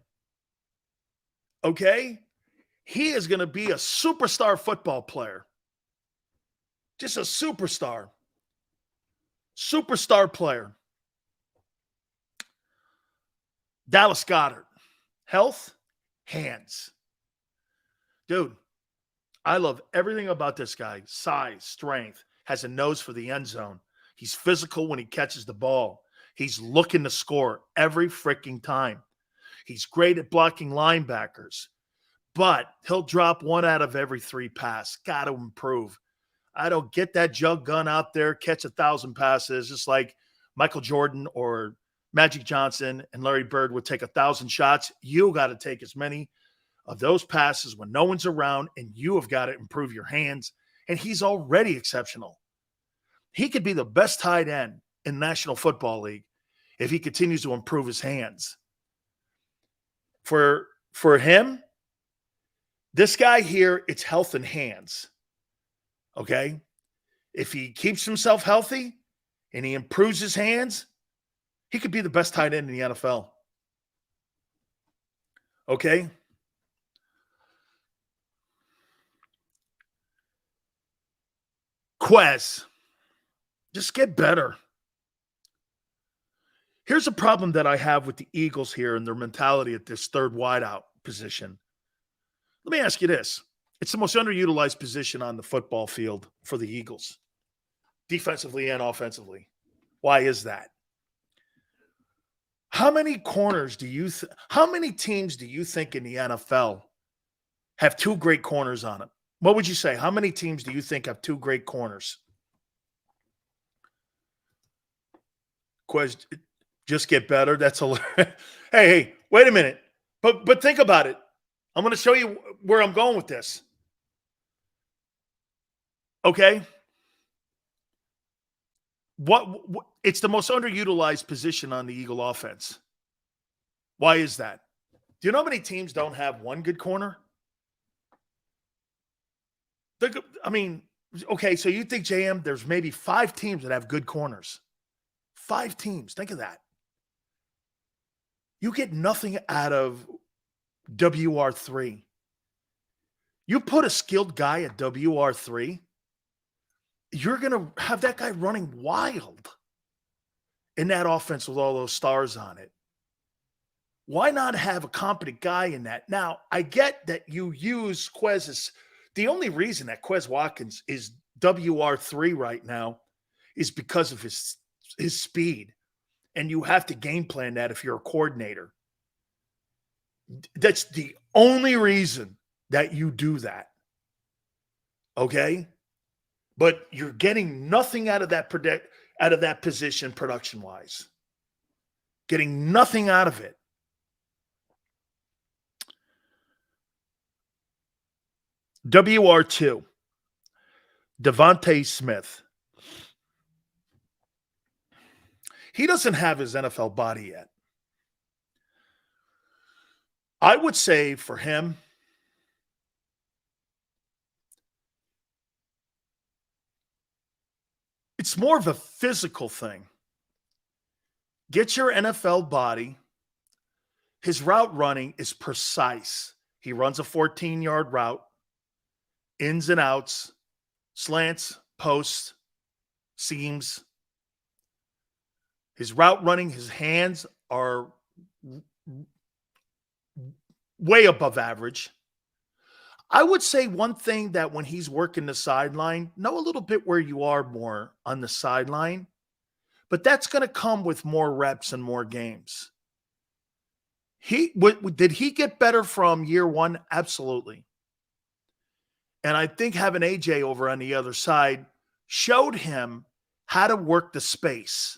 Okay? He is going to be a superstar football player. Just a superstar. Superstar player. Dallas Goedert. Health, hands. Dude, I love everything about this guy. Size, strength, has a nose for the end zone. He's physical when he catches the ball. He's looking to score every freaking time. He's great at blocking linebackers, but he'll drop one out of every 3 passes. Got to improve. I don't get that jug gun out there, catch 1,000 passes, just like Michael Jordan or Magic Johnson and Larry Bird would take 1,000 shots. You got to take as many of those passes when no one's around, and you have got to improve your hands. And he's already exceptional. He could be the best tight end in the National Football League if he continues to improve his hands. For him, this guy here, it's health and hands. Okay? If he keeps himself healthy and he improves his hands, he could be the best tight end in the NFL. Okay? Quez, just get better. Here's a problem that I have with the Eagles here and their mentality at this third wideout position. Let me ask you this. It's the most underutilized position on the football field for the Eagles, defensively and offensively. Why is that? How many corners how many teams do you think in the NFL have 2 great corners on them? What would you say? How many teams do you think have 2 great corners? Quez, just get better. That's a hey, wait a minute. But think about it. I'm going to show you where I'm going with this. Okay? What it's the most underutilized position on the Eagle offense. Why is that? Do you know how many teams don't have 1 good corner? I mean, okay, so you think, JM, there's maybe 5 teams that have good corners. 5 teams. Think of that. You get nothing out of WR3. You put a skilled guy at WR3, you're going to have that guy running wild in that offense with all those stars on it. Why not have a competent guy in that? Now, I get that you use Quez as the only reason that Quez Watkins is WR3 right now is because of his speed. And you have to game plan that if you're a coordinator. That's the only reason that you do that. Okay? But you're getting nothing out of that position production-wise. Getting nothing out of it. WR2, Devontae Smith. He doesn't have his NFL body yet. I would say for him, It's more of a physical thing. Get your NFL body. His route running is precise. He runs a 14-yard route, ins and outs, slants, posts, seams. His route running, his hands are way above average. I would say one thing that when he's working the sideline, know a little bit where you are more on the sideline, but that's going to come with more reps and more games. Did he get better from year one? Absolutely. And I think having AJ over on the other side showed him how to work the space.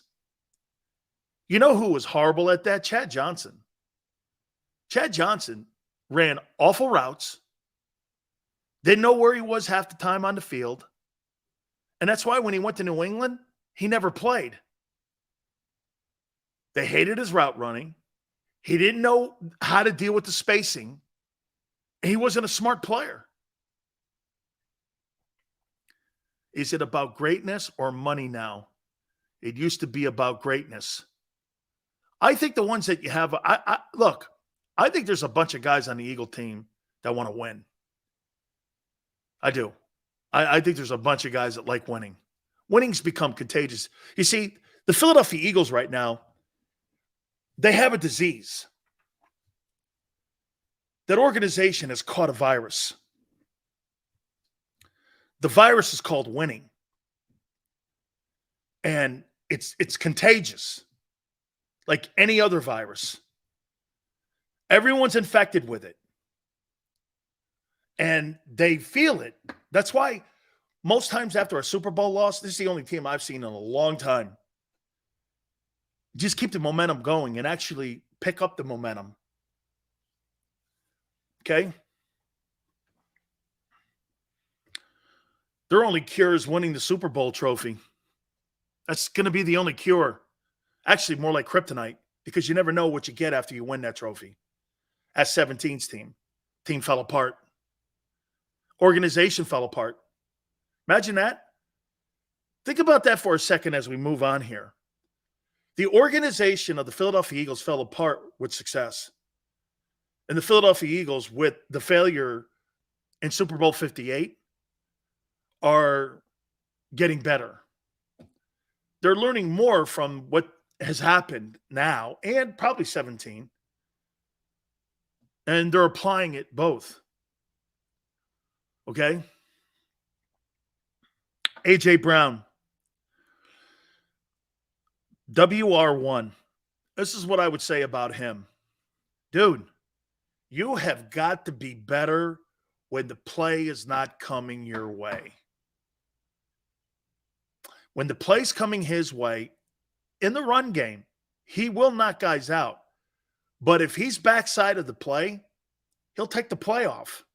You know who was horrible at that? Chad Johnson. Chad Johnson ran awful routes, didn't know where he was half the time on the field, and that's why when he went to New England, he never played. They hated his route running. He didn't know how to deal with the spacing. He wasn't a smart player. Is it about greatness or money now? It used to be about greatness. I think the ones that you have, look, I think there's a bunch of guys on the Eagle team that want to win. I do. I think there's a bunch of guys that like winning. Winning's become contagious. You see, the Philadelphia Eagles right now, they have a disease. That organization has caught a virus. The virus is called winning. And it's contagious. Like any other virus. Everyone's infected with it. And they feel it. That's why most times after a Super Bowl loss, this is the only team I've seen in a long time. Just keep the momentum going and actually pick up the momentum. Okay? Their only cure is winning the Super Bowl trophy. That's going to be the only cure. Actually, more like kryptonite, because you never know what you get after you win that trophy. As 17's team. Team fell apart. Organization fell apart. Imagine that. Think about that for a second as we move on here. The organization of the Philadelphia Eagles fell apart with success. And the Philadelphia Eagles, with the failure in Super Bowl 58, are getting better. They're learning more from what has happened now and probably 17. And they're applying it both. Okay? A.J. Brown. WR1. This is what I would say about him. Dude, you have got to be better when the play is not coming your way. When the play's coming his way, in the run game, he will knock guys out. But if he's backside of the play, he'll take the play off.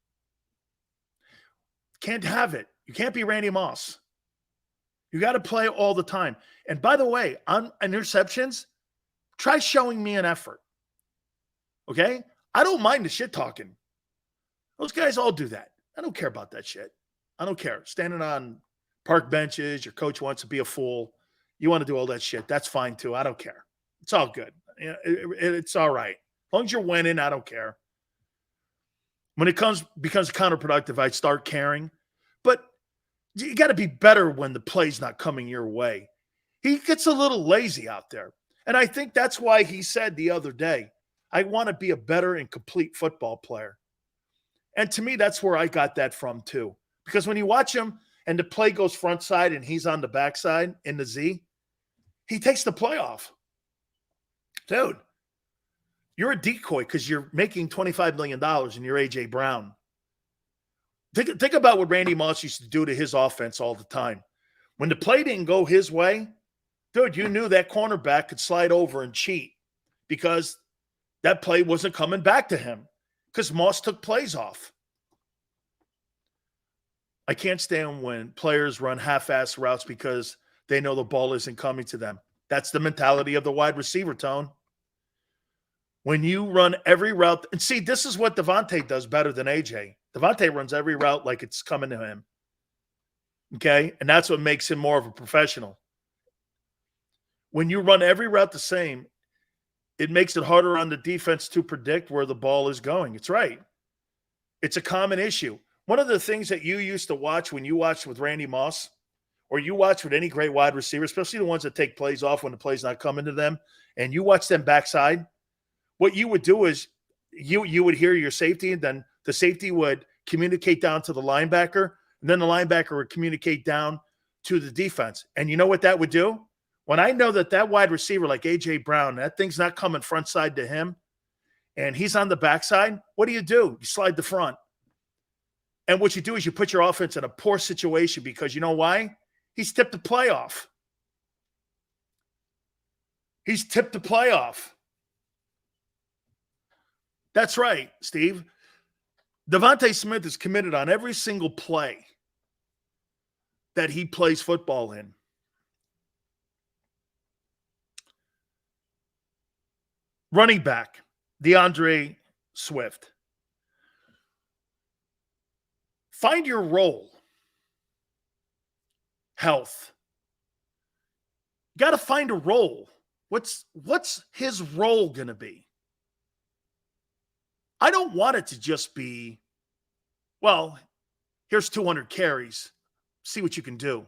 Can't have it. You can't be Randy Moss. You got to play all the time. And by the way, on interceptions, try showing me an effort. Okay? I don't mind the shit talking. Those guys all do that. I don't care about that shit. I don't care. Standing on park benches, your coach wants to be a fool. You want to do all that shit. That's fine too. I don't care. It's all good. It's all right. As long as you're winning, I don't care. When it becomes counterproductive, I start caring. But you got to be better when the play's not coming your way. He gets a little lazy out there. And I think that's why he said the other day, I want to be a better and complete football player. And to me, that's where I got that from too. Because when you watch him and the play goes front side and he's on the backside in the Z, he takes the play off. Dude, you're a decoy because you're making $25 million and you're A.J. Brown. Think about what Randy Moss used to do to his offense all the time. When the play didn't go his way, dude, you knew that cornerback could slide over and cheat because that play wasn't coming back to him because Moss took plays off. I can't stand when players run half-ass routes because they know the ball isn't coming to them. That's the mentality of the wide receiver, Tone. When you run every route, and see, this is what Devontae does better than AJ. Devontae runs every route like it's coming to him. Okay? And that's what makes him more of a professional. when you run every route the same, it makes it harder on the defense to predict where the ball is going. It's right. It's a common issue. One of the things that you used to watch when you watched with Randy Moss, or you watch with any great wide receiver, especially the ones that take plays off when the play's not coming to them, and you watch them backside, what you would do is you would hear your safety, and then the safety would communicate down to the linebacker, and then the linebacker would communicate down to the defense. And you know what that would do? When I know that wide receiver like A.J. Brown, that thing's not coming front side to him, and he's on the backside, what do? You slide the front. And what you do is you put your offense in a poor situation because you know why? He's tipped the playoff. He's tipped the playoff. That's right, Steve. Devontae Smith is committed on every single play that he plays football in. Running back, DeAndre Swift. Find your role. Health. Got to find a role. What's his role going to be? I don't want it to just be, well, here's 200 carries. See what you can do.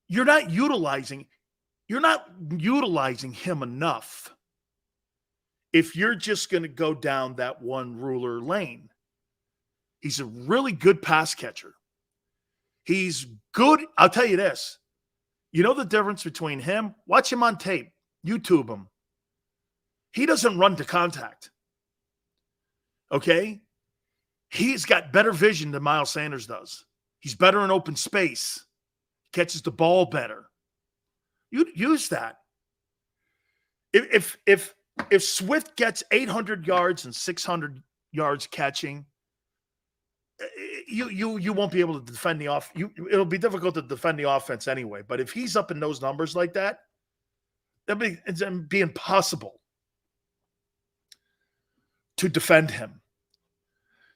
You're not utilizing him enough if you're just going to go down that one ruler lane. He's a really good pass catcher. He's good. I'll tell you this. You know the difference between him? Watch him on tape. YouTube him. He doesn't run to contact. Okay? He's got better vision than Miles Sanders does. He's better in open space. Catches the ball better. You use that. If Swift gets 800 yards and 600 yards catching, you won't be able to defend the off. It'll be difficult to defend the offense anyway. But if he's up in those numbers like that, it'd be impossible to defend him.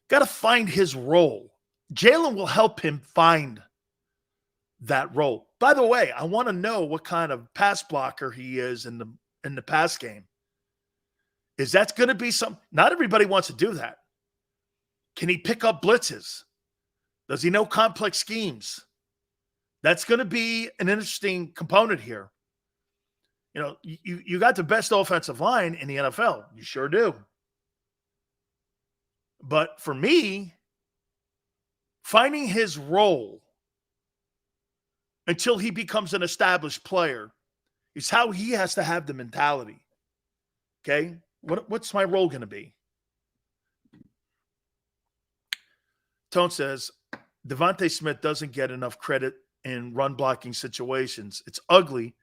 Got to find his role. Jalen will help him find that role. By the way, I want to know what kind of pass blocker he is in the pass game. Is that going to be something? Not everybody wants to do that. Can he pick up blitzes? Does he know complex schemes? That's going to be an interesting component here. You know, you got the best offensive line in the NFL. You sure do. But for me, finding his role until he becomes an established player is how he has to have the mentality. Okay? What's my role going to be? Tone says, Devontae Smith doesn't get enough credit in run blocking situations. It's ugly,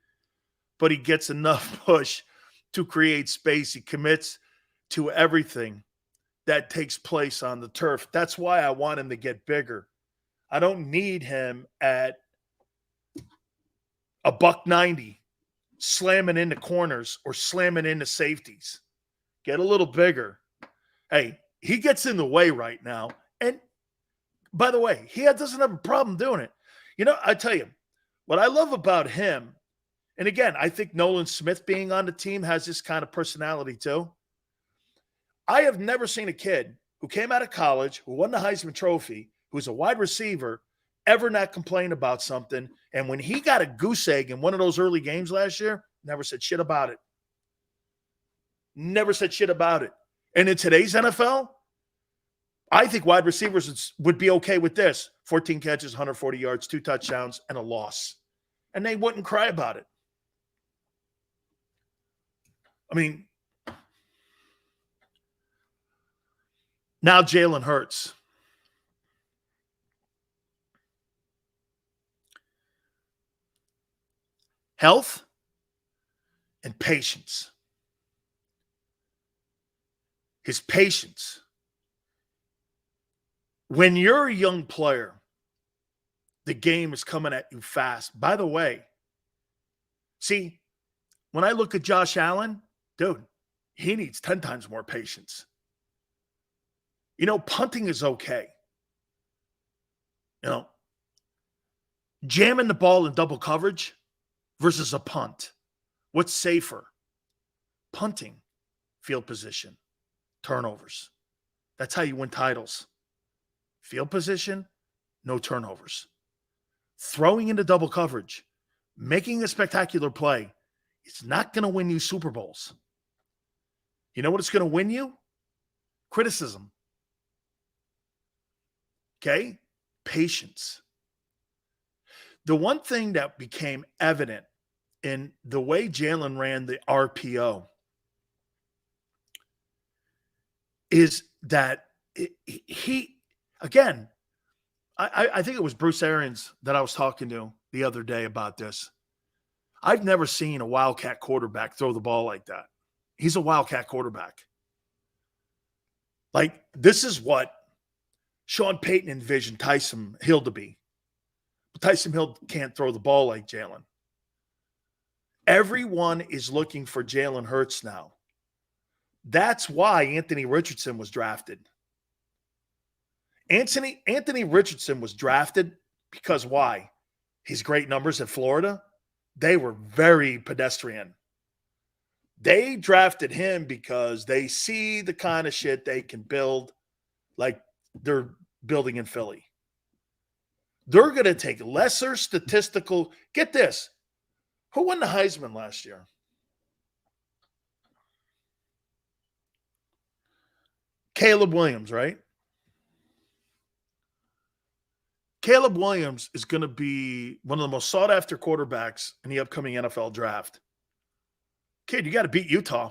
but he gets enough push to create space. He commits to everything that takes place on the turf. That's why I want him to get bigger. I don't need him at a $190 slamming into corners or slamming into safeties. Get a little bigger. Hey, he gets in the way right now. And by the way, he doesn't have a problem doing it. You know, I tell you, what I love about him, and again, I think Nolan Smith being on the team has this kind of personality too. I have never seen a kid who came out of college, who won the Heisman Trophy, who's a wide receiver, ever not complain about something. And when he got a goose egg in one of those early games last year, never said shit about it. Never said shit about it. And in today's NFL, I think wide receivers would be okay with this. 14 catches, 140 yards, 2 touchdowns, and a loss. And they wouldn't cry about it. I mean, now Jalen Hurts. Health and patience. His patience. When you're a young player, the game is coming at you fast. By the way, see, when I look at Josh Allen, dude, he needs 10 times more patience. You know, punting is okay. You know, jamming the ball in double coverage, versus a punt? What's safer? Punting, field position, turnovers. That's how you win titles. Field position, no turnovers. Throwing into double coverage, making a spectacular play, it's not going to win you Super Bowls. You know what it's going to win you? Criticism. Okay? Patience. The one thing that became evident in the way Jalen ran the RPO is that he, again, I think it was Bruce Arians that I was talking to the other day about this. I've never seen a Wildcat quarterback throw the ball like that. He's a Wildcat quarterback. Like, this is what Sean Payton envisioned Taysom Hill to be. But Taysom Hill can't throw the ball like Jalen. Everyone is looking for Jalen Hurts now. That's why Anthony Richardson was drafted. Anthony Richardson was drafted because why? His great numbers at Florida, they were very pedestrian. They drafted him because they see the kind of shit they can build like they're building in Philly. They're going to take lesser statistical. Get this. Who won the Heisman last year? Caleb Williams, right? Caleb Williams is going to be one of the most sought-after quarterbacks in the upcoming NFL draft. Kid, you got to beat Utah.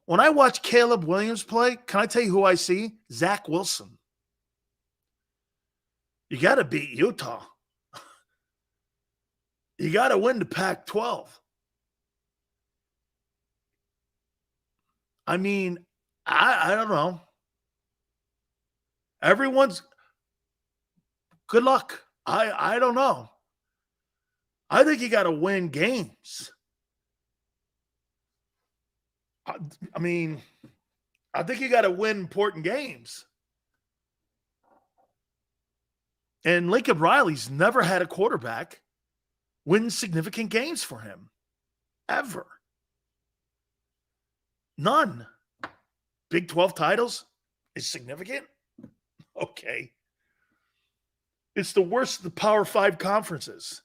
When I watch Caleb Williams play, can I tell you who I see? Zach Wilson. You got to beat Utah. You got to win the Pac-12. I mean, I don't know. Everyone's good luck. I don't know. I think you got to win games. I mean, I think you got to win important games. And Lincoln Riley's never had a quarterback win significant games for him. Ever. None. Big 12 titles is significant? Okay. It's the worst of the Power 5 conferences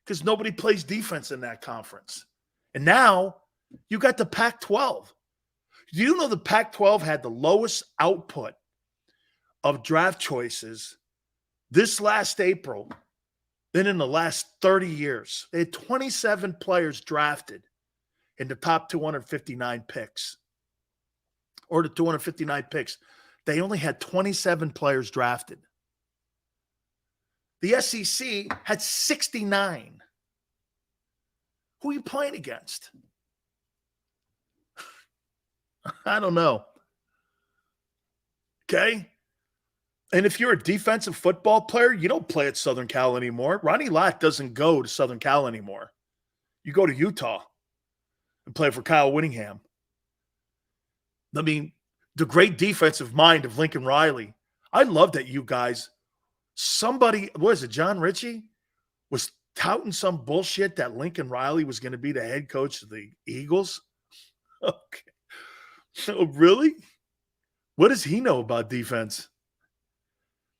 because nobody plays defense in that conference. And now you got the Pac-12. Do you know the Pac-12 had the lowest output of draft choices this last April than in the last 30 years? They had 27 players drafted in the top 259 picks. Or the 259 picks. They only had 27 players drafted. The SEC had 69. Who are you playing against? I don't know. Okay? And if you're a defensive football player, you don't play at Southern Cal anymore. Ronnie Lott doesn't go to Southern Cal anymore. You go to Utah and play for Kyle Whittingham. I mean, the great defensive mind of Lincoln Riley. I love that you guys, somebody, what is it, John Ritchie, was touting some bullshit that Lincoln Riley was going to be the head coach of the Eagles. Okay. So really? What does he know about defense?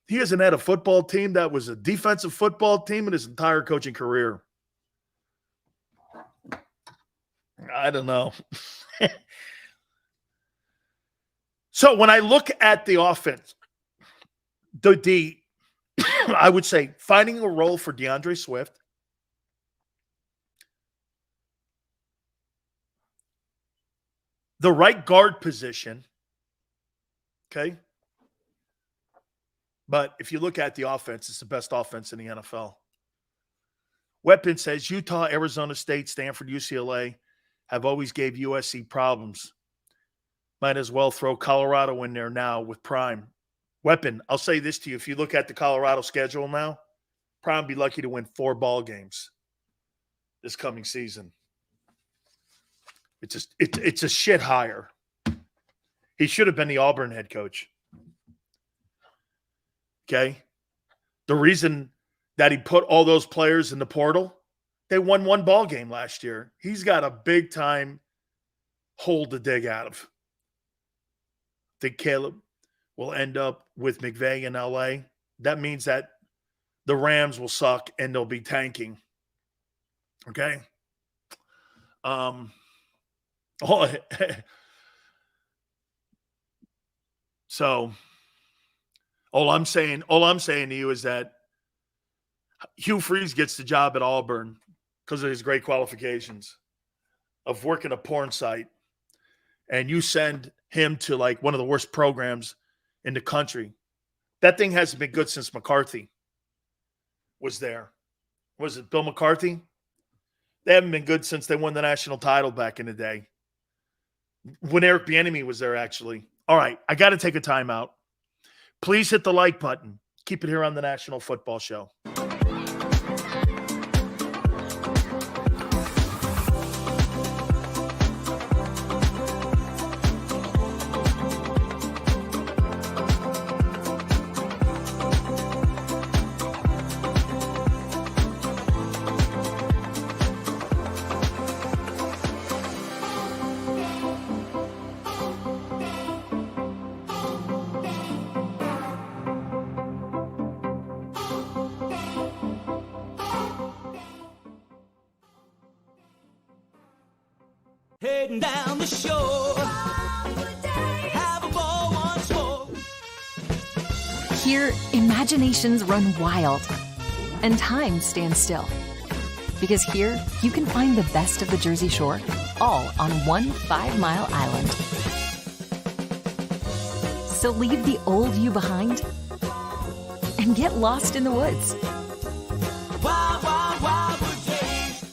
He hasn't had a football team that was a defensive football team in his entire coaching career. I don't know. So when I look at the offense, I would say finding a role for DeAndre Swift, the right guard position, okay? But if you look at the offense, it's the best offense in the NFL. Weapon says Utah, Arizona State, Stanford, UCLA have always gave USC problems. Might as well throw Colorado in there now with Prime. Weapon, I'll say this to you. If you look at the Colorado schedule now, Prime be lucky to win 4 ball games this coming season. It's a shit hire. He should have been the Auburn head coach. Okay? The reason that he put all those players in the portal They won one ball game last year. He's got a big time hole to dig out of. I think Caleb will end up with McVay in LA. That means that the Rams will suck and they'll be tanking. Okay? So all I'm saying to you is that Hugh Freeze gets the job at Auburn because of his great qualifications of working a porn site. And you send him to like one of the worst programs in the country. That thing hasn't been good since McCarthy was there. Was it Bill McCarthy? They haven't been good since they won the national title back in the day. When Eric Bieniemy was there, actually. All right, I got to take a timeout. Please hit the like button. Keep it here on the National Football Show. Heading down the shore. Have a ball once more. Here, imaginations run wild and time stands still. Because here, you can find the best of the Jersey Shore, all on one 5-mile island. So leave the old you behind and get lost in the woods. Wild, wild, wildwood days.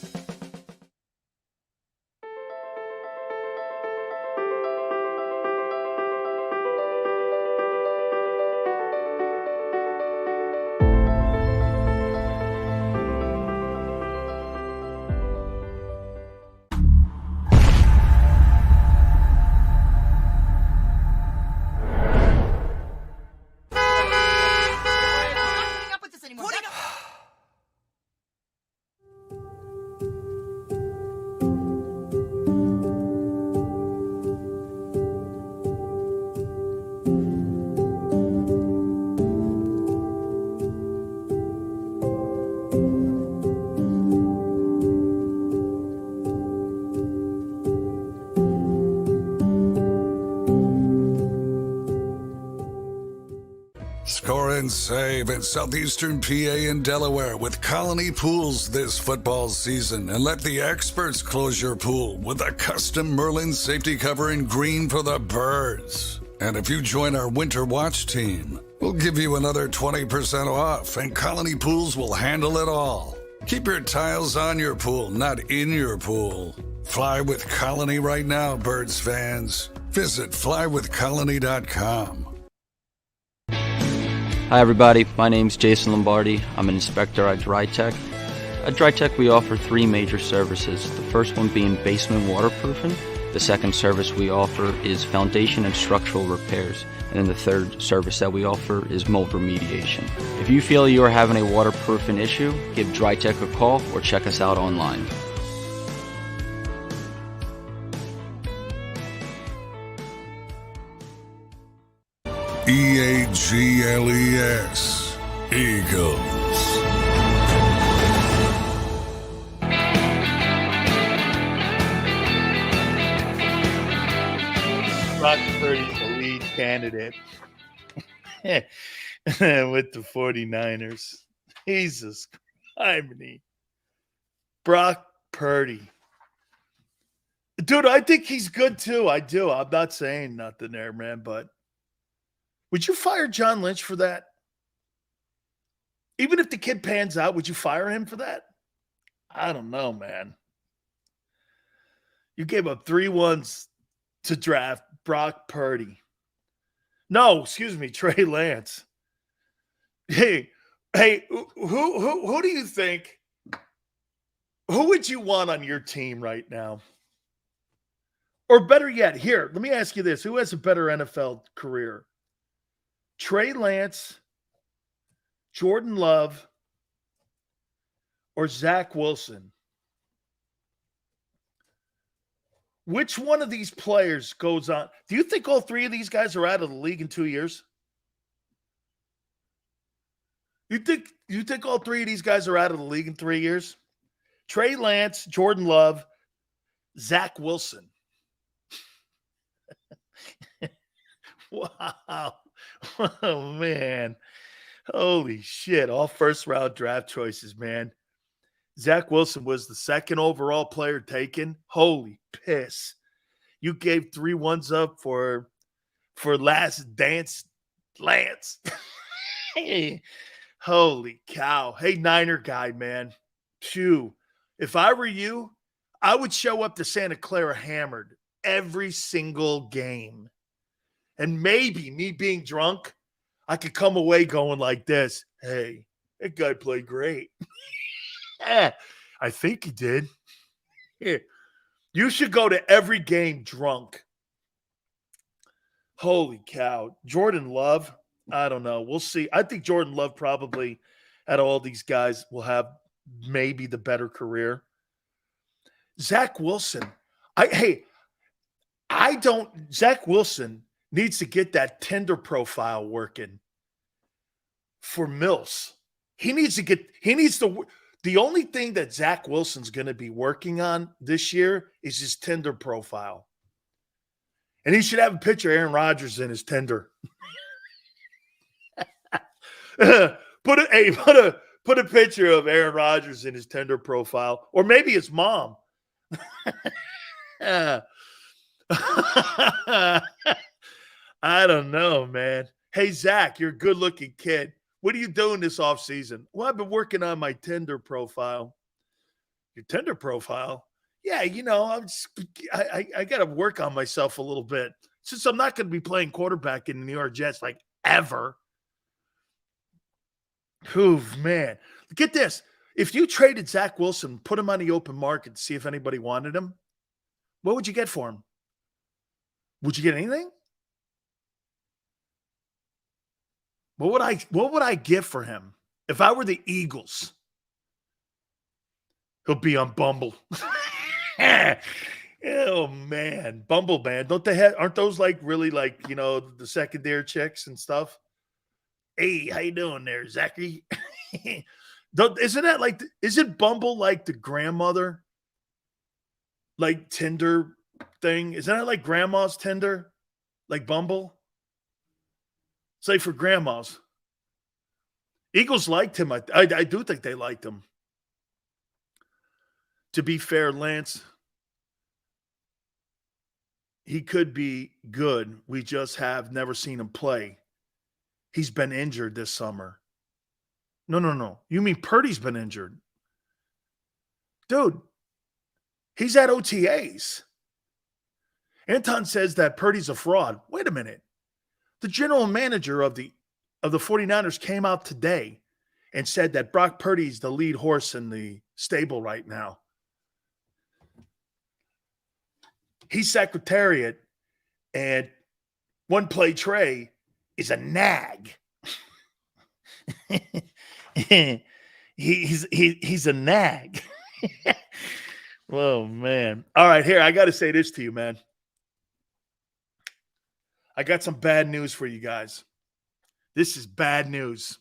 Score and save in southeastern PA and Delaware with Colony Pools this football season, and let the experts close your pool with a custom Merlin safety cover in green for the birds. And if you join our Winter Watch team, we'll give you another 20% off, and Colony Pools will handle it all. Keep your tiles on your pool, not in your pool. Fly with Colony right now, Birds fans. Visit flywithcolony.com. Hi everybody, my name's Jason Lombardi. I'm an inspector at DryTech. At DryTech we offer 3 major services, the first one being basement waterproofing. The second service we offer is foundation and structural repairs. And then the third service that we offer is mold remediation. If you feel you are having a waterproofing issue, give DryTech a call or check us out online. EAGLES, Eagles. Brock Purdy's the lead candidate with the 49ers. Jesus Christ. Brock Purdy. Dude, I think he's good too. I do. I'm not saying nothing there, man, but would you fire John Lynch for that? Even if the kid pans out, would you fire him for that? I don't know, man. You gave up 3 ones to draft Brock Purdy. No, excuse me, Trey Lance. Hey, who do you think? Who would you want on your team right now? Or better yet, here, let me ask you this. Who has a better NFL career? Trey Lance, Jordan Love, or Zach Wilson? Which one of these players goes on? Do you think all three of these guys are out of the league in 2 years? You think all three of these guys are out of the league in 3 years? Trey Lance, Jordan Love, Zach Wilson. Wow. Oh, man. Holy shit. All first-round draft choices, man. Zach Wilson was the second overall player taken. Holy piss. You gave 3 ones up for Last Dance Lance. Holy cow. Hey, Niner guy, man. Phew. If I were you, I would show up to Santa Clara hammered every single game. And maybe me being drunk, I could come away going like this. Hey, that guy played great. I think he did. Yeah. You should go to every game drunk. Holy cow. Jordan Love, I don't know. We'll see. I think Jordan Love probably, out of all these guys, will have maybe the better career. Zach Wilson. Zach Wilson needs to get that Tinder profile working for Mills. The only thing that Zach Wilson's going to be working on this year is his Tinder profile. And he should have a picture of Aaron Rodgers in his Tinder. Put a picture of Aaron Rodgers in his Tinder profile, or maybe his mom. I don't know, man. Hey, Zach, you're a good-looking kid. What are you doing this offseason? Well, I've been working on my Tinder profile. Your Tinder profile? Yeah, I got to work on myself a little bit since I'm not going to be playing quarterback in the New York Jets like ever. Ooh, man. Get this. If you traded Zach Wilson, put him on the open market to see if anybody wanted him, what would you get for him? Would you get anything? What would I give for him? If I were the Eagles, he'll be on Bumble. Oh man, Bumble man. Aren't those like really like, the secondary chicks and stuff? Hey, how you doing there, Zachary? Isn't Bumble like the grandmother like Tinder thing? Isn't that like grandma's Tinder? Like Bumble? It's like for grandmas. Eagles liked him. I do think they liked him. To be fair, Lance, he could be good. We just have never seen him play. He's been injured this summer. No. You mean Purdy's been injured? Dude, he's at OTAs. Anton says that Purdy's a fraud. Wait a minute. The general manager of the 49ers came out today and said that Brock Purdy's the lead horse in the stable right now. He's Secretariat, and one play Trey is a nag. He's a nag. Oh, man. All right, here, I got to say this to you, man. I got some bad news for you guys. This is bad news.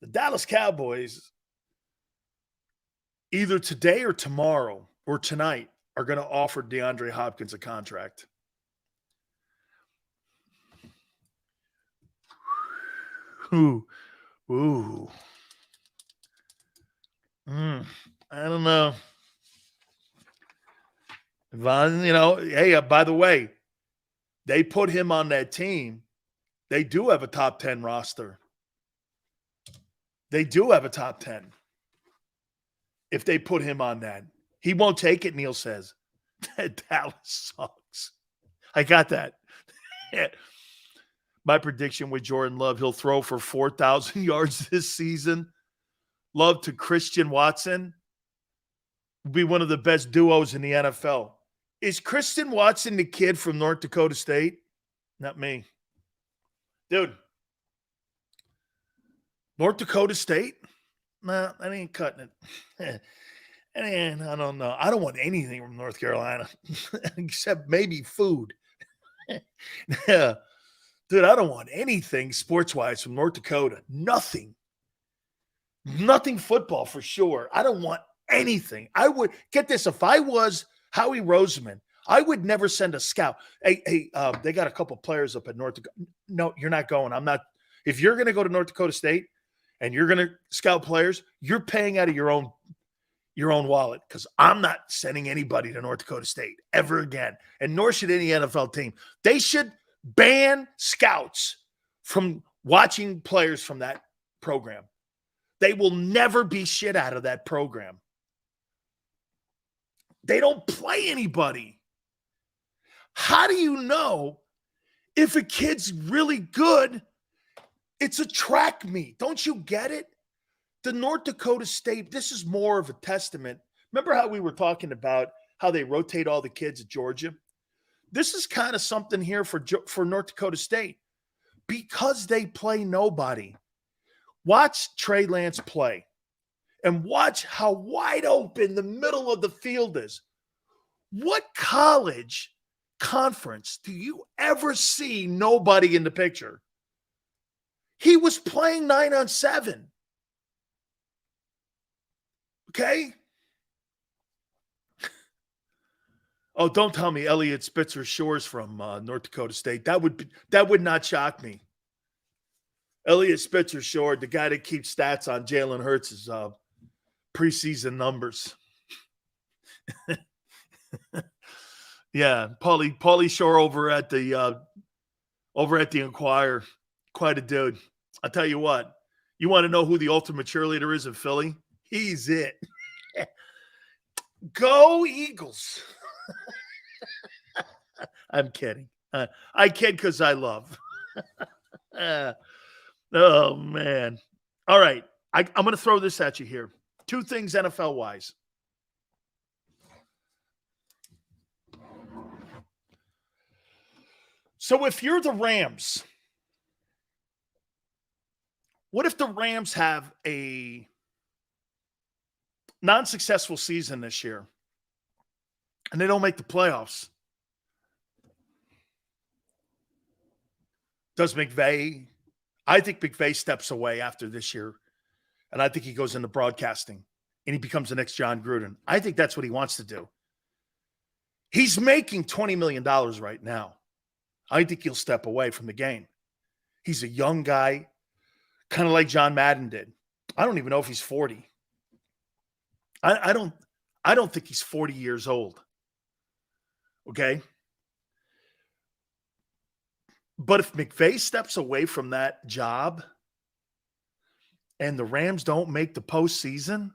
The Dallas Cowboys, either today or tomorrow or tonight, are going to offer DeAndre Hopkins a contract. Ooh. I don't know. Hey, by the way, they put him on that team. They do have a top 10 roster. They do have a top 10. If they put him on that. He won't take it, Neil says. Dallas sucks. I got that. My prediction with Jordan Love, he'll throw for 4,000 yards this season. Love to Christian Watson. Will be one of the best duos in the NFL. Is Christian Watson the kid from North Dakota State? Not me. Dude. North Dakota State? Nah, that ain't cutting it. And I don't know. I don't want anything from North Carolina except maybe food. Yeah. Dude, I don't want anything sports-wise from North Dakota. Nothing. Nothing football for sure. I don't want anything. I would get this. If I was Howie Roseman, I would never send a scout. Hey, they got a couple players up at North Dakota. No, you're not going. I'm not. If you're going to go to North Dakota State and you're going to scout players, you're paying out of your own wallet, because I'm not sending anybody to North Dakota State ever again. And nor should any NFL team. They should ban scouts from watching players from that program. They will never be shit out of that program. They don't play anybody. How do you know if a kid's really good? It's a track meet. Don't you get it? The North Dakota State, this is more of a testament. Remember how we were talking about how they rotate all the kids at Georgia? This is kind of something here for North Dakota State, because they play nobody. Watch Trey Lance play and watch how wide open the middle of the field is. What college conference do you ever see nobody in the picture? He was playing 9-on-7. Okay? Oh, don't tell me Elliot Spitzer Shore's from North Dakota State. That would not shock me. Elliot Spitzer Shore, the guy that keeps stats on Jalen Hurts' preseason numbers. Yeah, Paulie Shore over at the Inquirer, quite a dude. I'll tell you what. You want to know who the ultimate cheerleader is in Philly? He's it. Go Eagles. I'm kidding. I kid because I love. Oh, man. All right. I'm going to throw this at you here. Two things NFL-wise. So if you're the Rams, what if the Rams have a non-successful season this year and they don't make the playoffs? Does McVay? I think McVay steps away after this year, and I think he goes into broadcasting and he becomes the next John Gruden. I think that's what he wants to do. He's making $20 million right now. I think he'll step away from the game. He's a young guy, kind of like John Madden did. I don't even know if he's 40. I don't think he's 40 years old. Okay? But if McVay steps away from that job and the Rams don't make the postseason,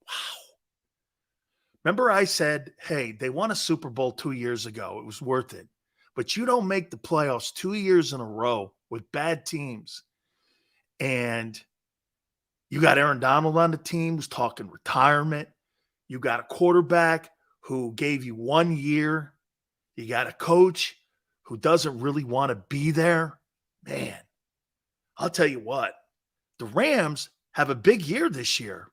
wow. Remember I said, hey, they won a Super Bowl 2 years ago. It was worth it. But you don't make the playoffs 2 years in a row with bad teams. And you got Aaron Donald on the team who's talking retirement. You got a quarterback who gave you 1 year. You got a coach who doesn't really want to be there. Man, I'll tell you what. The Rams have a big year this year.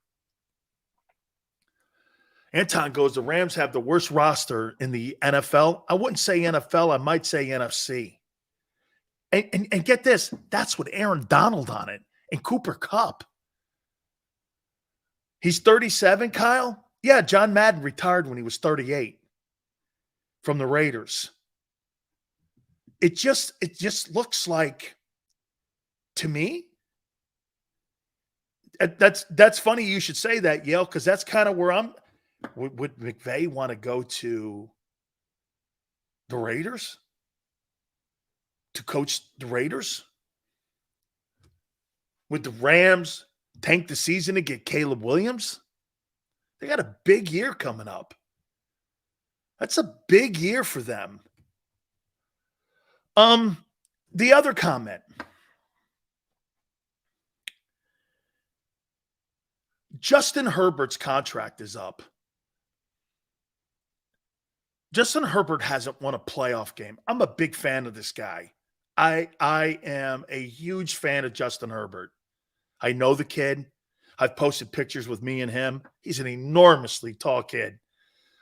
Anton goes, the Rams have the worst roster in the NFL. I wouldn't say NFL. I might say NFC. And get this, that's with Aaron Donald on it and Cooper Kupp. He's 37, Kyle. Yeah, John Madden retired when he was 38 from the Raiders. It just looks like, to me, that's funny you should say that, Yale, because that's kind of where I'm. Would McVay want to go to the Raiders? To coach the Raiders? Would the Rams tank the season to get Caleb Williams? They got a big year coming up. That's a big year for them. The other comment. Justin Herbert's contract is up. Justin Herbert hasn't won a playoff game. I'm a big fan of this guy. I am a huge fan of Justin Herbert. I know the kid. I've posted pictures with me and him. He's an enormously tall kid.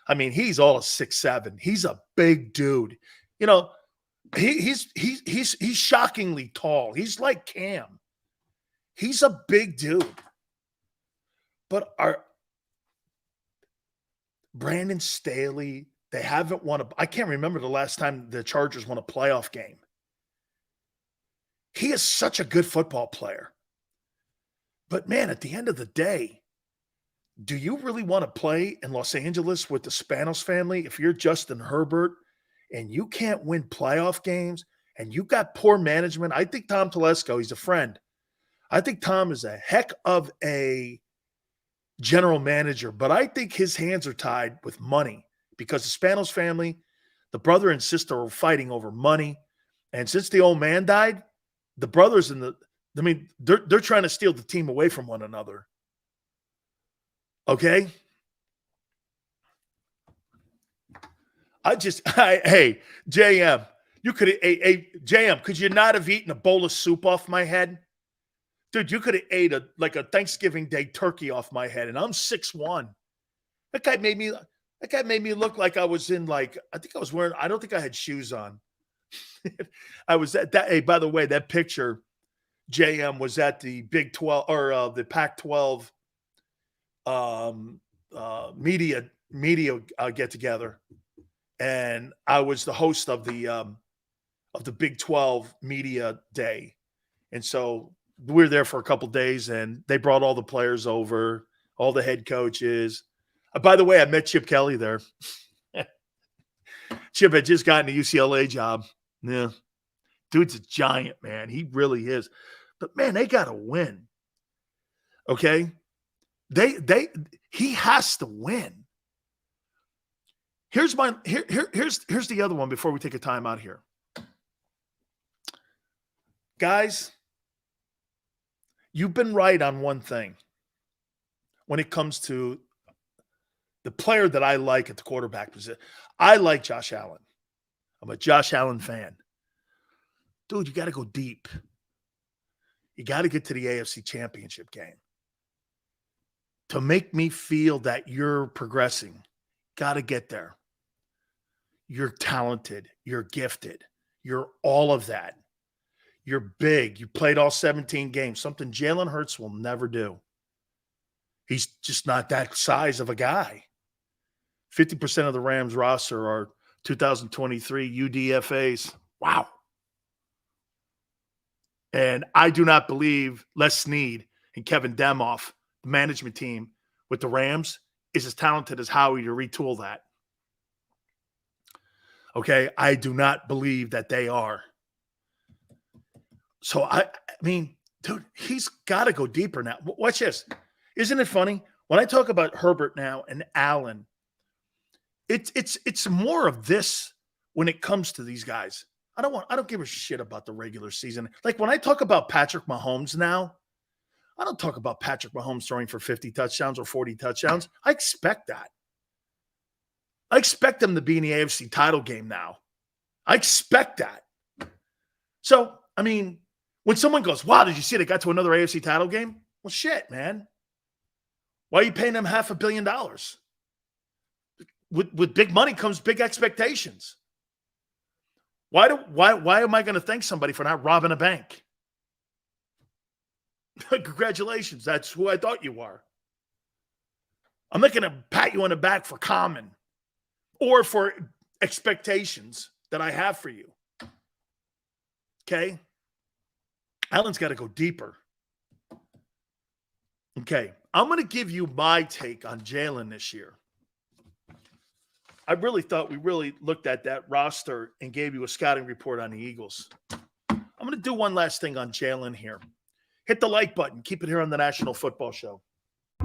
I mean, he's all of 6'7". He's a big dude. You know, he's shockingly tall. He's like Cam. He's a big dude. But our Brandon Staley, they haven't won I can't remember the last time the Chargers won a playoff game. He is such a good football player. But man, at the end of the day, do you really want to play in Los Angeles with the Spanos family if you're Justin Herbert and you can't win playoff games and you got poor management? I think Tom Telesco, he's a friend. I think Tom is a heck of a general manager, but I think his hands are tied with money because the Spanos family, the brother and sister are fighting over money. And since the old man died, the brothers and they're trying to steal the team away from one another. Okay? Hey, JM, JM, could you not have eaten a bowl of soup off my head? Dude, you could have ate a Thanksgiving Day turkey off my head, and I'm 6'1". That guy made me look like I was in I don't think I had shoes on. I was at that. Hey, by the way, that picture, JM was at the Big 12 or the Pac-12 media get together, and I was the host of the Big 12 media day, and so we were there for a couple days, and they brought all the players over, all the head coaches. By the way, I met Chip Kelly there. Chip had just gotten a UCLA job. Yeah. Dude's a giant, man. He really is. But man, they got to win. Okay? He has to win. Here's the other one before we take a time out here. Guys, you've been right on one thing when it comes to the player that I like at the quarterback position. I like Josh Allen. I'm a Josh Allen fan. Dude, you got to go deep. You got to get to the AFC Championship game. To make me feel that you're progressing, got to get there. You're talented. You're gifted. You're all of that. You're big. You played all 17 games, something Jalen Hurts will never do. He's just not that size of a guy. 50% of the Rams roster are 2023 UDFAs. Wow. And I do not believe Les Snead and Kevin Demoff, the management team with the Rams, is as talented as Howie to retool that. Okay? I do not believe that they are. So, I mean, dude, he's got to go deeper now. Watch this. Isn't it funny? When I talk about Herbert now and Allen, it's more of this when it comes to these guys. I don't give a shit about the regular season. Like when I talk about Patrick Mahomes now, I don't talk about Patrick Mahomes throwing for 50 touchdowns or 40 touchdowns. I expect that. I expect them to be in the AFC title game now. I expect that. So, I mean, when someone goes, wow, did you see they got to another AFC title game? Well, shit, man. Why are you paying them $500 million? With big money comes big expectations. Why am I going to thank somebody for not robbing a bank? Congratulations. That's who I thought you were. I'm not going to pat you on the back for common or for expectations that I have for you. Okay? Allen's got to go deeper. Okay. I'm going to give you my take on Jalen this year. I really thought we really looked at that roster and gave you a scouting report on the Eagles. I'm going to do one last thing on Jalen here. Hit the like button. Keep it here on the National Football Show.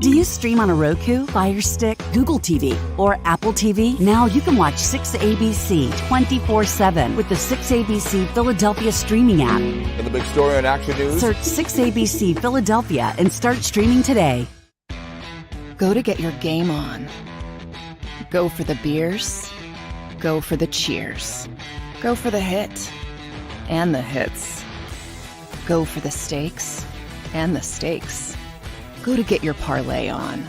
Do you stream on a Roku, Fire Stick, Google TV, or Apple TV? Now you can watch 6ABC 24/7 with the 6ABC Philadelphia streaming app. And the big story on Action News. Search 6ABC Philadelphia and start streaming today. Go to get your game on. Go for the beers. Go for the cheers. Go for the hit and the hits. Go for the stakes and the stakes. Go to get your parlay on.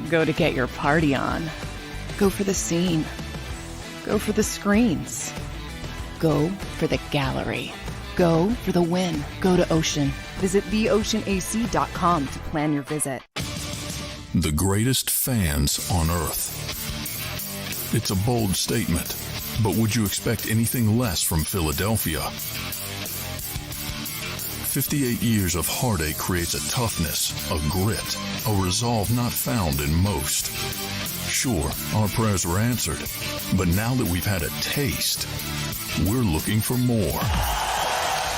Go to get your party on. Go for the scene. Go for the screens. Go for the gallery. Go for the win. Go to Ocean. Visit theoceanac.com to plan your visit. The greatest fans on earth. It's a bold statement, but would you expect anything less from Philadelphia? 58 years of heartache creates a toughness, a grit, a resolve not found in most. Sure, our prayers were answered, but now that we've had a taste, we're looking for more.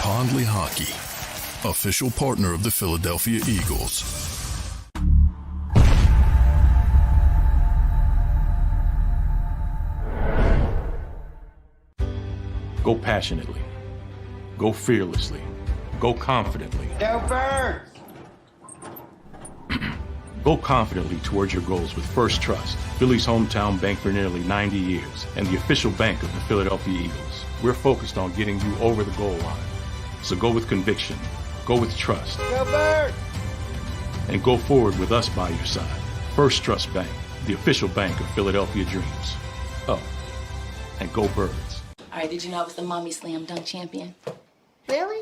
Pondley Hockey, official partner of the Philadelphia Eagles. Go passionately. Go fearlessly. Go confidently. Go Birds! Go confidently towards your goals with First Trust, Philly's hometown bank for nearly 90 years, and the official bank of the Philadelphia Eagles. We're focused on getting you over the goal line. So go with conviction, go with trust, Go Birds! and go forward with us by your side. First Trust Bank, the official bank of Philadelphia Dreams. Oh, and go Birds. All right, did you know I was the mommy slam dunk champion? Really?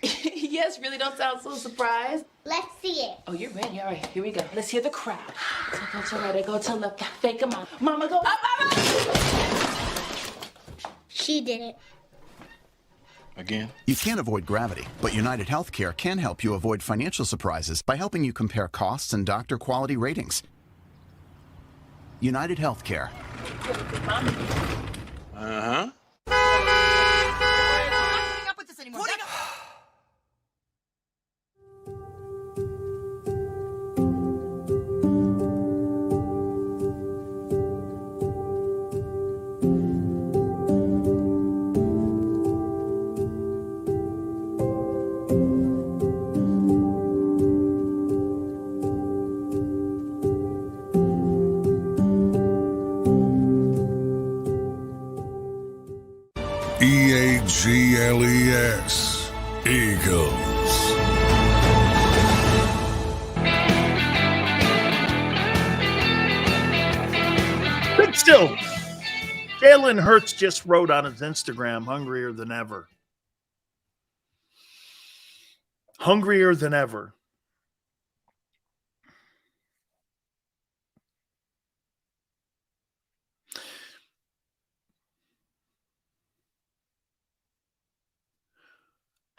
Yes, really don't sound so surprised. Let's see it. Oh, you're ready. All right, here we go. Let's hear the crowd. So go to right, go to left, fake 'em out. Mama, go up, up, up. She did it. Again? You can't avoid gravity, but United Healthcare can help you avoid financial surprises by helping you compare costs and doctor quality ratings. United Healthcare. Uh-huh. EAGLES, Eagles. But still, Jalen Hurts just wrote on his Instagram, hungrier than ever. Hungrier than ever.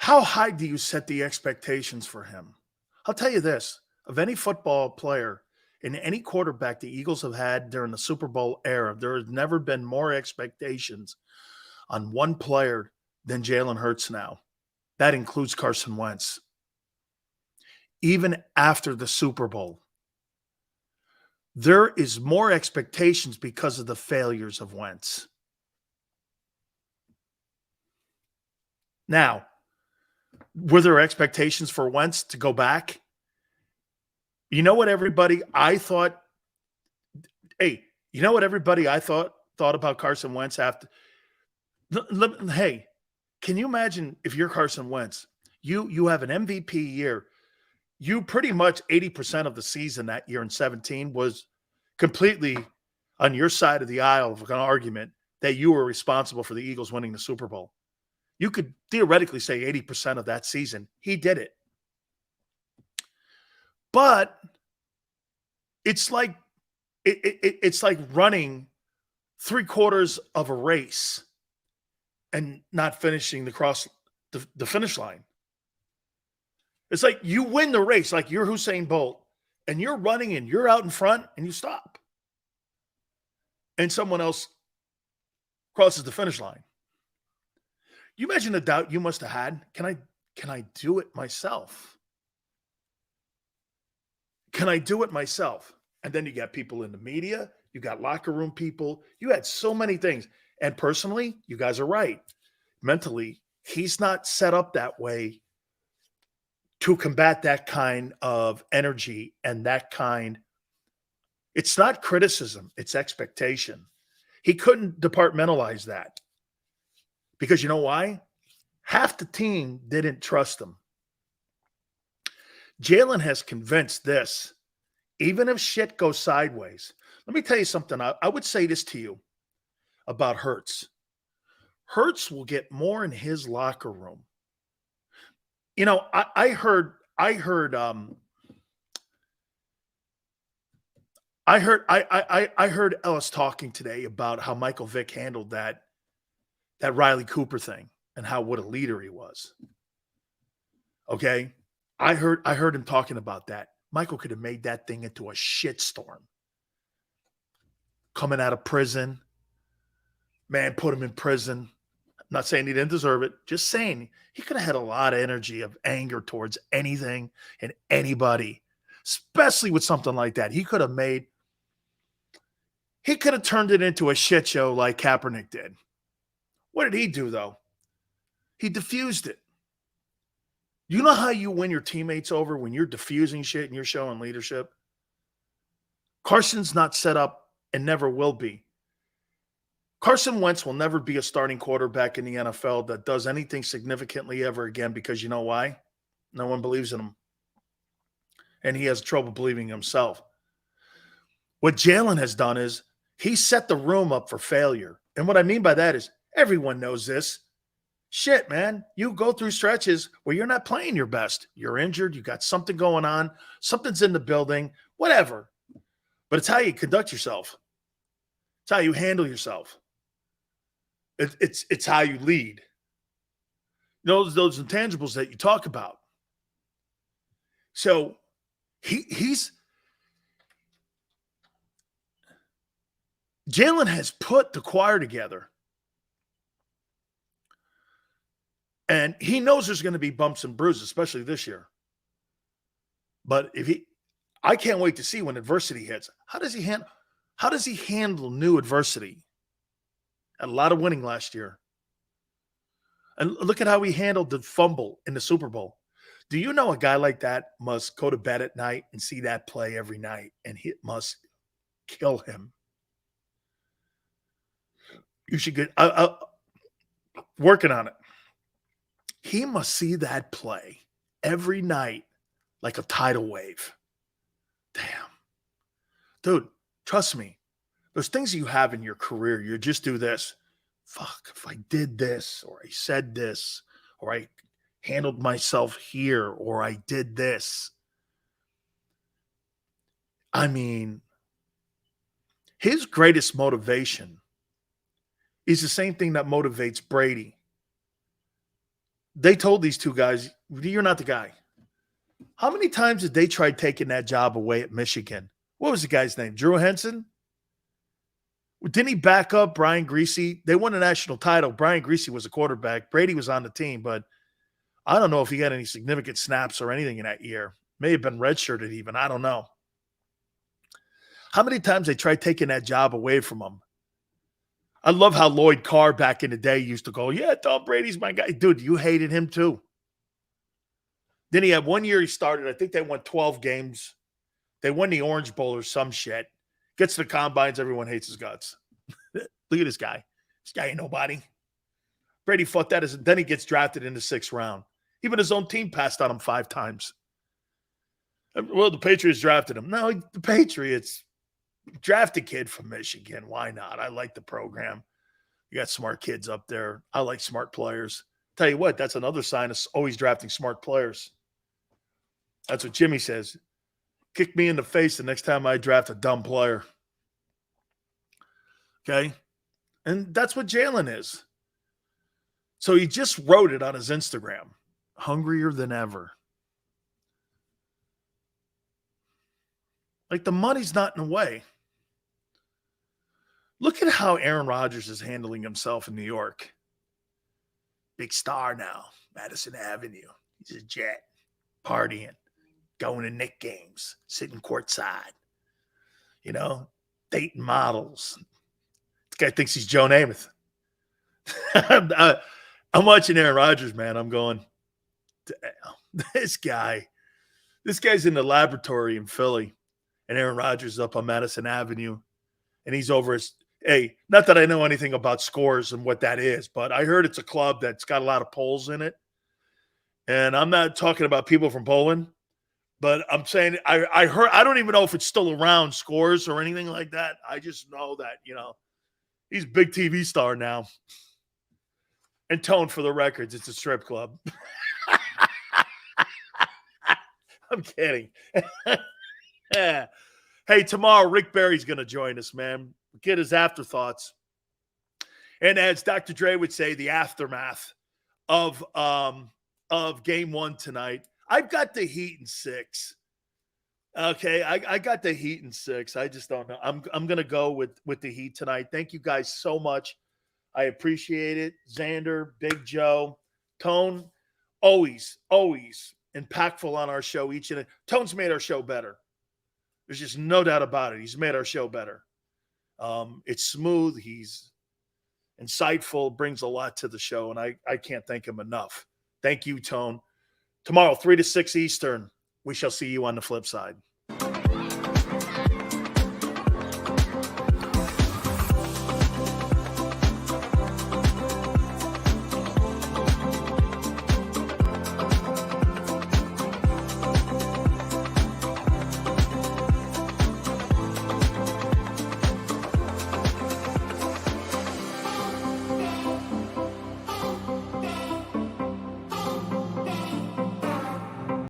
How high do you set the expectations for him? I'll tell you this, of any football player and any quarterback the Eagles have had during the Super Bowl era, there has never been more expectations on one player than Jalen Hurts now. That includes Carson Wentz. Even after the Super Bowl, there is more expectations because of the failures of Wentz. Now, were there expectations for Wentz to go back? You know what everybody I thought about Carson Wentz after? Hey, can you imagine if you're Carson Wentz? You have an MVP year. You pretty much 80% of the season that year in 17 was completely on your side of the aisle of an argument that you were responsible for the Eagles winning the Super Bowl. You could theoretically say 80% of that season, he did it. But it's like it's like running 3/4 of a race and not finishing the finish line. It's like you win the race, like you're Usain Bolt, and you're running and you're out in front and you stop. And someone else crosses the finish line. You imagine the doubt you must have had. Can I do it myself? Can I do it myself? And then you got people in the media, you got locker room people, you had so many things. And personally, you guys are right. Mentally, he's not set up that way to combat that kind of energy and that kind. It's not criticism, it's expectation. He couldn't departmentalize that. Because you know why? Half the team didn't trust him. Jalen has convinced this, even if shit goes sideways. Let me tell you something. I would say this to you about Hurts. Hurts will get more in his locker room. You know, I heard Ellis talking today about how Michael Vick handled that Riley Cooper thing and how what a leader he was. Okay? I heard him talking about that. Michael could have made that thing into a shitstorm. Coming out of prison, man, put him in prison. I'm not saying he didn't deserve it. Just saying he could have had a lot of energy of anger towards anything and anybody, especially with something like that. He could have turned it into a shit show like Kaepernick did. What did he do, though? He diffused it. You know how you win your teammates over when you're diffusing shit and you're showing leadership? Carson's not set up and never will be. Carson Wentz will never be a starting quarterback in the NFL that does anything significantly ever again because you know why? No one believes in him. And he has trouble believing in himself. What Jalen has done is he set the room up for failure. And what I mean by that is everyone knows this. Shit, man, you go through stretches where you're not playing your best. You're injured. You got something going on. Something's in the building, whatever. But it's how you conduct yourself. It's how you handle yourself. It's how you lead. You know, those intangibles that you talk about. So Jalen has put the choir together. And he knows there's going to be bumps and bruises, especially this year. But I can't wait to see when adversity hits. How does he handle new adversity? Had a lot of winning last year. And look at how he handled the fumble in the Super Bowl. Do you know a guy like that must go to bed at night and see that play every night, and it must kill him? You should get working on it. He must see that play every night like a tidal wave. Damn. Dude, trust me. There's things you have in your career. You just do this. Fuck, if I did this, or I said this, or I handled myself here, or I did this. I mean, his greatest motivation is the same thing that motivates Brady. They told these two guys, you're not the guy. How many times did they try taking that job away at Michigan? What was the guy's name? Drew Henson? Didn't he back up Brian Griese? They won a national title. Brian Griese was a quarterback. Brady was on the team, but I don't know if he got any significant snaps or anything in that year. May have been redshirted even. I don't know. How many times they tried taking that job away from him? I love how Lloyd Carr back in the day used to go, yeah, Tom Brady's my guy. Dude, you hated him too. Then he had 1 year he started. I think they won 12 games. They won the Orange Bowl or some shit. Gets to the combines, everyone hates his guts. Look at this guy. This guy ain't nobody. Brady fought that. Then he gets drafted in the 6th round. Even his own team passed on him 5 times. Well, the Patriots drafted him. No, the Patriots draft a kid from Michigan. Why not? I like the program. You got smart kids up there. I like smart players. Tell you what, that's another sign of always drafting smart players. That's what Jimmy says. Kick me in the face the next time I draft a dumb player. Okay? And that's what Jalen is. So he just wrote it on his Instagram. Hungrier than ever. Like the money's not in the way. Look at how Aaron Rodgers is handling himself in New York. Big star now. Madison Avenue. He's a jet. Partying. Going to Knick games. Sitting courtside. You know? Dating models. This guy thinks he's Joe Namath. I'm watching Aaron Rodgers, man. I'm going, damn, this guy's in the laboratory in Philly. And Aaron Rodgers is up on Madison Avenue. And he's over his, hey, not that I know anything about scores and what that is, but I heard it's a club that's got a lot of Poles in it. And I'm not talking about people from Poland. But I'm saying I heard, I don't even know if it's still around, Scores or anything like that. I just know that, he's a big TV star now. And Tone, for the records, it's a strip club. I'm kidding. Yeah. Hey, tomorrow Rick Barry's going to join us, man. Get his afterthoughts. And as Dr. Dre would say, the aftermath of game one tonight. I've got the Heat in 6. Okay, I got the Heat in 6. I just don't know. I'm going to go with the Heat tonight. Thank you guys so much. I appreciate it. Xander, Big Joe, Tone, always impactful on our show each and Tone's made our show better. There's just no doubt about it. He's made our show better. It's smooth. He's insightful, brings a lot to the show, and I can't thank him enough. Thank you, Tone. Tomorrow, 3 to 6 Eastern, we shall see you on the flip side.